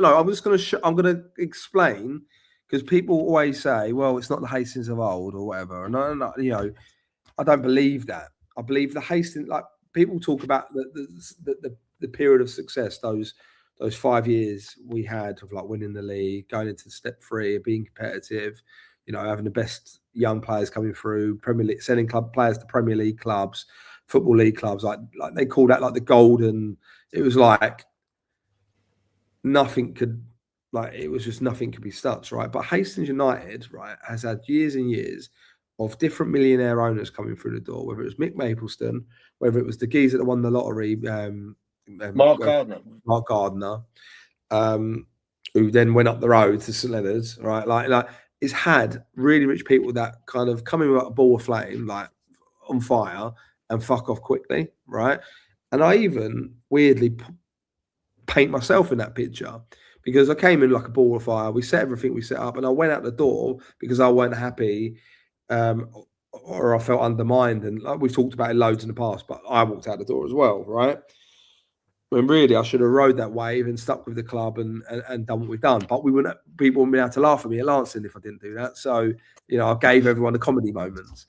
Speaker 4: I'm just going to. I'm going to explain because people always say, "Well, it's not the Hastings of old" or whatever. No. I don't believe that. I believe the Hastings, people talk about the period of success, those those 5 years we had of like winning the league, going into step 3, being competitive, you know, having the best young players coming through, Premier League, sending players to Premier League clubs, Football League clubs, like they call that like the golden. It was like nothing could, like it was just nothing could be touched, right? But Hastings United, right, has had years and years of different millionaire owners coming through the door, whether it was Mick Mapleston, whether it was the geezer that won the lottery,
Speaker 3: Mark
Speaker 4: Gardner, who then went up the road to St Leonard's, right? Like it's had really rich people that kind of come in with a ball of flame, like on fire, and fuck off quickly, right? And I even weirdly paint myself in that picture because I came in like a ball of fire. We set everything we set up, and I went out the door because I weren't happy, or I felt undermined. And like we've talked about it loads in the past, but I walked out the door as well, right? When really I should have rode that wave and stuck with the club and done what we've done. But people wouldn't be able to laugh at me at Lancing if I didn't do that. So, you know, I gave everyone the comedy moments.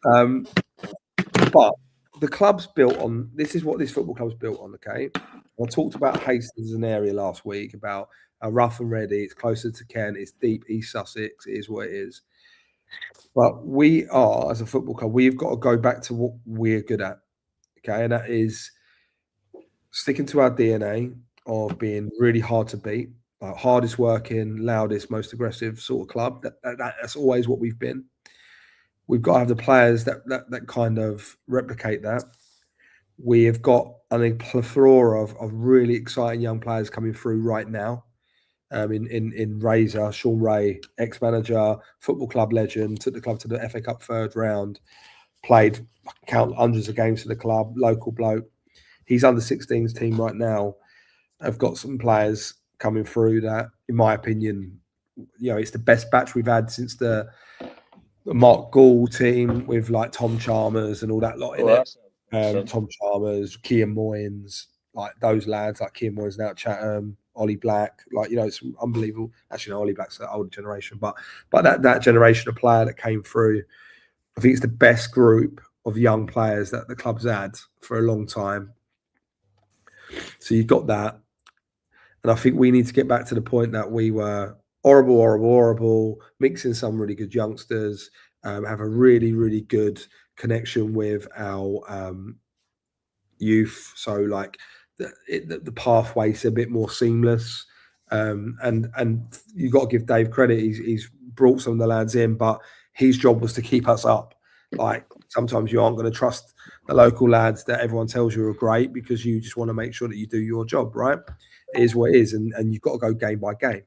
Speaker 4: But the club's built on, this is what this football club's built on, okay? I talked about Hastings as an area last week, about how rough and ready, it's closer to Kent, it's deep East Sussex, it is what it is. But we are, as a football club, we've got to go back to what we're good at, okay? And that is sticking to our DNA of being really hard to beat, like hardest working, loudest, most aggressive sort of club. That's always what we've been. We've got to have the players that kind of replicate that. We have got a plethora of really exciting young players coming through right now. In Razor, Sean Ray, ex-manager, football club legend, took the club to the FA Cup 3rd round, played count hundreds of games for the club, local bloke. He's under 16s team right now. I've got some players coming through that, in my opinion, you know, it's the best batch we've had since the Mark Gall team with like Tom Chalmers and all that lot in it. Tom Chalmers, Kean Moynes, like those lads, like Kean Moynes now at Chatham, Ollie Black, like, you know, it's unbelievable. Actually, no, Ollie Black's the older generation, but that generation of player that came through, I think it's the best group of young players that the club's had for a long time. So you've got that. And I think we need to get back to the point that we were horrible, mixing some really good youngsters, have a really, really good connection with our youth. So like the pathway's a bit more seamless. And you've got to give Dave credit. He's brought some of the lads in, but his job was to keep us up. Like sometimes you aren't going to trust the local lads that everyone tells you are great because you just want to make sure that you do your job, right? It is what it is, and you've got to go game by game.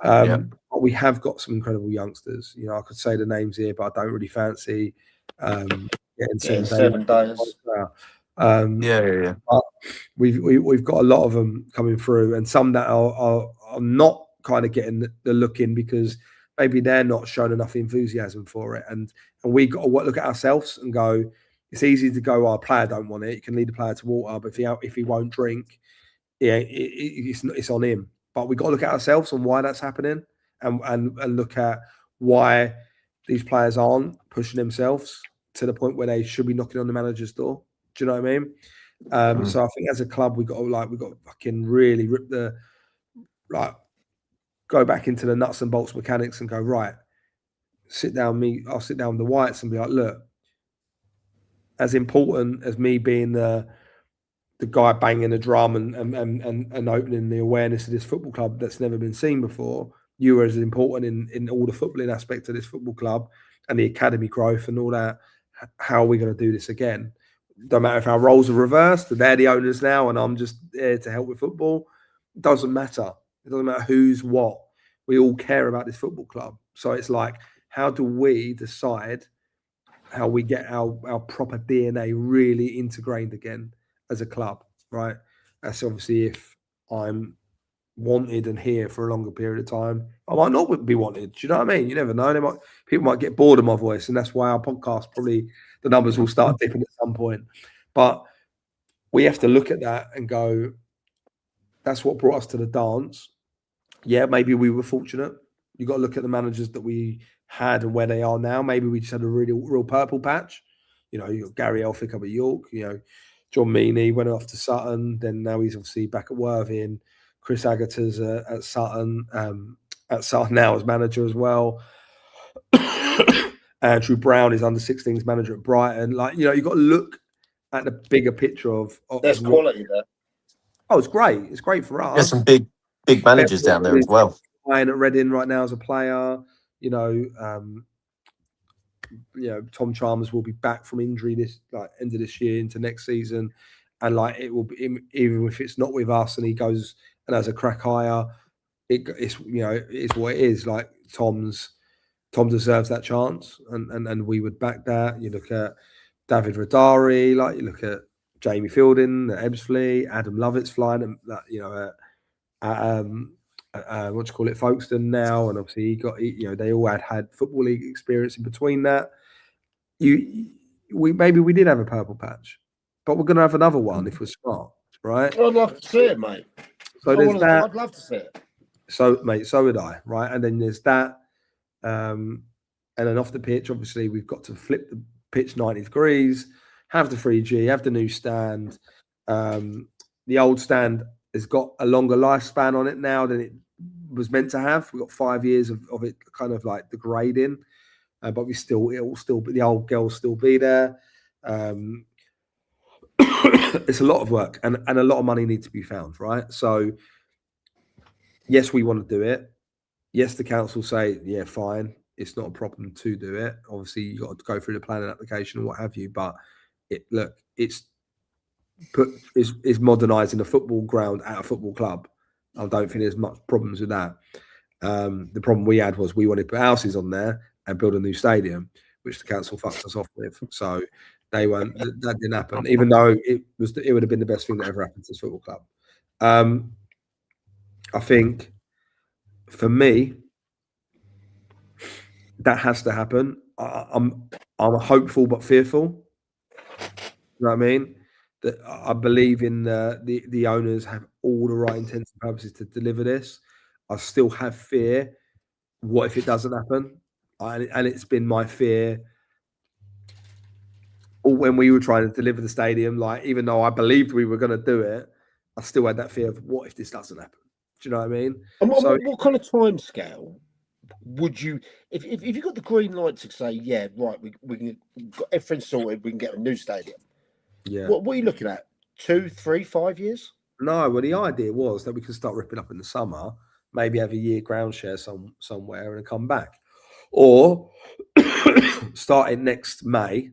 Speaker 4: But we have got some incredible youngsters. You know, I could say the names here, but I don't really fancy getting 7 days. But we've got a lot of them coming through, and some that are not kind of getting the look in because maybe they're not showing enough enthusiasm for it. And we got to look at ourselves and go, it's easy to go, our player don't want it. You can lead the player to water, but if he won't drink, it's on him. But we got to look at ourselves and why that's happening, and look at why these players aren't pushing themselves to the point where they should be knocking on the manager's door. Do you know what I mean? So I think as a club, we got to fucking really rip the, like, go back into the nuts and bolts mechanics and go, right, I'll sit down with the Whites and be like, look, as important as me being the guy banging the drum and opening the awareness of this football club that's never been seen before, you are as important in all the footballing aspects of this football club and the academy growth and all that. How are we going to do this again? Don't matter if our roles are reversed, they're the owners now and I'm just there to help with football. It doesn't matter. It doesn't matter who's what. We all care about this football club. So it's like, how do we decide how we get our proper DNA really integrated again as a club, right? That's obviously if I'm wanted and here for a longer period of time. I might not be wanted. Do you know what I mean? You never know. People might get bored of my voice, and that's why our podcast, probably the numbers will start dipping at some point. But we have to look at that and go, that's what brought us to the dance. Yeah, maybe we were fortunate. You've got to look at the managers that we had and where they are now. Maybe we just had a real purple patch. You know, you got Gary Elphick up at York, you know, John Meaney went off to Sutton. Then now he's obviously back at Worthing. Chris Agata's at Sutton. At Sutton now as manager as well. Andrew Brown is under 16s manager at Brighton. Like, you know, you've got to look at the bigger picture of
Speaker 3: there's quality there.
Speaker 4: Oh, it's great. It's great for us.
Speaker 1: There's some big managers down there as well.
Speaker 4: Playing at Reading right now as a player. You know, Tom Chalmers will be back from injury this end of this year into next season, and like it will be, even if it's not with us and he goes and has a crack higher, it's it's what it is. Like Tom deserves that chance, and we would back that. You look at David Radari, like you look at Jamie Fielding at Ebbsfleet, Adam Lovett's flying at what do you call it, Folkestone now, and obviously they all had football league experience in between that. We did have a purple patch, but we're going to have another one if we're smart, right?
Speaker 3: I'd love to see it, mate.
Speaker 4: So there's that.
Speaker 3: I'd love to see it.
Speaker 4: So, mate, so would I, right? And then there's that. And then off the pitch, obviously, we've got to flip the pitch 90 degrees, have the 3G, have the new stand. The old stand has got a longer lifespan on it now than it was meant to have. We've got 5 years of it kind of like degrading, but the old girls still be there. It's a lot of work and a lot of money needs to be found, right? So, yes, we want to do it. Yes, the council say, yeah, fine. It's not a problem to do it. Obviously, you got to go through the planning application and what have you. But it's modernising a football ground at a football club. I don't think there's much problems with that. The problem we had was we wanted to put houses on there and build a new stadium, which the council fucked us off with. So that didn't happen, even though it would have been the best thing that ever happened to this football club. I think for me, that has to happen. I'm hopeful but fearful. You know what I mean? That I believe in the owners have all the right intents and purposes to deliver this. I still have fear. What if it doesn't happen? And it's been my fear when we were trying to deliver the stadium. Like, even though I believed we were going to do it, I still had that fear of what if this doesn't happen? Do you know what I mean?
Speaker 3: And what kind of time scale would you, if you got the green light to say, yeah, right, we got everything sorted, we can get a new stadium?
Speaker 4: Yeah.
Speaker 3: What are you looking at? 2, 3, 5 years?
Speaker 4: No, well, the idea was that we could start ripping up in the summer, maybe have a year ground share somewhere and come back. Or start it next May,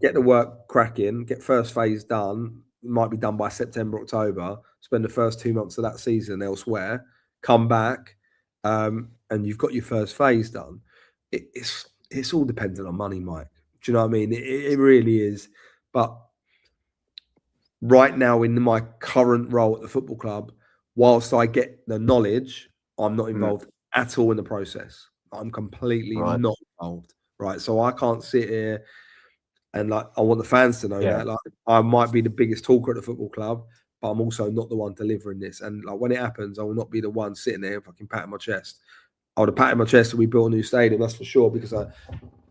Speaker 4: get the work cracking, get first phase done, might be done by September, October, spend the first 2 months of that season elsewhere, come back, and you've got your first phase done. It's all dependent on money, Mike. Do you know what I mean? It really is. But right now, in my current role at the football club, whilst I get the knowledge, I'm not involved at all in the process. I'm completely not involved, right? So I can't sit here and I want the fans to know that I might be the biggest talker at the football club, but I'm also not the one delivering this. And when it happens, I will not be the one sitting there fucking patting my chest. I would have patted my chest and we built a new stadium, that's for sure, because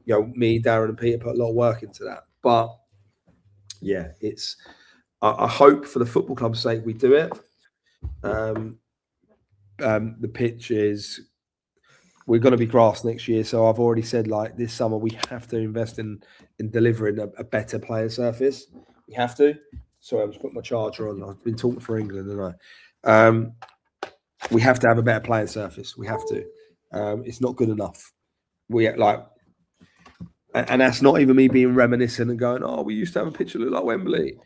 Speaker 4: me, Darren, and Peter put a lot of work into that. But yeah, I hope for the football club's sake we do it. The pitch is, we're going to be grass next year, so I've already said this summer we have to invest in delivering a better player surface. We have to. Sorry, I'm just putting my charger on. I've been talking for England, haven't I? We have to have a better playing surface. We have to. It's not good enough. And that's not even me being reminiscent and going, oh, we used to have a pitch that looked like Wembley.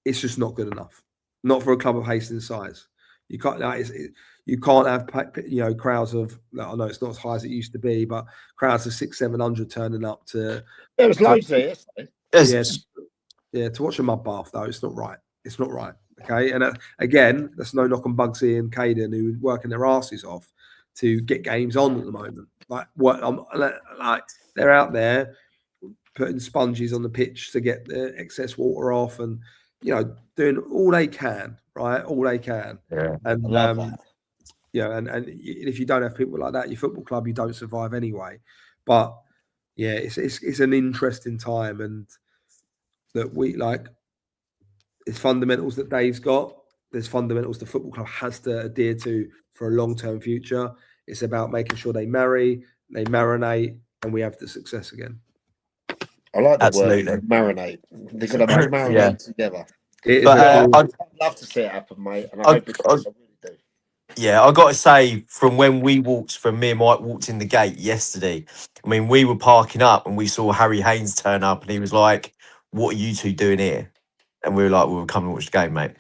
Speaker 4: It's just not good enough. Not for a club of Hastings' size. You can't have crowds of, I know it's not as high as it used to be, but crowds of 600-700 turning up to.
Speaker 3: There was loads there yesterday.
Speaker 4: Yeah, to watch a mud bath though, it's not right. It's not right. Okay, and again, that's no knock on Bugsy and Caden who are working their asses off to get games on at the moment. They're out there putting sponges on the pitch to get the excess water off, and doing all they can, right? All they can.
Speaker 1: Yeah.
Speaker 4: And
Speaker 3: I love that.
Speaker 4: And if you don't have people like that, your football club, you don't survive anyway. But yeah, it's an interesting time, and that It's fundamentals that Dave's got. There's fundamentals the football club has to adhere to for a long-term future. It's about making sure they marry, they marinate, and we have the success again.
Speaker 3: I like the
Speaker 1: Absolutely.
Speaker 3: word marinate. They're going to marinate together.
Speaker 1: But
Speaker 3: I'd love to see it happen, mate. And I hope it does. I really do.
Speaker 1: Yeah, I got to say, from when me and Mike walked in the gate yesterday, I mean, we were parking up and we saw Harry Haynes turn up and he was like, "What are you two doing here?" And we were like, "We were coming to watch the game, mate."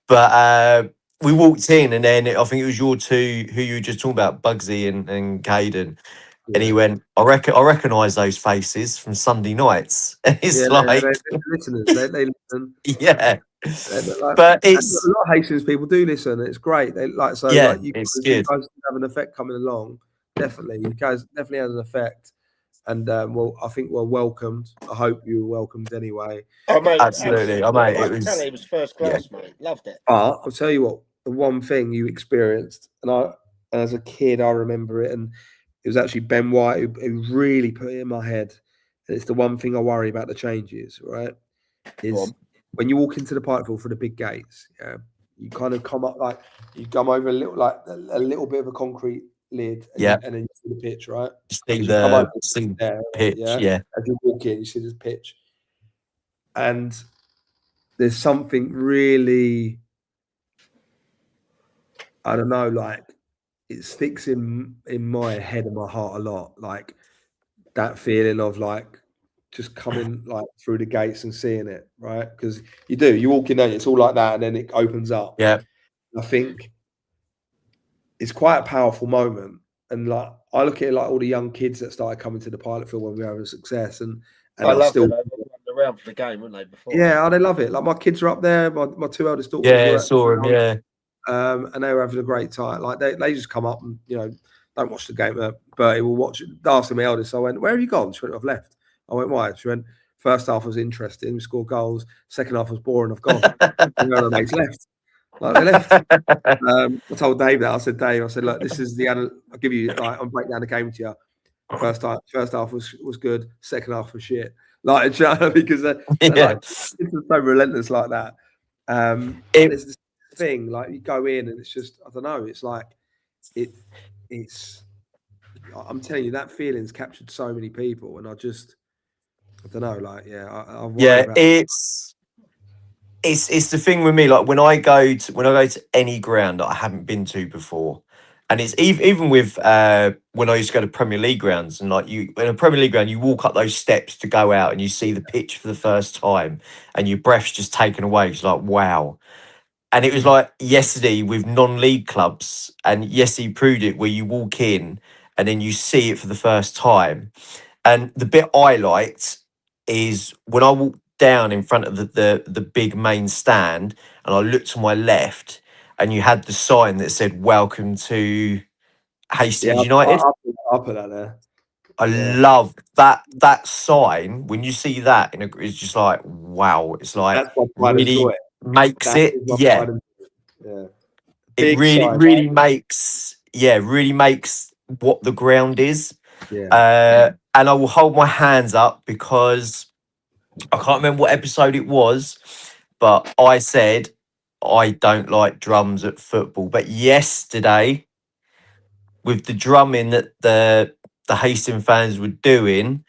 Speaker 1: But we walked in and then I think it was your two who you were just talking about, Bugsy and Caden. Yeah. And he went, I recognise those faces from Sunday nights. And it's
Speaker 4: they're listeners. They listen.
Speaker 1: Yeah.
Speaker 4: Like,
Speaker 1: but it's
Speaker 4: a lot of Hastings people do listen. It's great. They like you guys have an effect coming along. Definitely, you guys definitely has an effect. And well, I think we're welcomed. I hope you were welcomed anyway.
Speaker 3: Oh, mate,
Speaker 1: absolutely. Oh, mate,
Speaker 3: it was first class, mate. Loved it.
Speaker 4: But I'll tell you what, the one thing you experienced, and as a kid, I remember it, and it was actually Ben White who really put it in my head. And it's the one thing I worry about the changes, right? Is when you walk into the Pikeville for the big gates, you kind of come up like you come over a little bit of a concrete lid, and then you see the pitch, right?
Speaker 1: See the pitch, yeah.
Speaker 4: As you walk in, you see this pitch, and there's something really, I don't know, like it sticks in my head and my heart a lot, like that feeling of like just coming like through the gates and seeing it, right? Because you walk in there, it's all like that, and then it opens up.
Speaker 1: Yeah,
Speaker 4: I think it's quite a powerful moment, and like I look at it like all the young kids that started coming to the pilot field when we were having success, and
Speaker 3: I love it. They were around for the game, weren't they? Before,
Speaker 4: they love it. Like my kids are up there. My two eldest daughters.
Speaker 1: Yeah, saw them. Yeah,
Speaker 4: and they were having a great time. Like they just come up and don't watch the game, but they will watch it. Asking my eldest, I went, "Where have you gone?" She went, "I've left." I went, "Why?" She went, "First half was interesting. We scored goals. Second half was boring. I've gone." And the mates left. Like they left. I told Dave that. I said, "Dave, look, this is I'll give you I'll break down the game to you. First half was good. Second half was shit. Like because they're like it's so relentless like that. There's this thing like you go in and it's just I don't know. It's like it's. I'm telling you that feeling's captured so many people, and I don't know. Like I worry about
Speaker 1: It's the thing with me. Like when I go to any ground that I haven't been to before, and it's even with when I used to go to Premier League grounds, and like in a Premier League ground, you walk up those steps to go out, and you see the pitch for the first time, and your breath's just taken away. It's like wow. And it was like yesterday with non-league clubs, and yesterday proved it where you walk in and then you see it for the first time. And the bit I liked is when I walked down in front of the big main stand and I looked to my left and you had the sign that said "Welcome to Hastings United."
Speaker 4: I'll put that there.
Speaker 1: I love that sign. When you see that, it's just like wow. It's like really makes it. Yeah. It really makes what the ground is.
Speaker 4: Yeah.
Speaker 1: And I will hold my hands up because I can't remember what episode it was, but I said I don't like drums at football. But yesterday, with the drumming that the Hastings fans were doing,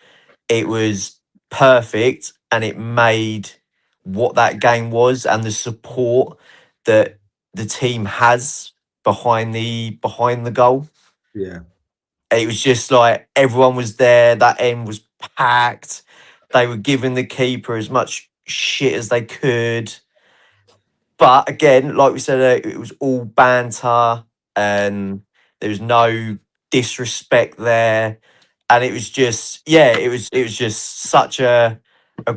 Speaker 1: it was perfect and it made what that game was and the support that the team has behind the goal.
Speaker 4: Yeah.
Speaker 1: It was just like everyone was there. That end was packed. They were giving the keeper as much shit as they could. But again, like we said, it was all banter and there was no disrespect there. And it was just, it was just such a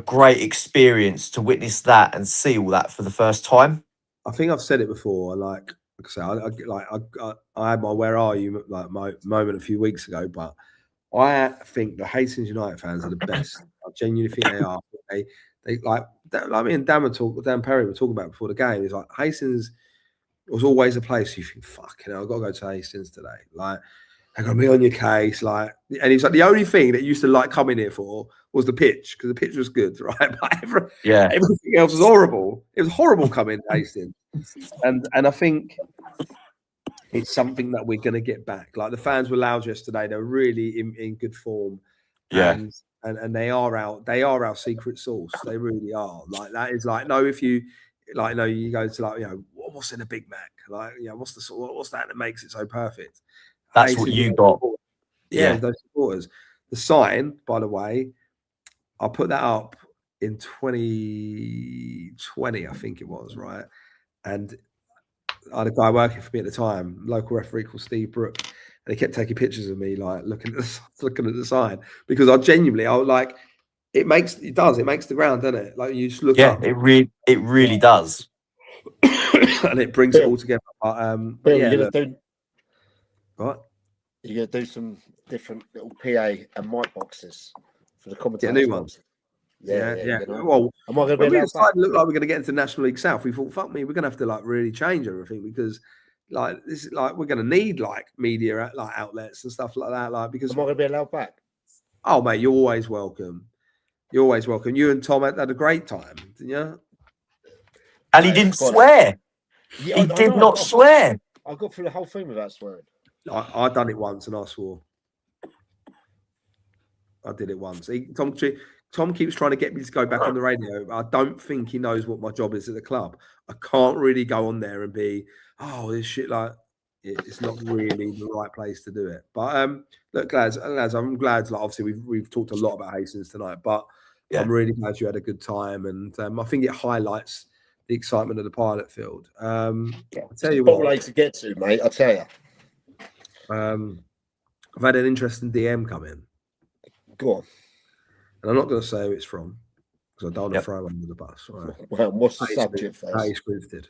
Speaker 1: great experience to witness that and see all that for the first time.
Speaker 4: I think I've said it before. Like I say, I had my "Where are you?" like my moment a few weeks ago, but I think the Hastings United fans are the best. I genuinely think they are. They like me and Dan Perry were talking about before the game. It's like Hastings was always a place you think, fucking hell, I've got to go to Hastings today. Like they're going to be on your case. Like, and he's like, the only thing that used to like coming here for was the pitch, because the pitch was good, right? But everything else was horrible. It was horrible coming to Hastings. And I think it's something that we're going to get back. Like, the fans were loud yesterday. They were really in good form.
Speaker 1: Yeah.
Speaker 4: And they are our secret sauce. They really are. Like, that is like, no, if you like, no, you go to like, you know, what's in a Big Mac? Like, you know, what's that makes it so perfect?
Speaker 1: That's what you got.
Speaker 4: Yeah, those supporters. The sign, by the way, I put that up in 2020, I think it was, right? And I had a guy working for me at the time, local referee called Steve Brook, and he kept taking pictures of me, like looking at the sign, because I was like, it makes the ground, doesn't it? Like, you just look up.
Speaker 1: It really does.
Speaker 4: And it brings it all together.
Speaker 3: Bill, you're gonna do
Speaker 4: what?
Speaker 3: You're gonna do some different little PA and mic boxes for the commentators.
Speaker 4: New ones. Yeah.
Speaker 3: You know?
Speaker 4: Well,
Speaker 3: am I going to be
Speaker 4: when we
Speaker 3: allowed
Speaker 4: decided
Speaker 3: back?
Speaker 4: to look like we're going to get into National League South, we thought, fuck me, we're going to have to like really change everything, because like this is like, we're going to need like media like outlets and stuff like that. Like, because
Speaker 3: am I going to be allowed back?
Speaker 4: Oh mate, you're always welcome. You're always welcome. You and Tom had a great time, didn't you?
Speaker 1: And he didn't swear.
Speaker 3: Yeah,
Speaker 1: he did not swear.
Speaker 3: I got through the whole thing without swearing.
Speaker 4: I done it once and I swore. I did it once. Tom keeps trying to get me to go back on the radio. I don't think he knows what my job is at the club. I can't really go on there and be, oh, this shit, like, it's not really the right place to do it. But look, lads, I'm glad. Like, obviously, we've talked a lot about Hastings tonight, but I'm really glad you had a good time, and I think it highlights the excitement of the pilot field. I'll tell you what,
Speaker 3: way to get to, mate. I'll tell you.
Speaker 4: I've had an interesting DM come in.
Speaker 3: Go on.
Speaker 4: And I'm not going to say who it's from, because I don't want to throw him under the bus. Right?
Speaker 3: Well, what's the subject first?
Speaker 4: That is scripted.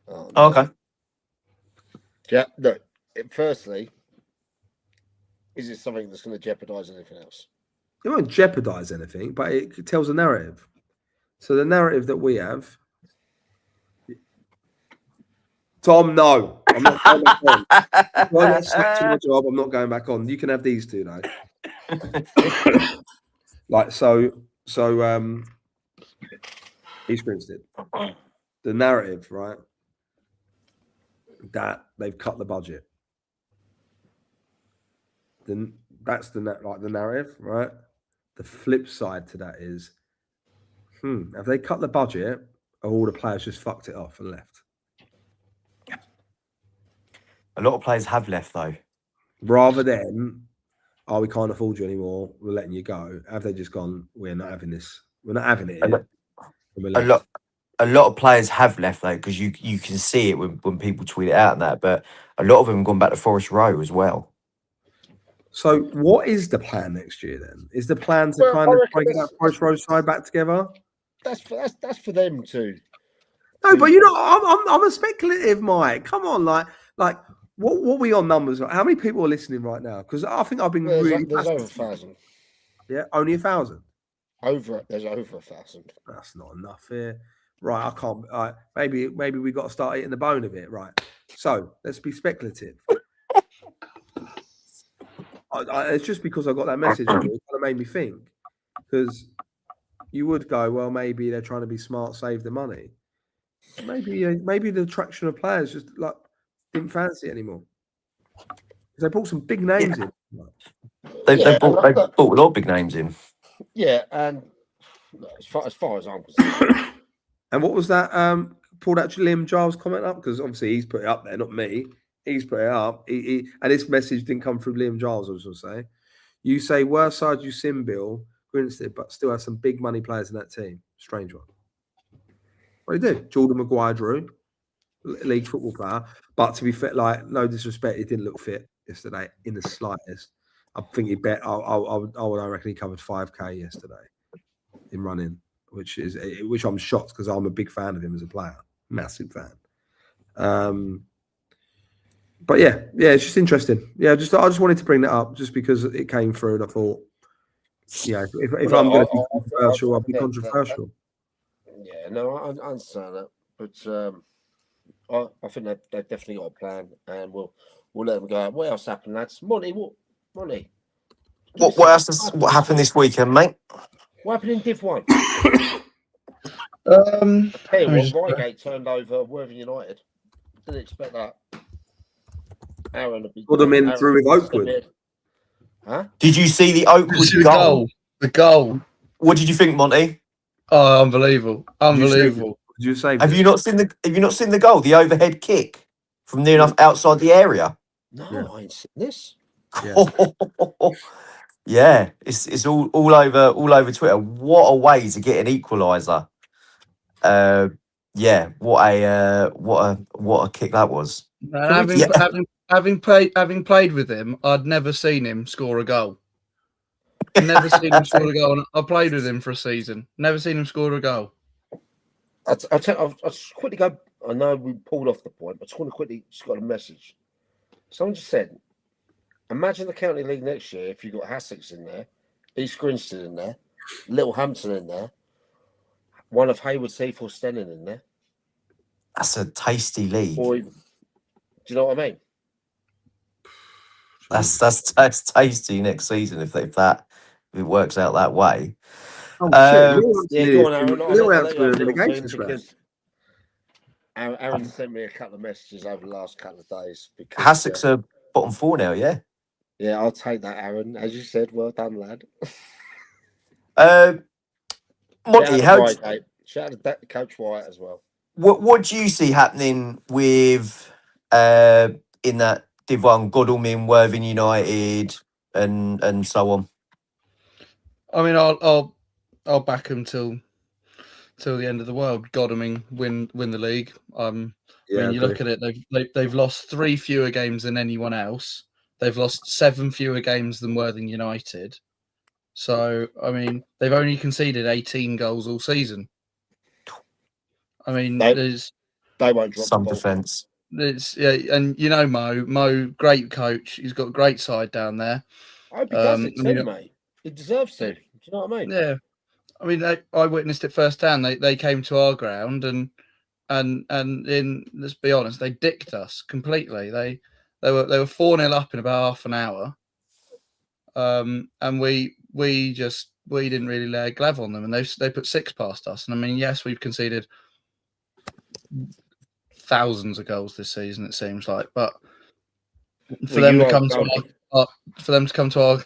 Speaker 3: Oh,
Speaker 1: okay.
Speaker 3: Yeah, look, firstly, is it something that's going to jeopardise anything else?
Speaker 4: It won't jeopardise anything, but it tells a narrative. So the narrative that we have... Tom, no. I'm not going back on. If I get sacked from my job, I'm not going back on. You can have these two, though. Like, so he's Grinstead. The narrative, right? That they've cut the budget. Then that's the narrative, right? The flip side to that is, have they cut the budget, or all the players just fucked it off and left?
Speaker 1: A lot of players have left, though. Rather
Speaker 4: than, oh, we can't afford you anymore, we're letting you go. Have they just gone, we're not having this, we're not having it here.
Speaker 1: A lot of players have left, though, because you can see it when people tweet it out and that, but a lot of them have gone back to Forest Row as well.
Speaker 4: So what is the plan next year then? Is the plan to kind of try and get that Forest Row side back together?
Speaker 3: That's for them to.
Speaker 4: No, but you know, I'm a speculative, Mike. Come on, like what we on numbers? How many people are listening right now? Because I think I've been
Speaker 3: there's
Speaker 4: really.
Speaker 3: Over 1,000.
Speaker 4: Yeah, only 1,000.
Speaker 3: There's over 1,000.
Speaker 4: That's not enough here, right? I can't. Maybe we got to start eating the bone of it, right? So let's be speculative. It's just because I got that message, it kind of made me think. Because you would go, well, maybe they're trying to be smart, save the money. Maybe the attraction of players just like didn't fancy it anymore. They brought some big names in.
Speaker 1: They brought a lot of big names in.
Speaker 3: Yeah, and as far as I'm concerned.
Speaker 4: And what was that? Pulled out Liam Giles' comment up, because obviously he's put it up there, not me. He's put it up. And this message didn't come through Liam Giles, I was going to say. You say, worst side you sim, Bill, Grinstead, but still have some big money players in that team. Strange one. What do you do? Jordan Maguire-Drew, league football player. But to be fair, like, no disrespect, he didn't look fit yesterday in the slightest. I think he bet, I reckon he covered 5K yesterday in running, which I'm shocked, because I'm a big fan of him as a player. Massive fan. But yeah, it's just interesting. Yeah, I just wanted to bring that up just because it came through, and I thought, yeah, if I'm going to be controversial, I'll be controversial.
Speaker 3: Yeah, no, I understand that, but I think they've definitely got a plan, and we'll we'll let them go. What else happened, lads? Monty, what? Monty.
Speaker 1: What happened this weekend, mate?
Speaker 3: What happened in Div 1?
Speaker 2: Hey,
Speaker 3: Reigate turned over Worthing United. Didn't expect that. Aaron,
Speaker 4: put them in through with Oakwood.
Speaker 3: Huh?
Speaker 1: Did you see the Oakwood goal?
Speaker 2: The goal.
Speaker 1: What did you think, Monty?
Speaker 2: Oh, unbelievable! Unbelievable.
Speaker 4: Did you say?
Speaker 1: Have you not seen the goal? The overhead kick from near enough outside the area.
Speaker 3: No, I ain't seen this.
Speaker 1: Yeah, yeah, it's all over Twitter. What a way to get an equaliser. Yeah, what a kick that was.
Speaker 2: Having played with him, I'd never seen him score a goal. Never seen him score a goal. And I played with him for a season. Never seen him score a goal.
Speaker 3: I'll just quickly go. I know we pulled off the point, but I just want to quickly just got a message. Someone just said, imagine the County League next year if you got Sussex in there, East Grinstead in there, Littlehampton in there, one of Haywards, Heath or Stenning in there.
Speaker 1: That's a tasty league.
Speaker 3: Or even, do you know what I mean?
Speaker 1: That's tasty next season if it works out that way.
Speaker 3: Oh, go on, Aaron. I'll let you have a little thing because Aaron sent me a couple of messages over the last couple of days.
Speaker 1: Sussex are bottom 4 now, yeah.
Speaker 3: Yeah, I'll take that, Aaron. As you said, well done, lad.
Speaker 1: Monty,
Speaker 3: shout out to Coach White as well.
Speaker 1: What do you see happening with in that Div 1, Godalming, Worthing United, and so on?
Speaker 2: I mean, I'll back them till the end of the world. Godalming win the league. When you look at it, they've lost 3 fewer games than anyone else. They've lost 7 fewer games than Worthing United. So I mean, they've only conceded 18 goals all season. I mean,
Speaker 3: they won't drop
Speaker 1: some defence.
Speaker 2: And you know Mo, great coach. He's got a great side down there.
Speaker 3: I hope he does it too, mate. He deserves to. Do you know what I mean?
Speaker 2: Yeah. I mean, I witnessed it firsthand. They came to our ground and let's be honest, they dicked us completely. They were 4-0 up in about half an hour. And we didn't really lay a glove on them, and they put 6 past us. And I mean, yes, we've conceded thousands of goals this season, it seems like, but for them to come to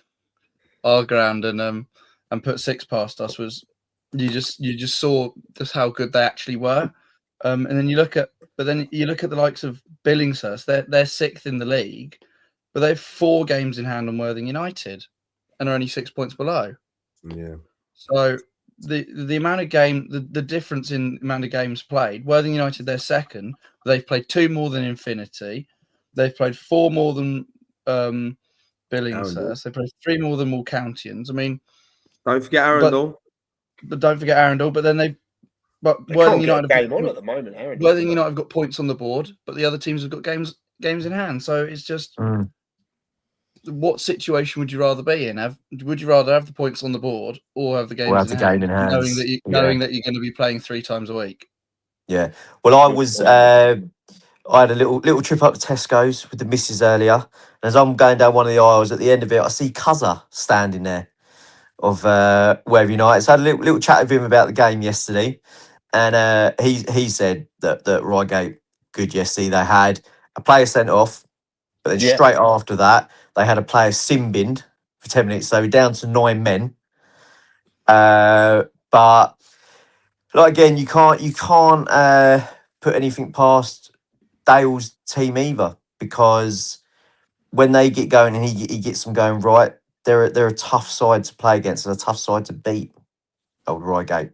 Speaker 2: our ground and put 6 past us was you just saw just how good they actually were. And then you look at the likes of Billingshurst, they're 6th in the league, but they have 4 games in hand on Worthing United and are only 6 points below.
Speaker 4: Yeah.
Speaker 2: So the amount of the difference in amount of games played, Worthing United, they're 2nd. They've played 2 more than Infinity. They've played 4 more than Billingshurst. They played 3 more than Walcountians. I mean,
Speaker 4: don't forget Arundel.
Speaker 2: But don't forget Arundel. But then they
Speaker 3: Worthing United have got, on at the moment.
Speaker 2: Worthing United have got points on the board, but the other teams have got games in hand. So it's just what situation would you rather be in? Would you rather have the points on the board or have the games in hand, knowing that you're going to be playing 3 times a week?
Speaker 1: Yeah. Well, I had a little trip up to Tesco's with the missus earlier, and as I'm going down one of the aisles, at the end of it, I see Cuzzer standing there of Worthing United. So I had a little chat with him about the game yesterday, and he said that Reigate good yesterday. They had a player sent off, but then straight after that, they had a player sin-binned for 10 minutes, so we're down to 9 men. But like again, you can't put anything past Dale's team either, because when they get going and he gets them going right, they're a tough side to play against and a tough side to beat. Old Reigate.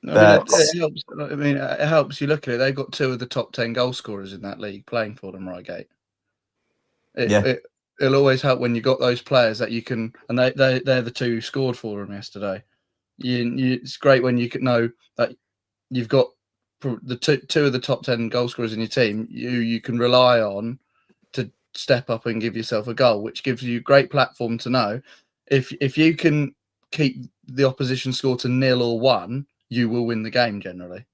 Speaker 2: It helps. You look at it; they've got 2 of the top 10 goal scorers in that league playing for them. Reigate. It'll always help when you got those players that you can, and they're the 2 who scored for them yesterday. It's great when you can know that you've got the 2 of the top 10 goal scorers in your team. You can rely on to step up and give yourself a goal, which gives you a great platform to know if you can keep the opposition score to 0 or 1, you will win the game generally.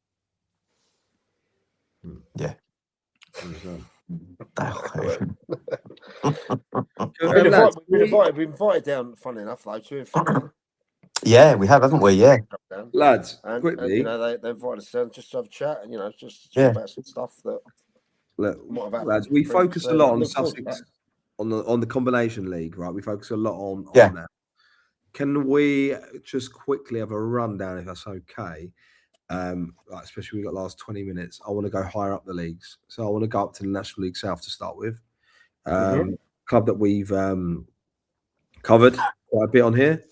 Speaker 1: Yeah.
Speaker 3: We've been invited down, funny enough, though, to Infinity.
Speaker 1: Yeah, we have, haven't we? Yeah.
Speaker 4: Lads,
Speaker 3: and
Speaker 4: quickly.
Speaker 3: You know, they invited us down just to have a chat and, you know, just to talk about some stuff that might have happened.
Speaker 4: Lads, we focus a lot on Sussex, on the combination league, right? We focus a lot on that. Can we just quickly have a rundown, if that's okay? Especially we got last 20 minutes. I want to go higher up the leagues, so I want to go up to the National League South to start with. Club that we've covered quite a bit on here.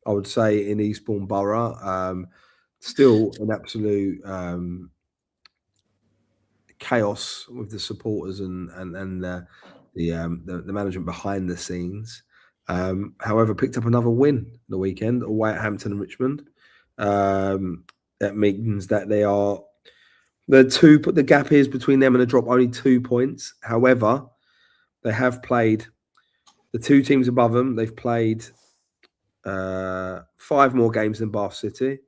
Speaker 4: I would say in Eastbourne Borough, still an absolute chaos with the supporters and the management behind the scenes. However, picked up another win the weekend away at Hampton and Richmond. That means that they are the gap is between them and a drop only 2 points. However, they have played the two teams above them. They've played 5 more games than Bath City.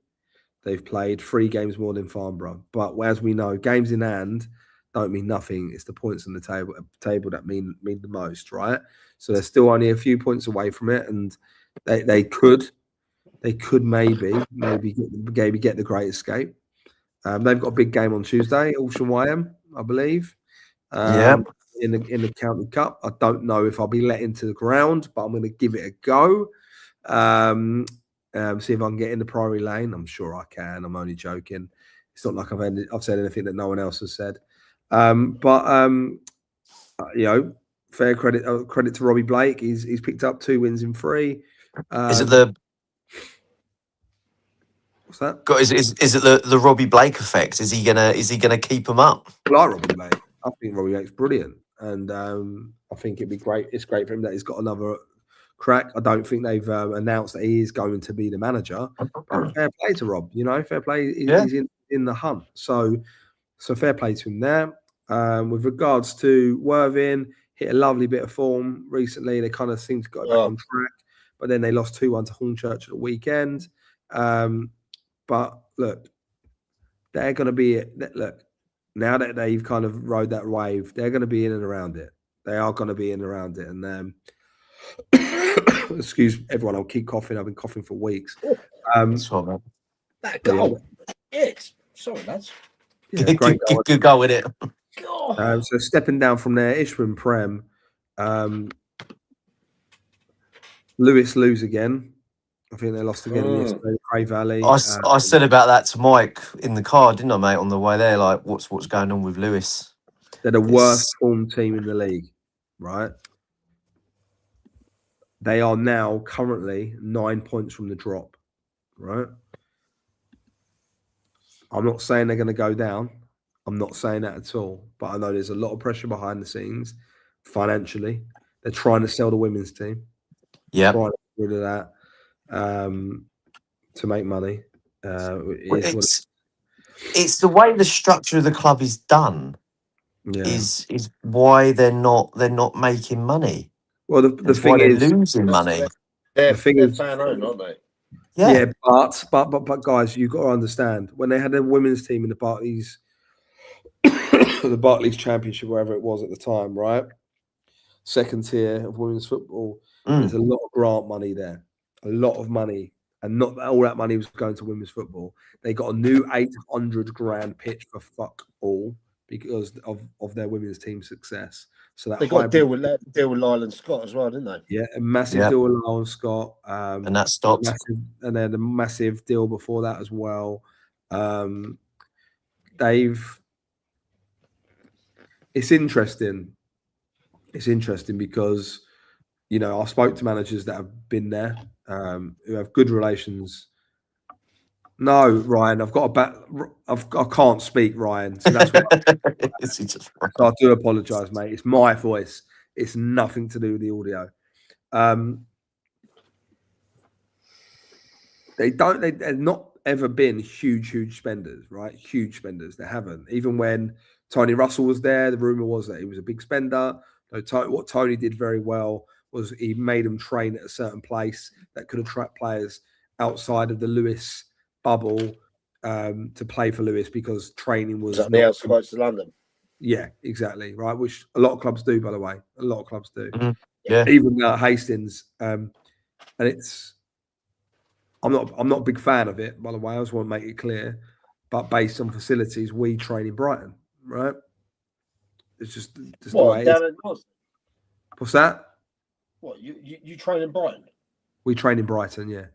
Speaker 4: They've played 3 games more than Farnborough. But as we know, games in hand don't mean nothing. It's the points on the table that mean the most, right? So they're still only a few points away from it, and they could maybe get the Great Escape. They've got a big game on Tuesday, Alsham YM, I believe. In the County Cup. I don't know if I'll be let into the ground, but I'm going to give it a go. See if I can get in the Priory Lane. I'm sure I can. I'm only joking. It's not like I've said anything that no one else has said. You know, fair credit to Robbie Blake. He's picked up 2 wins in 3.
Speaker 1: Is it the
Speaker 4: what's that?
Speaker 1: Is it the Robbie Blake effect? Is he gonna keep him up?
Speaker 4: I like Robbie Blake. I think Robbie Blake's brilliant, and I think it'd be great. It's great for him that he's got another crack. I don't think they've announced that he is going to be the manager. But fair play to Rob. You know, fair play. He's in the hunt. So fair play to him there. With regards to Worthing, hit a lovely bit of form recently. They kind of seem to go back on track, but then they lost 2-1 to Hornchurch at the weekend. But look, they're going to be now that they've kind of rode that wave, they're going to be in and around it. They are going to be in and around it. And excuse everyone, I'll keep coughing. I've been coughing for weeks.
Speaker 3: That goal. Yes. Sorry, lads.
Speaker 1: Yeah, good goal with it.
Speaker 4: So stepping down from there, Ishram Prem. Lewis lose again. I think they lost again yesterday. Cray Valley.
Speaker 1: I said about that to Mike in the car, didn't I, mate? On the way there, like, what's going on with Lewis?
Speaker 4: They're the worst form team in the league, right? They are now currently 9 points from the drop, right? I'm not saying they're going to go down. I'm not saying that at all. But I know there's a lot of pressure behind the scenes financially. They're trying to sell the women's team.
Speaker 1: Yeah.
Speaker 4: Trying to get rid of that. To make money.
Speaker 1: It's the way the structure of the club is done.
Speaker 4: Yeah.
Speaker 1: Is why they're not making money.
Speaker 4: Well, the thing is
Speaker 1: losing money.
Speaker 3: They're fan owned, aren't they?
Speaker 4: Yeah, but guys, you've got to understand when they had their women's team in the Barclays, the Barclays Championship, wherever it was at the time, right? Second tier of women's football. There's a lot of grant money there, a lot of money, and not all that money was going to women's football. They got a new 800 grand pitch for fuck all because of their women's team success. So that
Speaker 3: they got a deal with Lyle and Scott as well, didn't they?
Speaker 4: Yeah, a massive deal with Lyle and Scott,
Speaker 1: and that stopped.
Speaker 4: And then a massive deal before that as well. It's interesting. It's interesting because, you know, I spoke to managers that have been there, who have good relations. No, Ryan, I've got I can't speak, Ryan. So that's what so I do apologise, mate. It's my voice. It's nothing to do with the audio. They've not ever been huge spenders, right? Huge spenders. They haven't. Even when Tony Russell was there, the rumour was that he was a big spender. What Tony did very well was he made them train at a certain place that could attract players outside of the Lewis bubble to play for Lewis because training was
Speaker 3: the outskirts of London.
Speaker 4: Yeah, exactly. Right, which a lot of clubs do, by the way. A lot of clubs do.
Speaker 1: Yeah.
Speaker 4: Even Hastings, and it's. I'm not a big fan of it, by the way. I just want to make it clear. But based on facilities, we train in Brighton, right? It's just the way it is. What's that?
Speaker 3: What, you train in Brighton?
Speaker 4: We train in Brighton, yeah.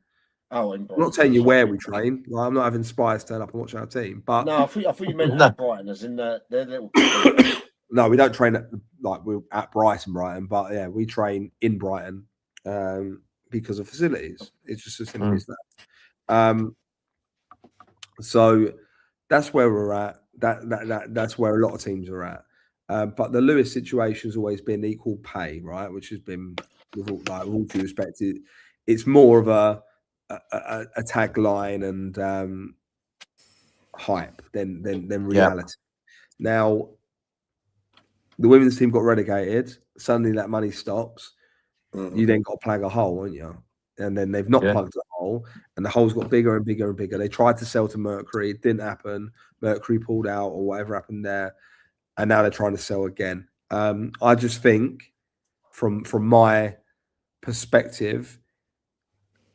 Speaker 3: Oh, in Brighton.
Speaker 4: I'm not telling you where we train. Like, I'm not having spies turn up and watch our team. But
Speaker 3: no, I thought you meant at Brighton, as in their little.
Speaker 4: No, we don't train we're at Brighton, but yeah, we train in Brighton because of facilities. It's just as simple as that. So that's where we're at. That's where a lot of teams are at. But the Lewis situation has always been equal pay, right? Which has been, with all due respect, it's more of a tagline and hype than reality. Now, the women's team got relegated. Suddenly, that money stops. You then got to plug a hole, aren't you? And then they've not plugged the hole, and the hole's got bigger and bigger and bigger. They tried to sell to Mercury, it didn't happen. Mercury pulled out, or whatever happened there, and now they're trying to sell again. I just think, from my perspective,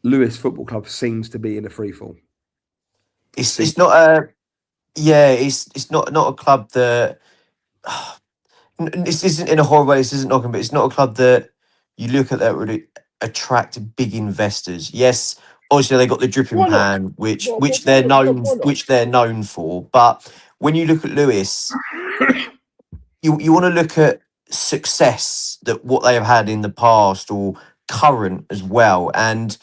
Speaker 4: Lewis Football Club seems to be in a freefall.
Speaker 1: It's not a it's not a club that this isn't in a horrible way. This isn't knocking, but it's not a club that you look at that really attract big investors. Yes, obviously they got the dripping pan, which they're known for. But when you look at Lewis, you want to look at success, that what they have had in the past or current as well. And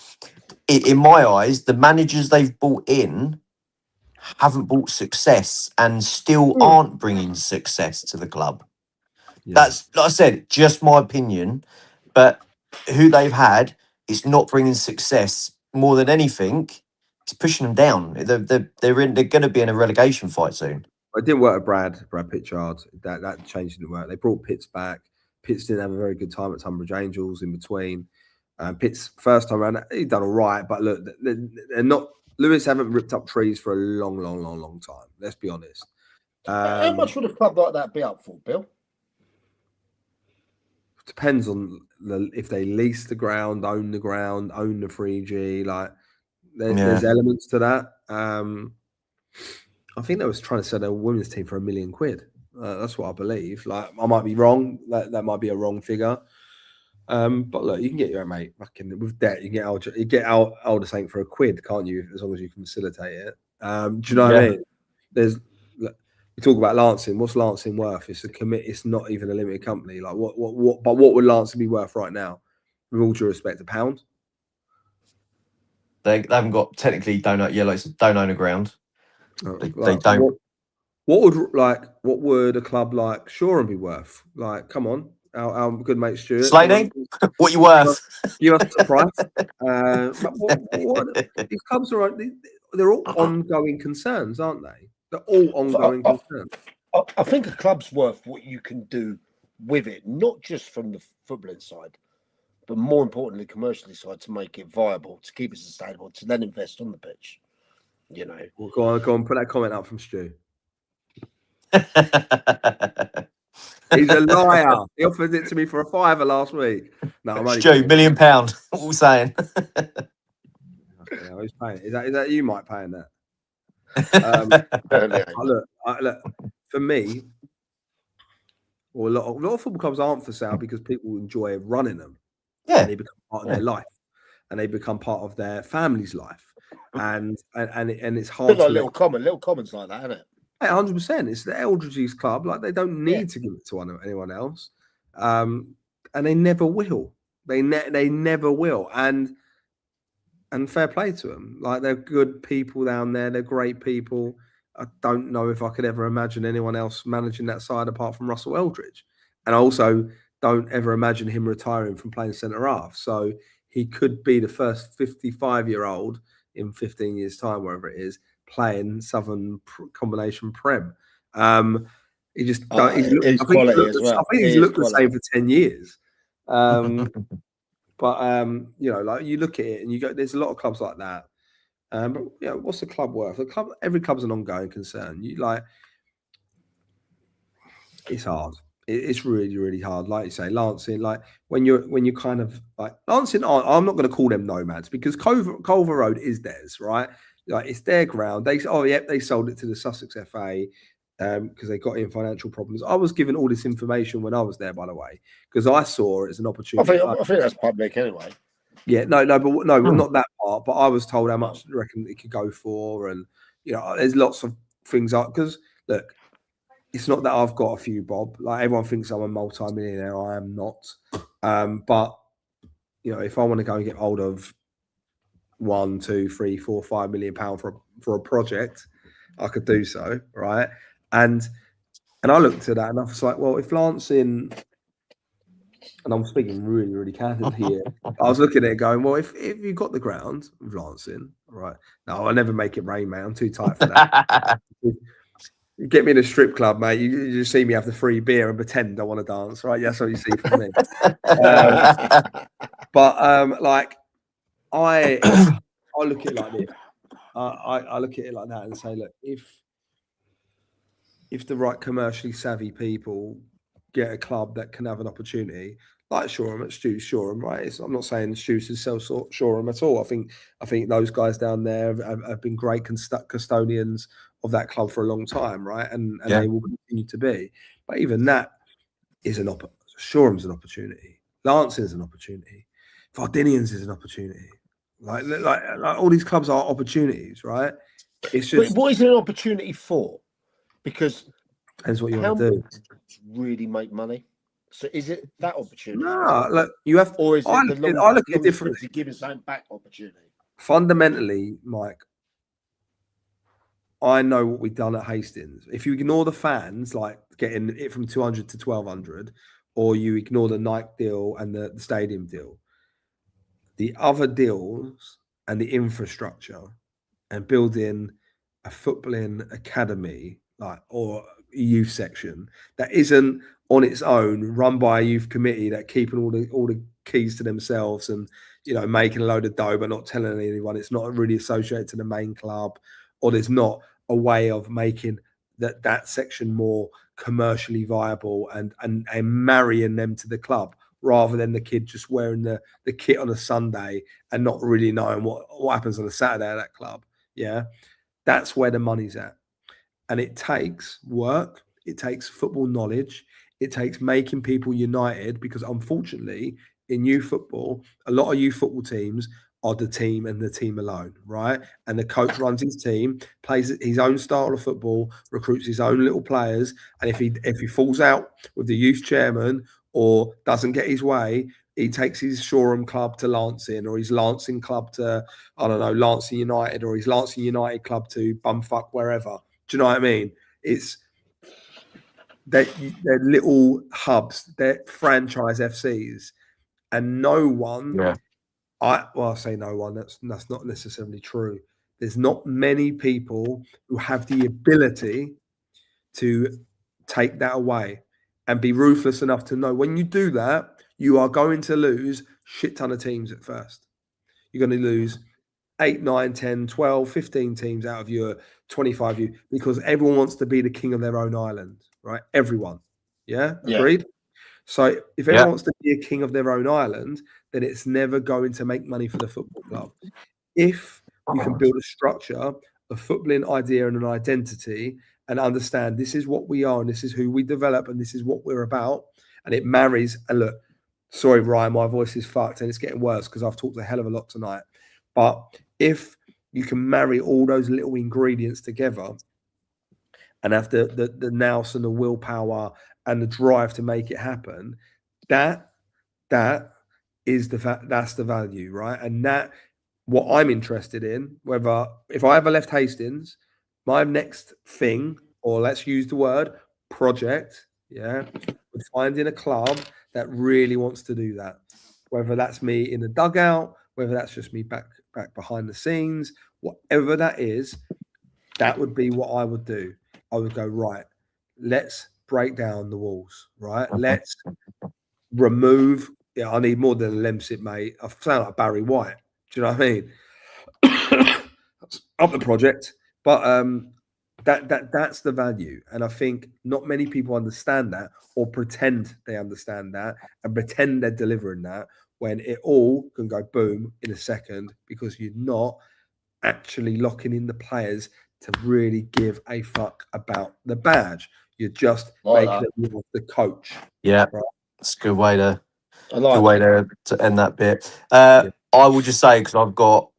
Speaker 1: in my eyes, the managers they've brought in haven't brought success and still aren't bringing success to the club. That's, like I said, just my opinion. But who they've had is not bringing success. More than anything, it's pushing them down. They're going to be in a relegation fight soon.
Speaker 4: It didn't work with Brad Pitchard. That change didn't work. They brought Pitts back. Pitts didn't have a very good time at Tunbridge Angels in between. Pitts first time around, he done all right, but look, they're not. Lewis haven't ripped up trees for a long time. Let's be honest.
Speaker 3: How much would a club like that be up for, Bill?
Speaker 4: Depends on if they lease the ground, own the 3G. Like there's elements to that. I think they was trying to sell their women's team for £1 million. That's what I believe. Like, I might be wrong. That might be a wrong figure. But look, you can get your mate fucking with debt. You can get older something for £1, can't you? As long as you can facilitate it. Do you know what I mean? We talk about Lancing. What's Lancing worth? It's It's not even a limited company. Like what? But what would Lancing be worth right now? With all due respect, £1.
Speaker 1: They haven't got technically don't own a ground. They don't.
Speaker 4: What would a club like Shoreham be worth? Like, come on, our good mate Stuart.
Speaker 1: Slaney, what you worth?
Speaker 4: Give us a price. But what these clubs are? They're all ongoing concerns, aren't they? They're all ongoing concerns.
Speaker 3: I think a club's worth what you can do with it, not just from the footballing side, but more importantly, commercially side, to make it viable, to keep it sustainable, to then invest on the pitch. You know.
Speaker 4: Well, go on, put that comment up from Stu. He's a liar. He offered it to me for a £5 last week. No, I'm only
Speaker 1: Stu, £1 million. What are we saying?
Speaker 4: Okay, who's paying? Is that you, Mike, paying that? Look, for me, well, a lot of football clubs aren't for sale because people enjoy running them.
Speaker 1: Yeah,
Speaker 4: and they become part of their life, and they become part of their family's life, and it's hard.
Speaker 3: Like little commons like that, isn't it?
Speaker 4: 100%. It's the Eldridge's club. Like, they don't need to give it to anyone else, and they never will. They never will. And fair play to them. Like, they're good people down there. They're great people. I don't know if I could ever imagine anyone else managing that side apart from Russell Eldridge. And I also don't ever imagine him retiring from playing centre half. So he could be the first 55-year-old in 15 years' time, wherever it is, playing Southern Combination Prem. He just I think he's looked the same for 10 years. But you know, like, you look at it and you go, there's a lot of clubs like that. But you know, what's the club worth? The club, every club's an ongoing concern. You like, it's hard. It's really, really hard. Like you say, Lancing, like when you're kind of like Lancing, I'm not going to call them nomads because Culver Road is theirs, right? Like it's their ground. They sold it to the Sussex FA because they got in financial problems. I was given all this information when I was there, by the way, because I saw it as an opportunity.
Speaker 3: I think that's public anyway.
Speaker 4: Yeah, no, not that part. But I was told how much I reckon it could go for, and you know, there's lots of things up because look, it's not that I've got a few bob. Like everyone thinks I'm a multi-millionaire. I am not. But you know, if I want to go and get hold of £1, 2, 3, 4, £5 million for a project, I could do so, right? And I looked at that and I was like, well, if Lancing, and I'm speaking really, really candidly here, I was looking at it going, well, if you got the ground with Lancing, right? No, I'll never make it rain, mate. I'm too tight for that. You get me in a strip club, mate. You just see me have the free beer and pretend I want to dance, right? That's what you see from me. Like I look at it like this. I look at it like that and say, look, if the right commercially savvy people get a club that can have an opportunity, like Shoreham at Stu's Shoreham, right? I'm not saying Stu's is sell Shoreham at all. I think those guys down there have been great custodians of that club for a long time, right? And they will continue to be. But even that is Shoreham's an opportunity. Lancing's an opportunity. Vardinians is an opportunity. Like all these clubs are opportunities, right? It's just,
Speaker 3: but what is it an opportunity for? Because
Speaker 4: depends what you want to do.
Speaker 3: Really make money. So is it that opportunity?
Speaker 4: No, look, you have.
Speaker 3: Or is it
Speaker 4: I look at it differently.
Speaker 3: Giving something back opportunity.
Speaker 4: Fundamentally, Mike, I know what we've done at Hastings. If you ignore the fans, like getting it from 200 to 1,200, or you ignore the Nike deal and the stadium deal, the other deals and the infrastructure and building a footballing academy, like or a youth section that isn't on its own run by a youth committee that keeping all the keys to themselves and making a load of dough but not telling anyone. It's not really associated to the main club, or there's not a way of making that section more commercially viable and marrying them to the club, rather than the kid just wearing the kit on a Sunday and not really knowing what happens on a Saturday at that club. Yeah, that's where the money's at. And it takes work, it takes football knowledge, it takes making people united, because unfortunately in youth football, a lot of youth football teams are the team and the team alone, right? And the coach runs his team, plays his own style of football, recruits his own little players, and if he falls out with the youth chairman or doesn't get his way, he takes his Shoreham club to Lancing, or his Lancing club to, I don't know, Lancing United, or his Lancing United club to bumfuck wherever. Do you know what I mean? It's they're little hubs, they're franchise FCs, and no one.
Speaker 1: Yeah.
Speaker 4: I say no one. That's not necessarily true. There's not many people who have the ability to take that away and be ruthless enough to know when you do that, you are going to lose shit ton of teams at first. You're going to lose 8, 9, 10, 12, 15 teams out of your 25 you, because everyone wants to be the king of their own island, right? Everyone. Yeah? Agreed? Yeah. So if everyone wants to be a king of their own island, then it's never going to make money for the football club. If you can build a structure, a footballing idea and an identity, and understand this is what we are and this is who we develop and this is what we're about, and it marries, and look, sorry, Ryan, my voice is fucked and it's getting worse because I've talked a hell of a lot tonight. But if you can marry all those little ingredients together and have the nous and the willpower and the drive to make it happen, that is that's the value, right? And that what I'm interested in, whether if I ever left Hastings, my next thing, or let's use the word project, would finding a club that really wants to do that. Whether that's me in the dugout, whether that's just me back behind the scenes, whatever that is, that would be what I would do. I would go, right, let's break down the walls, right? Let's remove. Yeah, I need more than a Lemsip, mate. I sound like Barry White. Do you know what I mean? up the project. But that's the value. And I think not many people understand that or pretend they understand that and pretend they're delivering that when it all can go boom in a second because you're not actually locking in the players to really give a fuck about the badge. You're just making it more the coach.
Speaker 1: Yeah,
Speaker 4: right?
Speaker 1: it's a good way to to end that bit.
Speaker 4: Yeah.
Speaker 1: I will just say, because I've got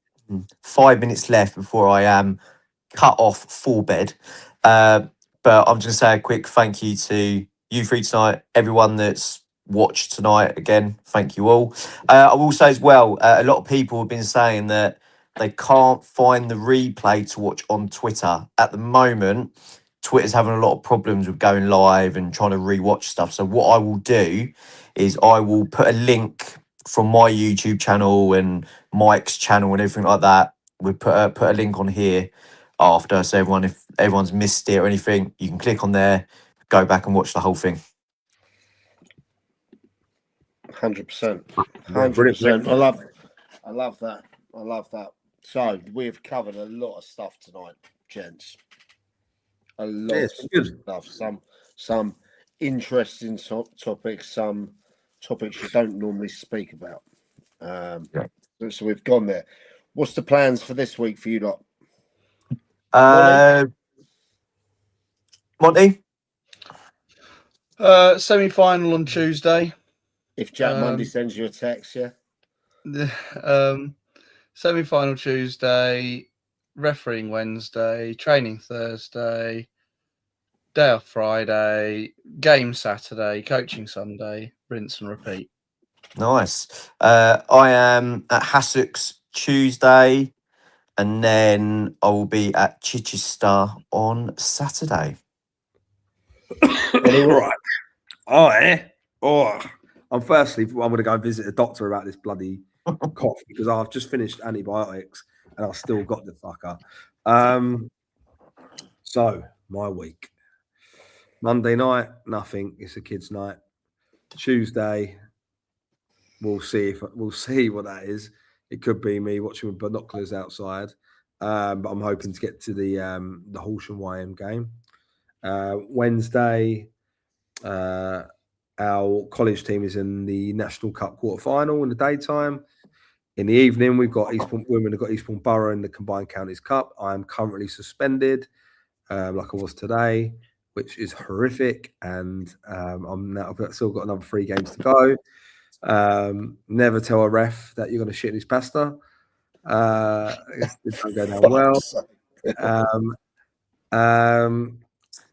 Speaker 1: 5 minutes left before I am cut off for bed. But I'm just going to say a quick thank you to you three tonight, everyone that's watched tonight. Again, thank you all. I will say as well, a lot of people have been saying that they can't find the replay to watch on Twitter. At the moment, Twitter's having a lot of problems with going live and trying to rewatch stuff. So what I will do is I will put a link from my YouTube channel and Mike's channel and everything like that. We put a link on here after, so if everyone's missed it or anything, you can click on there, go back and watch the whole thing.
Speaker 3: 100%. 100%. I love that. I love that. So we've covered a lot of stuff tonight, gents. A lot of stuff. Some interesting topics, some topics you don't normally speak about. So we've gone there. What's the plans for this week for you lot?
Speaker 1: Monty?
Speaker 2: Semi-final on Tuesday.
Speaker 3: If Jack Monday sends you a text, yeah.
Speaker 2: Semi-final Tuesday, refereeing Wednesday, training Thursday, day off Friday, game Saturday, coaching Sunday, rinse and repeat.
Speaker 1: Nice. I am at Hassocks Tuesday, and then I will be at Chichester on Saturday.
Speaker 4: Right. I'm going to go and visit a doctor about this bloody cough because I've just finished antibiotics and I've still got the fucker. So my week. Monday night, nothing. It's a kids' night. Tuesday, we'll see what that is. It could be me watching with binoculars outside, but I'm hoping to get to the Horsham YM game. Wednesday, our college team is in the National Cup quarter-final in the daytime. In the evening, we've got women have got Eastbourne Borough in the Combined Counties Cup. I am currently suspended, like I was today, which is horrific. And I've still got another 3 games to go. Never tell a ref that you're going to shit in his pasta. It don't go down well.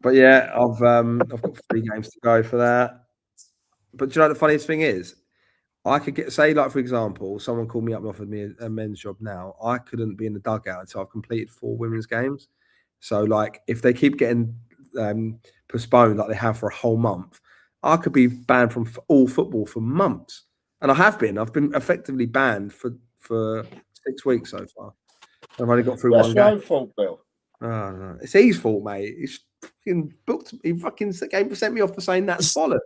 Speaker 4: But yeah, I've got 3 games to go for that. But do you know the funniest thing is? I could like, for example, someone called me up and offered me a men's job now. I couldn't be in the dugout until I've completed 4 women's games. So, like, if they keep getting postponed like they have for a whole month, I could be banned from all football for months. And I have been. I've been effectively banned for 6 weeks so far. I've only got through one game. That's
Speaker 3: your own fault, Bill.
Speaker 4: Oh, no. It's his fault, mate. He's fucking booked. He fucking sent me off for saying that's bollocks.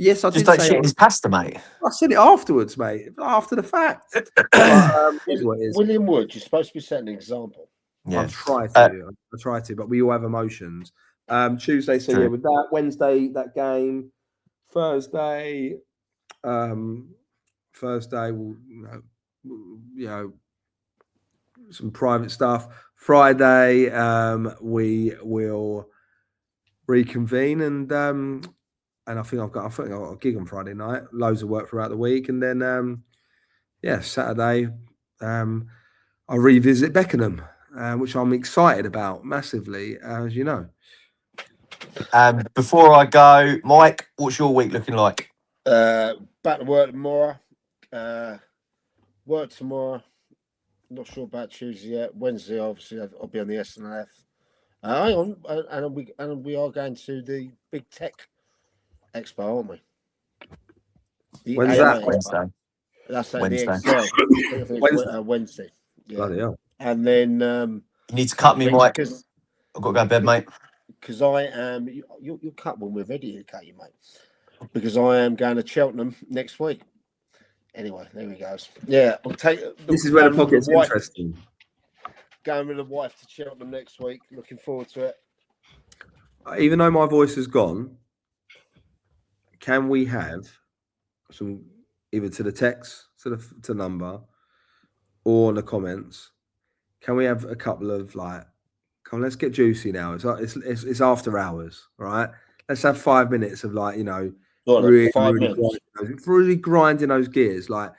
Speaker 4: Yes, I did
Speaker 1: don't
Speaker 4: say
Speaker 1: shit in his pasta, mate.
Speaker 4: I said it afterwards, mate. After the fact.
Speaker 3: William Wood, you're supposed to be setting an example.
Speaker 1: Yeah.
Speaker 4: I try to, but we all have emotions. Tuesday, so with that. Wednesday, that game. Thursday, we'll some private stuff. Friday, we will reconvene and I think I've got a gig on Friday night. Loads of work throughout the week, and then Saturday, I'll revisit Beckenham, which I'm excited about massively, as you know.
Speaker 1: Before I go, Mike, what's your week looking like?
Speaker 3: Back to work tomorrow. Work tomorrow. Not sure about Tuesday yet. Wednesday, obviously, I'll be on the SNLF. Hang on, and we are going to the Big Tech Expo, aren't we?
Speaker 4: When's that?
Speaker 1: Wednesday.
Speaker 3: That's at the Excel. Wednesday. Yeah.
Speaker 4: Bloody hell.
Speaker 3: And then
Speaker 1: you need to cut me, Mike. I've got to go to bed, mate.
Speaker 3: Because I am. You'll cut when we're ready to cut you, mate. Because I am going to Cheltenham next week. Anyway, there we go. Yeah, I'll take.
Speaker 4: This is where the pocket's interesting.
Speaker 3: going with the wife to Cheltenham next week. Looking forward to it.
Speaker 4: Even though my voice is gone, can we have some either to the text, to number, or in the comments? Can we have a couple of like, come on, let's get juicy now. It's after hours, right? Let's have 5 minutes of like, really,
Speaker 3: 5 minutes.
Speaker 4: Really grinding those gears. Like,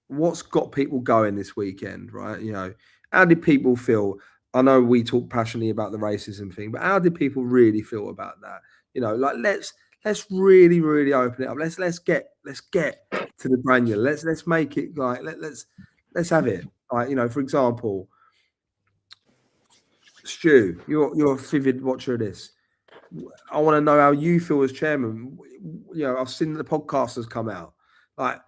Speaker 4: what's got people going this weekend, right? How did people feel? I know we talk passionately about the racism thing, but how did people really feel about that? Like let's really, really open it up. Let's get to the granular. Let's make it like let's have it. Like, for example, Stu, you're a vivid watcher of this. I want to know how you feel as chairman. I've seen the podcast has come out. Like,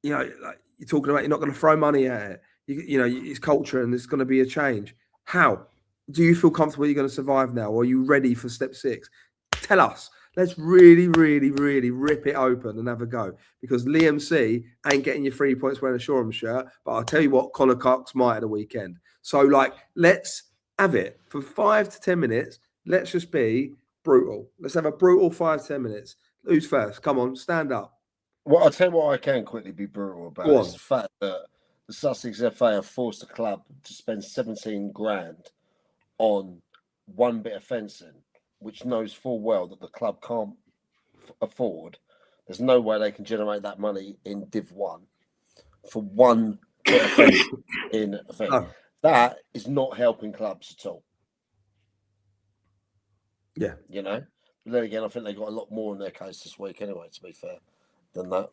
Speaker 4: like you're talking about, you're not going to throw money at it. It's culture and there's going to be a change. How do you feel comfortable you're going to survive now? Or are you ready for step 6? Tell us. Let's really, really, really rip it open and have a go. Because Liam C ain't getting your 3 points wearing a Shoreham shirt. But I'll tell you what, Connor Cox might at the weekend. So, like, let's have it for 5 to 10 minutes. Let's just be brutal. Let's have a brutal 5 to 10 minutes. Who's first? Come on, stand up.
Speaker 3: Well, I'll tell you what I can quickly be brutal about is the fact that the Sussex FA have forced the club to spend 17 grand on one bit of fencing, which knows full well that the club can't afford. There's no way they can generate that money in Div 1 for one bit of fencing in a thing. No. That is not helping clubs at all.
Speaker 4: Yeah.
Speaker 3: But then again, I think they got a lot more in their case this week anyway, to be fair, than that.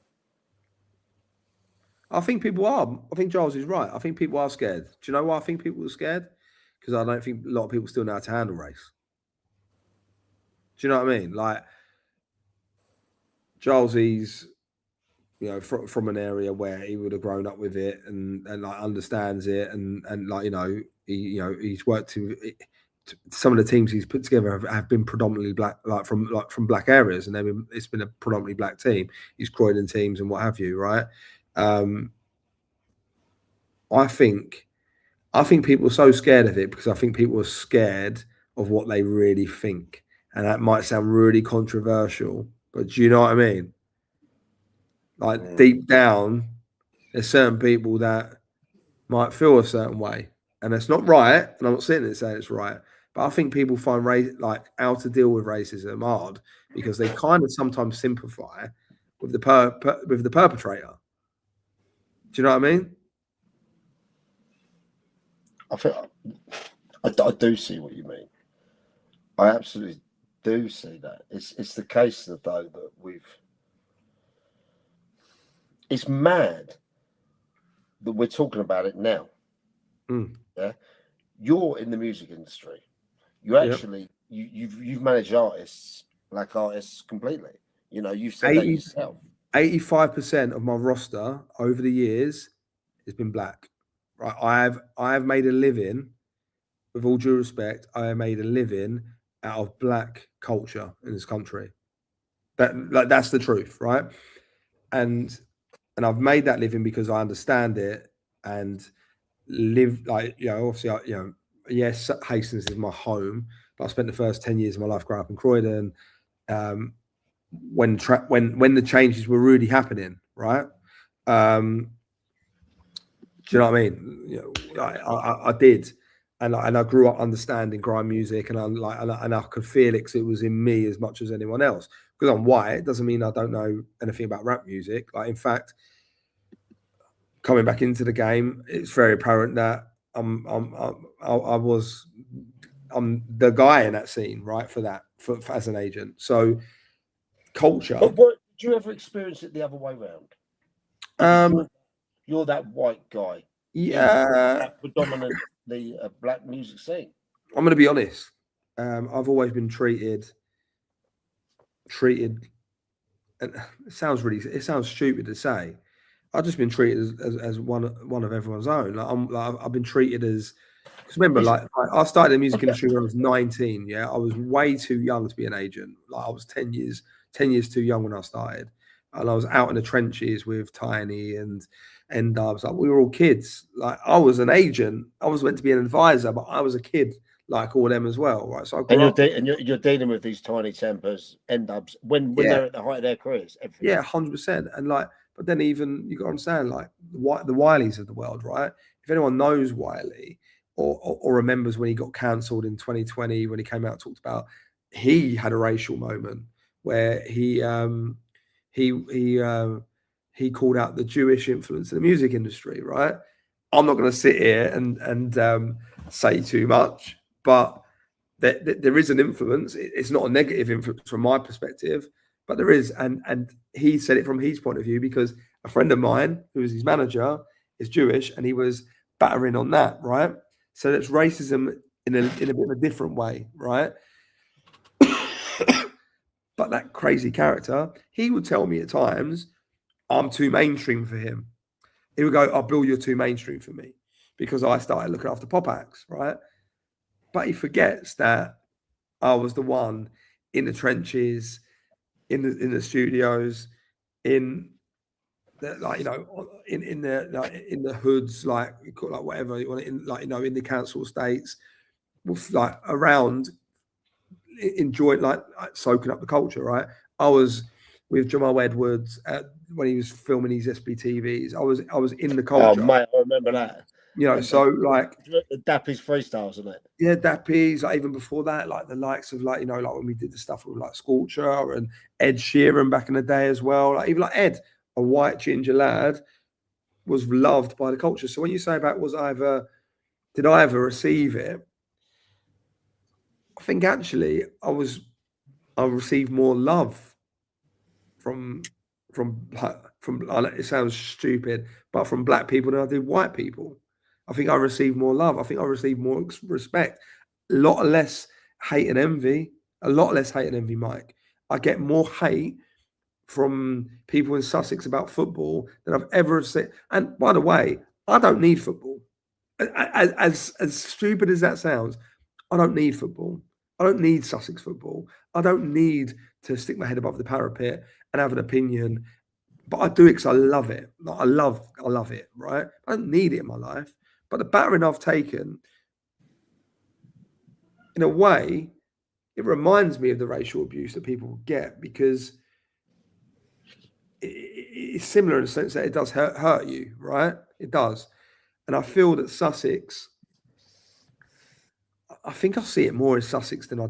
Speaker 4: I think people are. I think Giles is right. I think people are scared. Do you know why I think people are scared? Because I don't think a lot of people still know how to handle race. Do you know what I mean? Like, Giles, he's, from an area where he would have grown up with it and like understands it and like, he's worked in some of the teams he's put together have been predominantly black, from black areas, and it's been a predominantly black team. He's Croydon teams and what have you, right? I think people are so scared of it because I think people are scared of what they really think, and that might sound really controversial, but do you know what I mean? Like, deep down, there's certain people that might feel a certain way, and it's not right. And I'm not sitting there saying it's right, but I think people find how to deal with racism hard because they kind of sometimes sympathise with the perpetrator. Do you know what I mean?
Speaker 3: I do see what you mean. I absolutely do see that. It's the case though that it's mad that we're talking about it now. Yeah, you're in the music industry. You actually you've managed black artists completely. You've said that yourself.
Speaker 4: 85% of my roster over the years has been black. Right, I have made a living, with all due respect, I have made a living out of black culture in this country. That's the truth, right? And I've made that living because I understand it and live obviously, yes, Hastings is my home, but I spent the first 10 years of my life growing up in Croydon. When the changes were really happening, right? Do you know what I mean? I did, and I grew up understanding grime music, and I could feel it because it was in me as much as anyone else. Because I'm white, it doesn't mean I don't know anything about rap music. Like, in fact, coming back into the game, it's very apparent that I'm the guy in that scene, right? For as an agent. So culture.
Speaker 3: But did you ever experience it the other way around? You're that white guy.
Speaker 4: Yeah.
Speaker 3: That predominantly black music scene.
Speaker 4: I'm going to be honest. I've always been treated, and it sounds stupid to say. I've just been treated as one of everyone's own. I've been treated as, because remember, I started in the music industry when I was 19. Yeah, I was way too young to be an agent. I was 10 years too young when I started. and I was out in the trenches with Tiny and N-Dubs. Like, we were all kids. Like, I was an agent. I was meant to be an advisor, but I was a kid like all them as well, right? So
Speaker 3: you're dealing with these tiny tempers, N-Dubs, when they're at the height of their careers. Everything.
Speaker 4: Yeah, 100%. And like, but then even you got to understand, like, the Wileys of the world, right? If anyone knows Wiley or remembers when he got cancelled in 2020, when he came out and talked about, he had a racial moment where he called out the Jewish influence in the music industry, right? I'm not going to sit here and say too much, but there is an influence. It's not a negative influence from my perspective, but there is. And he said it from his point of view, because a friend of mine, who was his manager, is Jewish, and he was battering on that, right? So that's racism in a bit of a different way, right? But that crazy character, he would tell me at times, I'm too mainstream for him. He would go, "Oh, Bill, you're too mainstream for me," because I started looking after pop acts, right? But he forgets that I was the one in the trenches, in the studios, in the, like, you know, in the hoods, like whatever you want, in the council estates, with like around, enjoyed like soaking up the culture, right? I was with Jamal Edwards when he was filming these SBTVs. I was in the culture.
Speaker 3: Oh mate, I remember that.
Speaker 4: You know, so like
Speaker 3: Dappy's freestyles, isn't it?
Speaker 4: Yeah, Dappy's. Like, even before that, like the likes of, like, you know, like when we did the stuff with like Scorcher and Ed Sheeran back in the day as well. Like, even like Ed, a white ginger lad, was loved by the culture. So when you say about did I ever receive it? I think actually I received more love from it sounds stupid, but from black people than I did white people. I think I received more love. I think I received more respect. A lot less hate and envy. A lot less hate and envy, Mike. I get more hate from people in Sussex about football than I've ever seen. And by the way, I don't need football. As stupid as that sounds, I don't need football. I don't need Sussex football. I don't need to stick my head above the parapet and have an opinion. But I do it because I love it. Like, I love it, right? I don't need it in my life. But the battering I've taken, in a way, it reminds me of the racial abuse that people get, because it's similar in the sense that it does hurt you, right? It does. And I feel that Sussex, I think I see it more in Sussex than I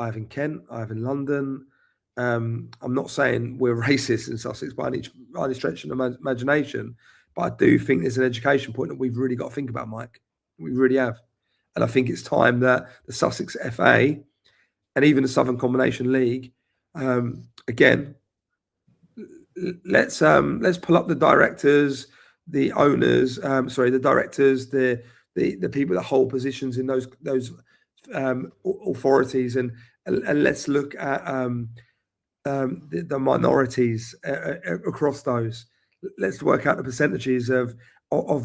Speaker 4: have in Kent, I have in London. I'm not saying we're racist in Sussex by any stretch of the imagination, but I do think there's an education point that we've really got to think about, Mike. We really have. And I think it's time that the Sussex FA and even the Southern Combination League, again, let's pull up the directors, the owners, the directors, the people that hold positions in those authorities, and let's look at the minorities across those. Let's work out the percentages of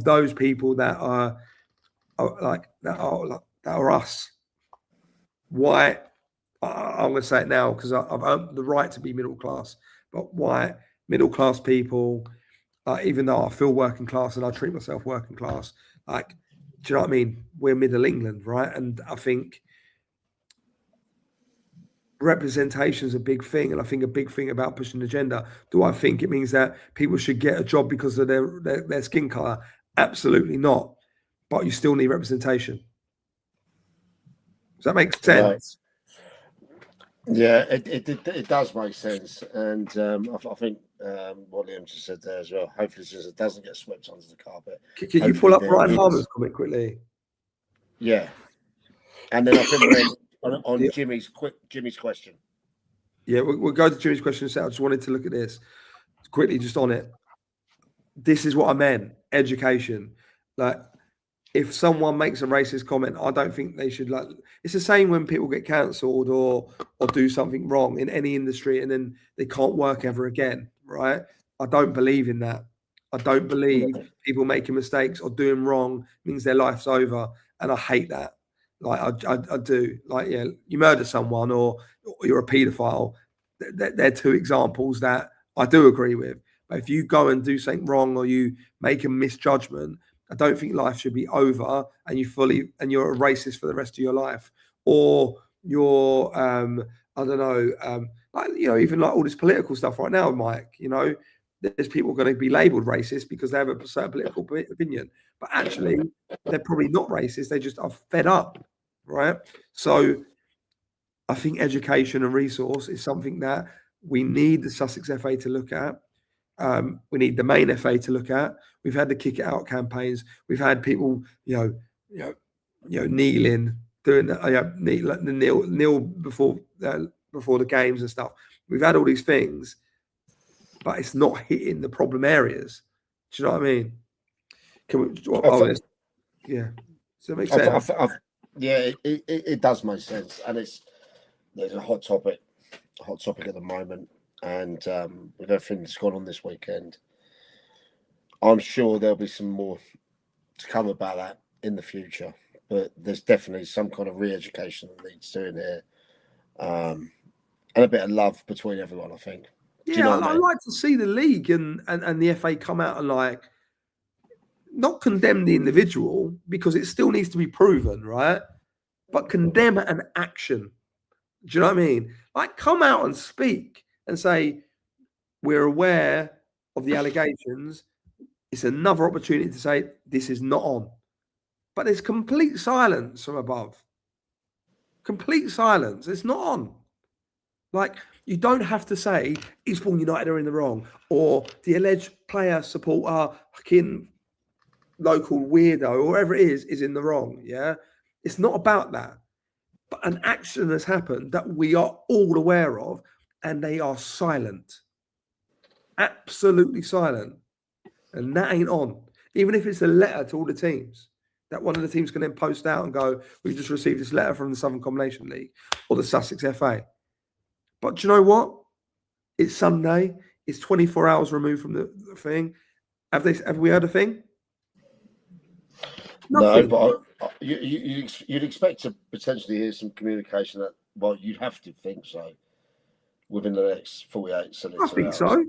Speaker 4: those people that are us. White, I'm going to say it now because I've earned the right to be middle class, but white, middle class people, even though I feel working class and I treat myself working class, like, do you know what I mean? We're middle England, right? And I think representation is a big thing, and I think a big thing about pushing the agenda. Do I think it means that people should get a job because of their skin color? Absolutely not. But you still need representation. Does that make sense?
Speaker 3: Right. Yeah, it does make sense, and I think what Liam just said there as well. Hopefully, it doesn't get swept under the carpet.
Speaker 4: Can you pull up Ryan Harmon's comment quickly?
Speaker 3: Yeah, and then I think we're on Jimmy's question.
Speaker 4: Yeah, we'll go to Jimmy's question. So I just wanted to look at this quickly, just on it. This is what I meant. Education. Like, if someone makes a racist comment, I don't think they should, like, it's the same when people get cancelled or do something wrong in any industry and then they can't work ever again, right? I don't believe in that. I don't believe people making mistakes or doing wrong means their life's over. And I hate that. Like, I do. Like, yeah, you murder someone or you're a paedophile. They're two examples that I do agree with. But if you go and do something wrong or you make a misjudgment, I don't think life should be over and you're a racist for the rest of your life, or you're I don't know, like, you know, even like all this political stuff right now, Mike. You know, there's people going to be labelled racist because they have a certain political opinion, but actually they're probably not racist. They just are fed up, right? So I think education and resource is something that we need the Sussex FA to look at. We need the main FA to look at. We've had the kick it out campaigns. We've had people, kneeling, doing the kneel before the games and stuff. We've had all these things, but it's not hitting the problem areas. Do you know what I mean? Yeah. Does that make sense?
Speaker 3: Yeah, it does make sense, and there's a hot topic at the moment, and with everything that's gone on this weekend, I'm sure there'll be some more to come about that in the future. But there's definitely some kind of re-education that needs doing here, and a bit of love between everyone, I think.
Speaker 4: Yeah, I'd like to see the league and the FA come out and like not condemn the individual, because it still needs to be proven, right? But condemn an action. Do you know what I mean? Like, come out and speak and say, we're aware of the allegations. It's another opportunity to say this is not on. But there's complete silence from above. Complete silence. It's not on. Like, you don't have to say Eastbourne United are in the wrong, or the alleged player supporter, fucking local weirdo, or whatever it is in the wrong. Yeah. It's not about that. But an action has happened that we are all aware of, and they are silent. Absolutely silent. And that ain't on. Even if it's a letter to all the teams, that one of the teams can then post out and go, we've just received this letter from the Southern Combination League or the Sussex FA. But do you know what? It's Sunday. It's 24 hours removed from the thing. Have we heard a thing? Nothing.
Speaker 3: No, but you'd expect to potentially hear some communication that, well, you'd have to think so within the next 48 seconds.
Speaker 4: I think so.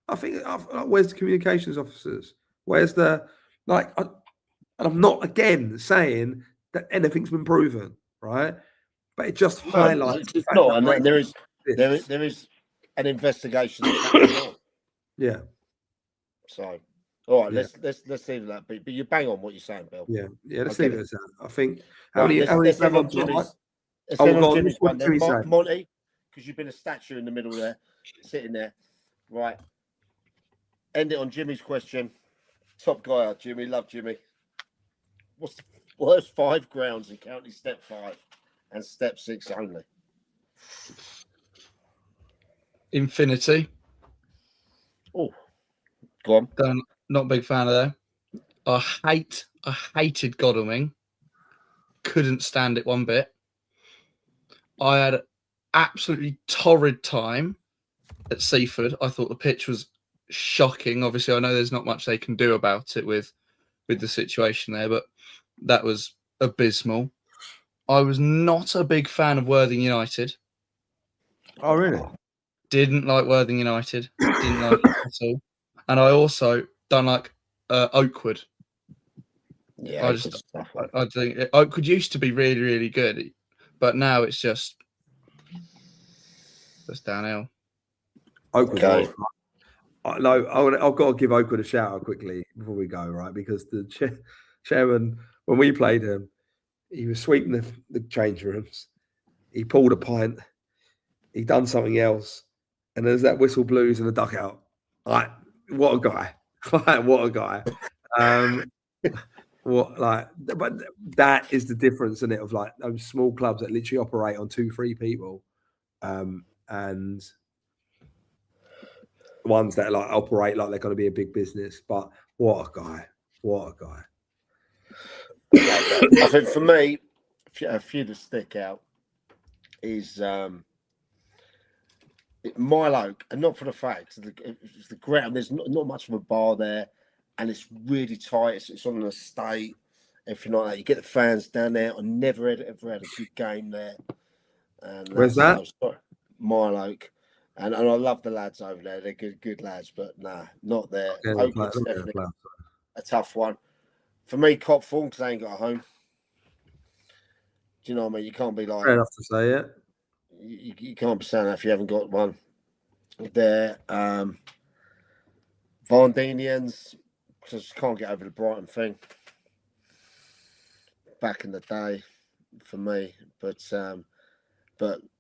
Speaker 4: I think, where's the communications officers? Where's the, like, and I'm not again saying that anything's been proven, right? But it just highlights.
Speaker 3: It's not, and there is an investigation that's happening on.
Speaker 4: Yeah.
Speaker 3: So, all right, let's leave that be. But you bang on what you're saying, Bill.
Speaker 4: Yeah, let's leave it as that. I think
Speaker 3: let's end on Jimmy's one then. Monty, because you've been a statue in the middle there, sitting there. Right. End it on Jimmy's question. Top guy, Jimmy. Love Jimmy. What's the worst 5 grounds in County Step 5 and Step 6 only?
Speaker 2: Infinity.
Speaker 3: Oh, go on.
Speaker 2: Not a big fan of that. I hated Godalming. Couldn't stand it one bit. I had an absolutely torrid time at Seaford. I thought the pitch was shocking. Obviously, I know there's not much they can do about it with the situation there, but that was abysmal. I was not a big fan of Worthing United.
Speaker 4: Oh, really?
Speaker 2: Didn't like Worthing United. Didn't like it at all. And I also don't like Oakwood.
Speaker 3: Yeah,
Speaker 2: I think Oakwood used to be really, really good, but now it's just downhill.
Speaker 4: Oakwood. Okay. No, I've got to give Oakwood a shout out quickly before we go, right? Because the chairman, when we played him, he was sweeping the change rooms. He pulled a pint. He done something else, and there's that whistle blues in the dugout. Like, what a guy! What a guy! But that is the difference, isn't it? Of like those small clubs that literally operate on 2-3 people, and ones that like operate like they're going to be a big business. But what a guy! What a guy!
Speaker 3: I think for me, a few to stick out is Milo, and not for the fact it's the ground. There's not much of a bar there, and it's really tight. It's on an estate, everything like that. You get the fans down there. I never ever had a good game there. And
Speaker 4: where's that?
Speaker 3: Milo, And I love the lads over there. They're good lads, but nah, not there. Oakland's definitely a tough one. For me, Copthorne, because they ain't got a home. Do you know what I mean? You can't be like...
Speaker 4: Fair enough to say it.
Speaker 3: You can't be saying that if you haven't got one there. Vardinians, because you can't get over the Brighton thing. Back in the day, for me. But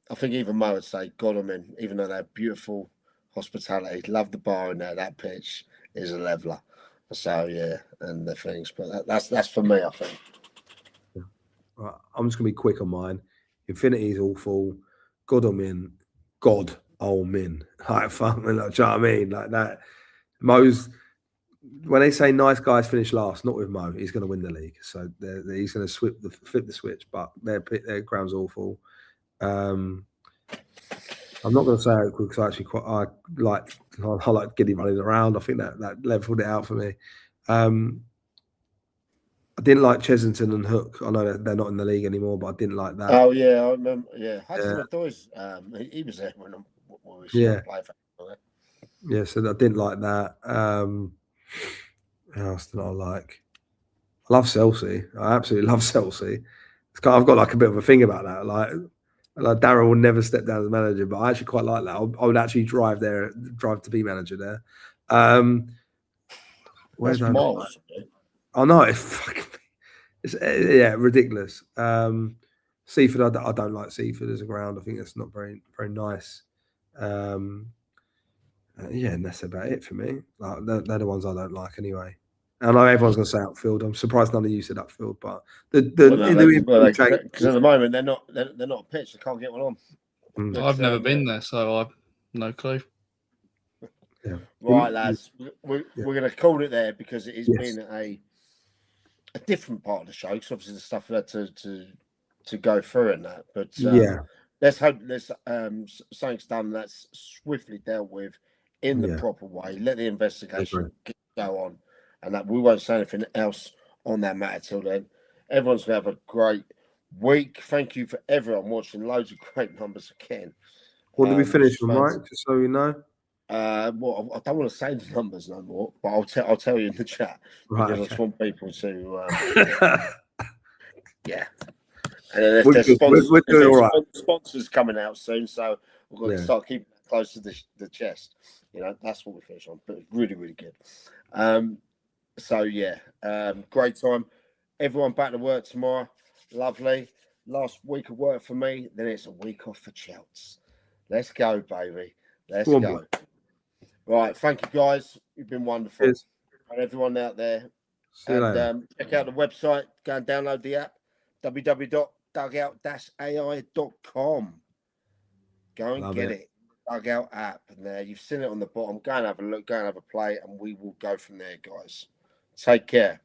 Speaker 3: I think even Mo would say Godalming, even though they're beautiful hospitality, love the bar in there. That pitch is a leveler. So yeah, and the things. But that's for me, I think.
Speaker 4: Yeah. Right, I'm just gonna be quick on mine. Infinity is awful. Godalming, Godalming. Like fuck, like, do you know what I mean? Like that. Mo's. When they say nice guys finish last, not with Mo, he's going to win the league. So he's going to flip the switch, but their ground's awful. I'm not going to say it because I actually I like Giddy running around. I think that leveled it out for me. I didn't like Chesington and Hook. I know they're not in the league anymore, but I didn't like that.
Speaker 3: Oh yeah, I remember. Yeah, Hudson O'Doy's, he was there when we played for.
Speaker 4: Yeah, so I didn't like that. What else did I like? I love Chelsea. I absolutely love Chelsea. I've got like a bit of a thing about that. Like Darryl will never step down as manager, but I actually quite like that. I would actually drive to be manager there.
Speaker 3: Where's Miles?
Speaker 4: I know it's ridiculous. Seaford, I don't like Seaford as a ground. I think it's not very very nice. And that's about it for me. Like they're the ones I don't like anyway. I know everyone's going to say outfield. I'm surprised none of you said outfield, but because
Speaker 3: at the moment they're not a pitch. They can't get one on.
Speaker 2: I've never been there, so I've no clue.
Speaker 4: Yeah.
Speaker 3: Right, lads, we're going to call it there because it has been a different part of the show. Because obviously the stuff we had to go through and that, but let's hope there's something's done that's swiftly dealt with in the proper way. Let the investigation go on. And that we won't say anything else on that matter till then. Everyone's going to have a great week. Thank you for everyone watching. Loads of great numbers again.
Speaker 4: What did we finish with, Mike? Just so you know.
Speaker 3: Well, I don't want to say the numbers no more, but I'll tell you in the chat because I just want people to. Yeah. And
Speaker 4: we're doing all right.
Speaker 3: Sponsors coming out soon, so we've got to start keeping that close to the chest. You know, that's what we finish on. But it's really, really good. So yeah, great time. Everyone back to work tomorrow. Lovely. Last week of work for me. Then it's a week off for Chelsea. Let's go, baby. Let's go. Right. Thank you, guys. You've been wonderful. Cheers. And everyone out there. Check out the website. Go and download the app. www.dugout-ai.com. Go and get it. Dugout app. And there you've seen it on the bottom. Go and have a look. Go and have a play. And we will go from there, guys. Take care.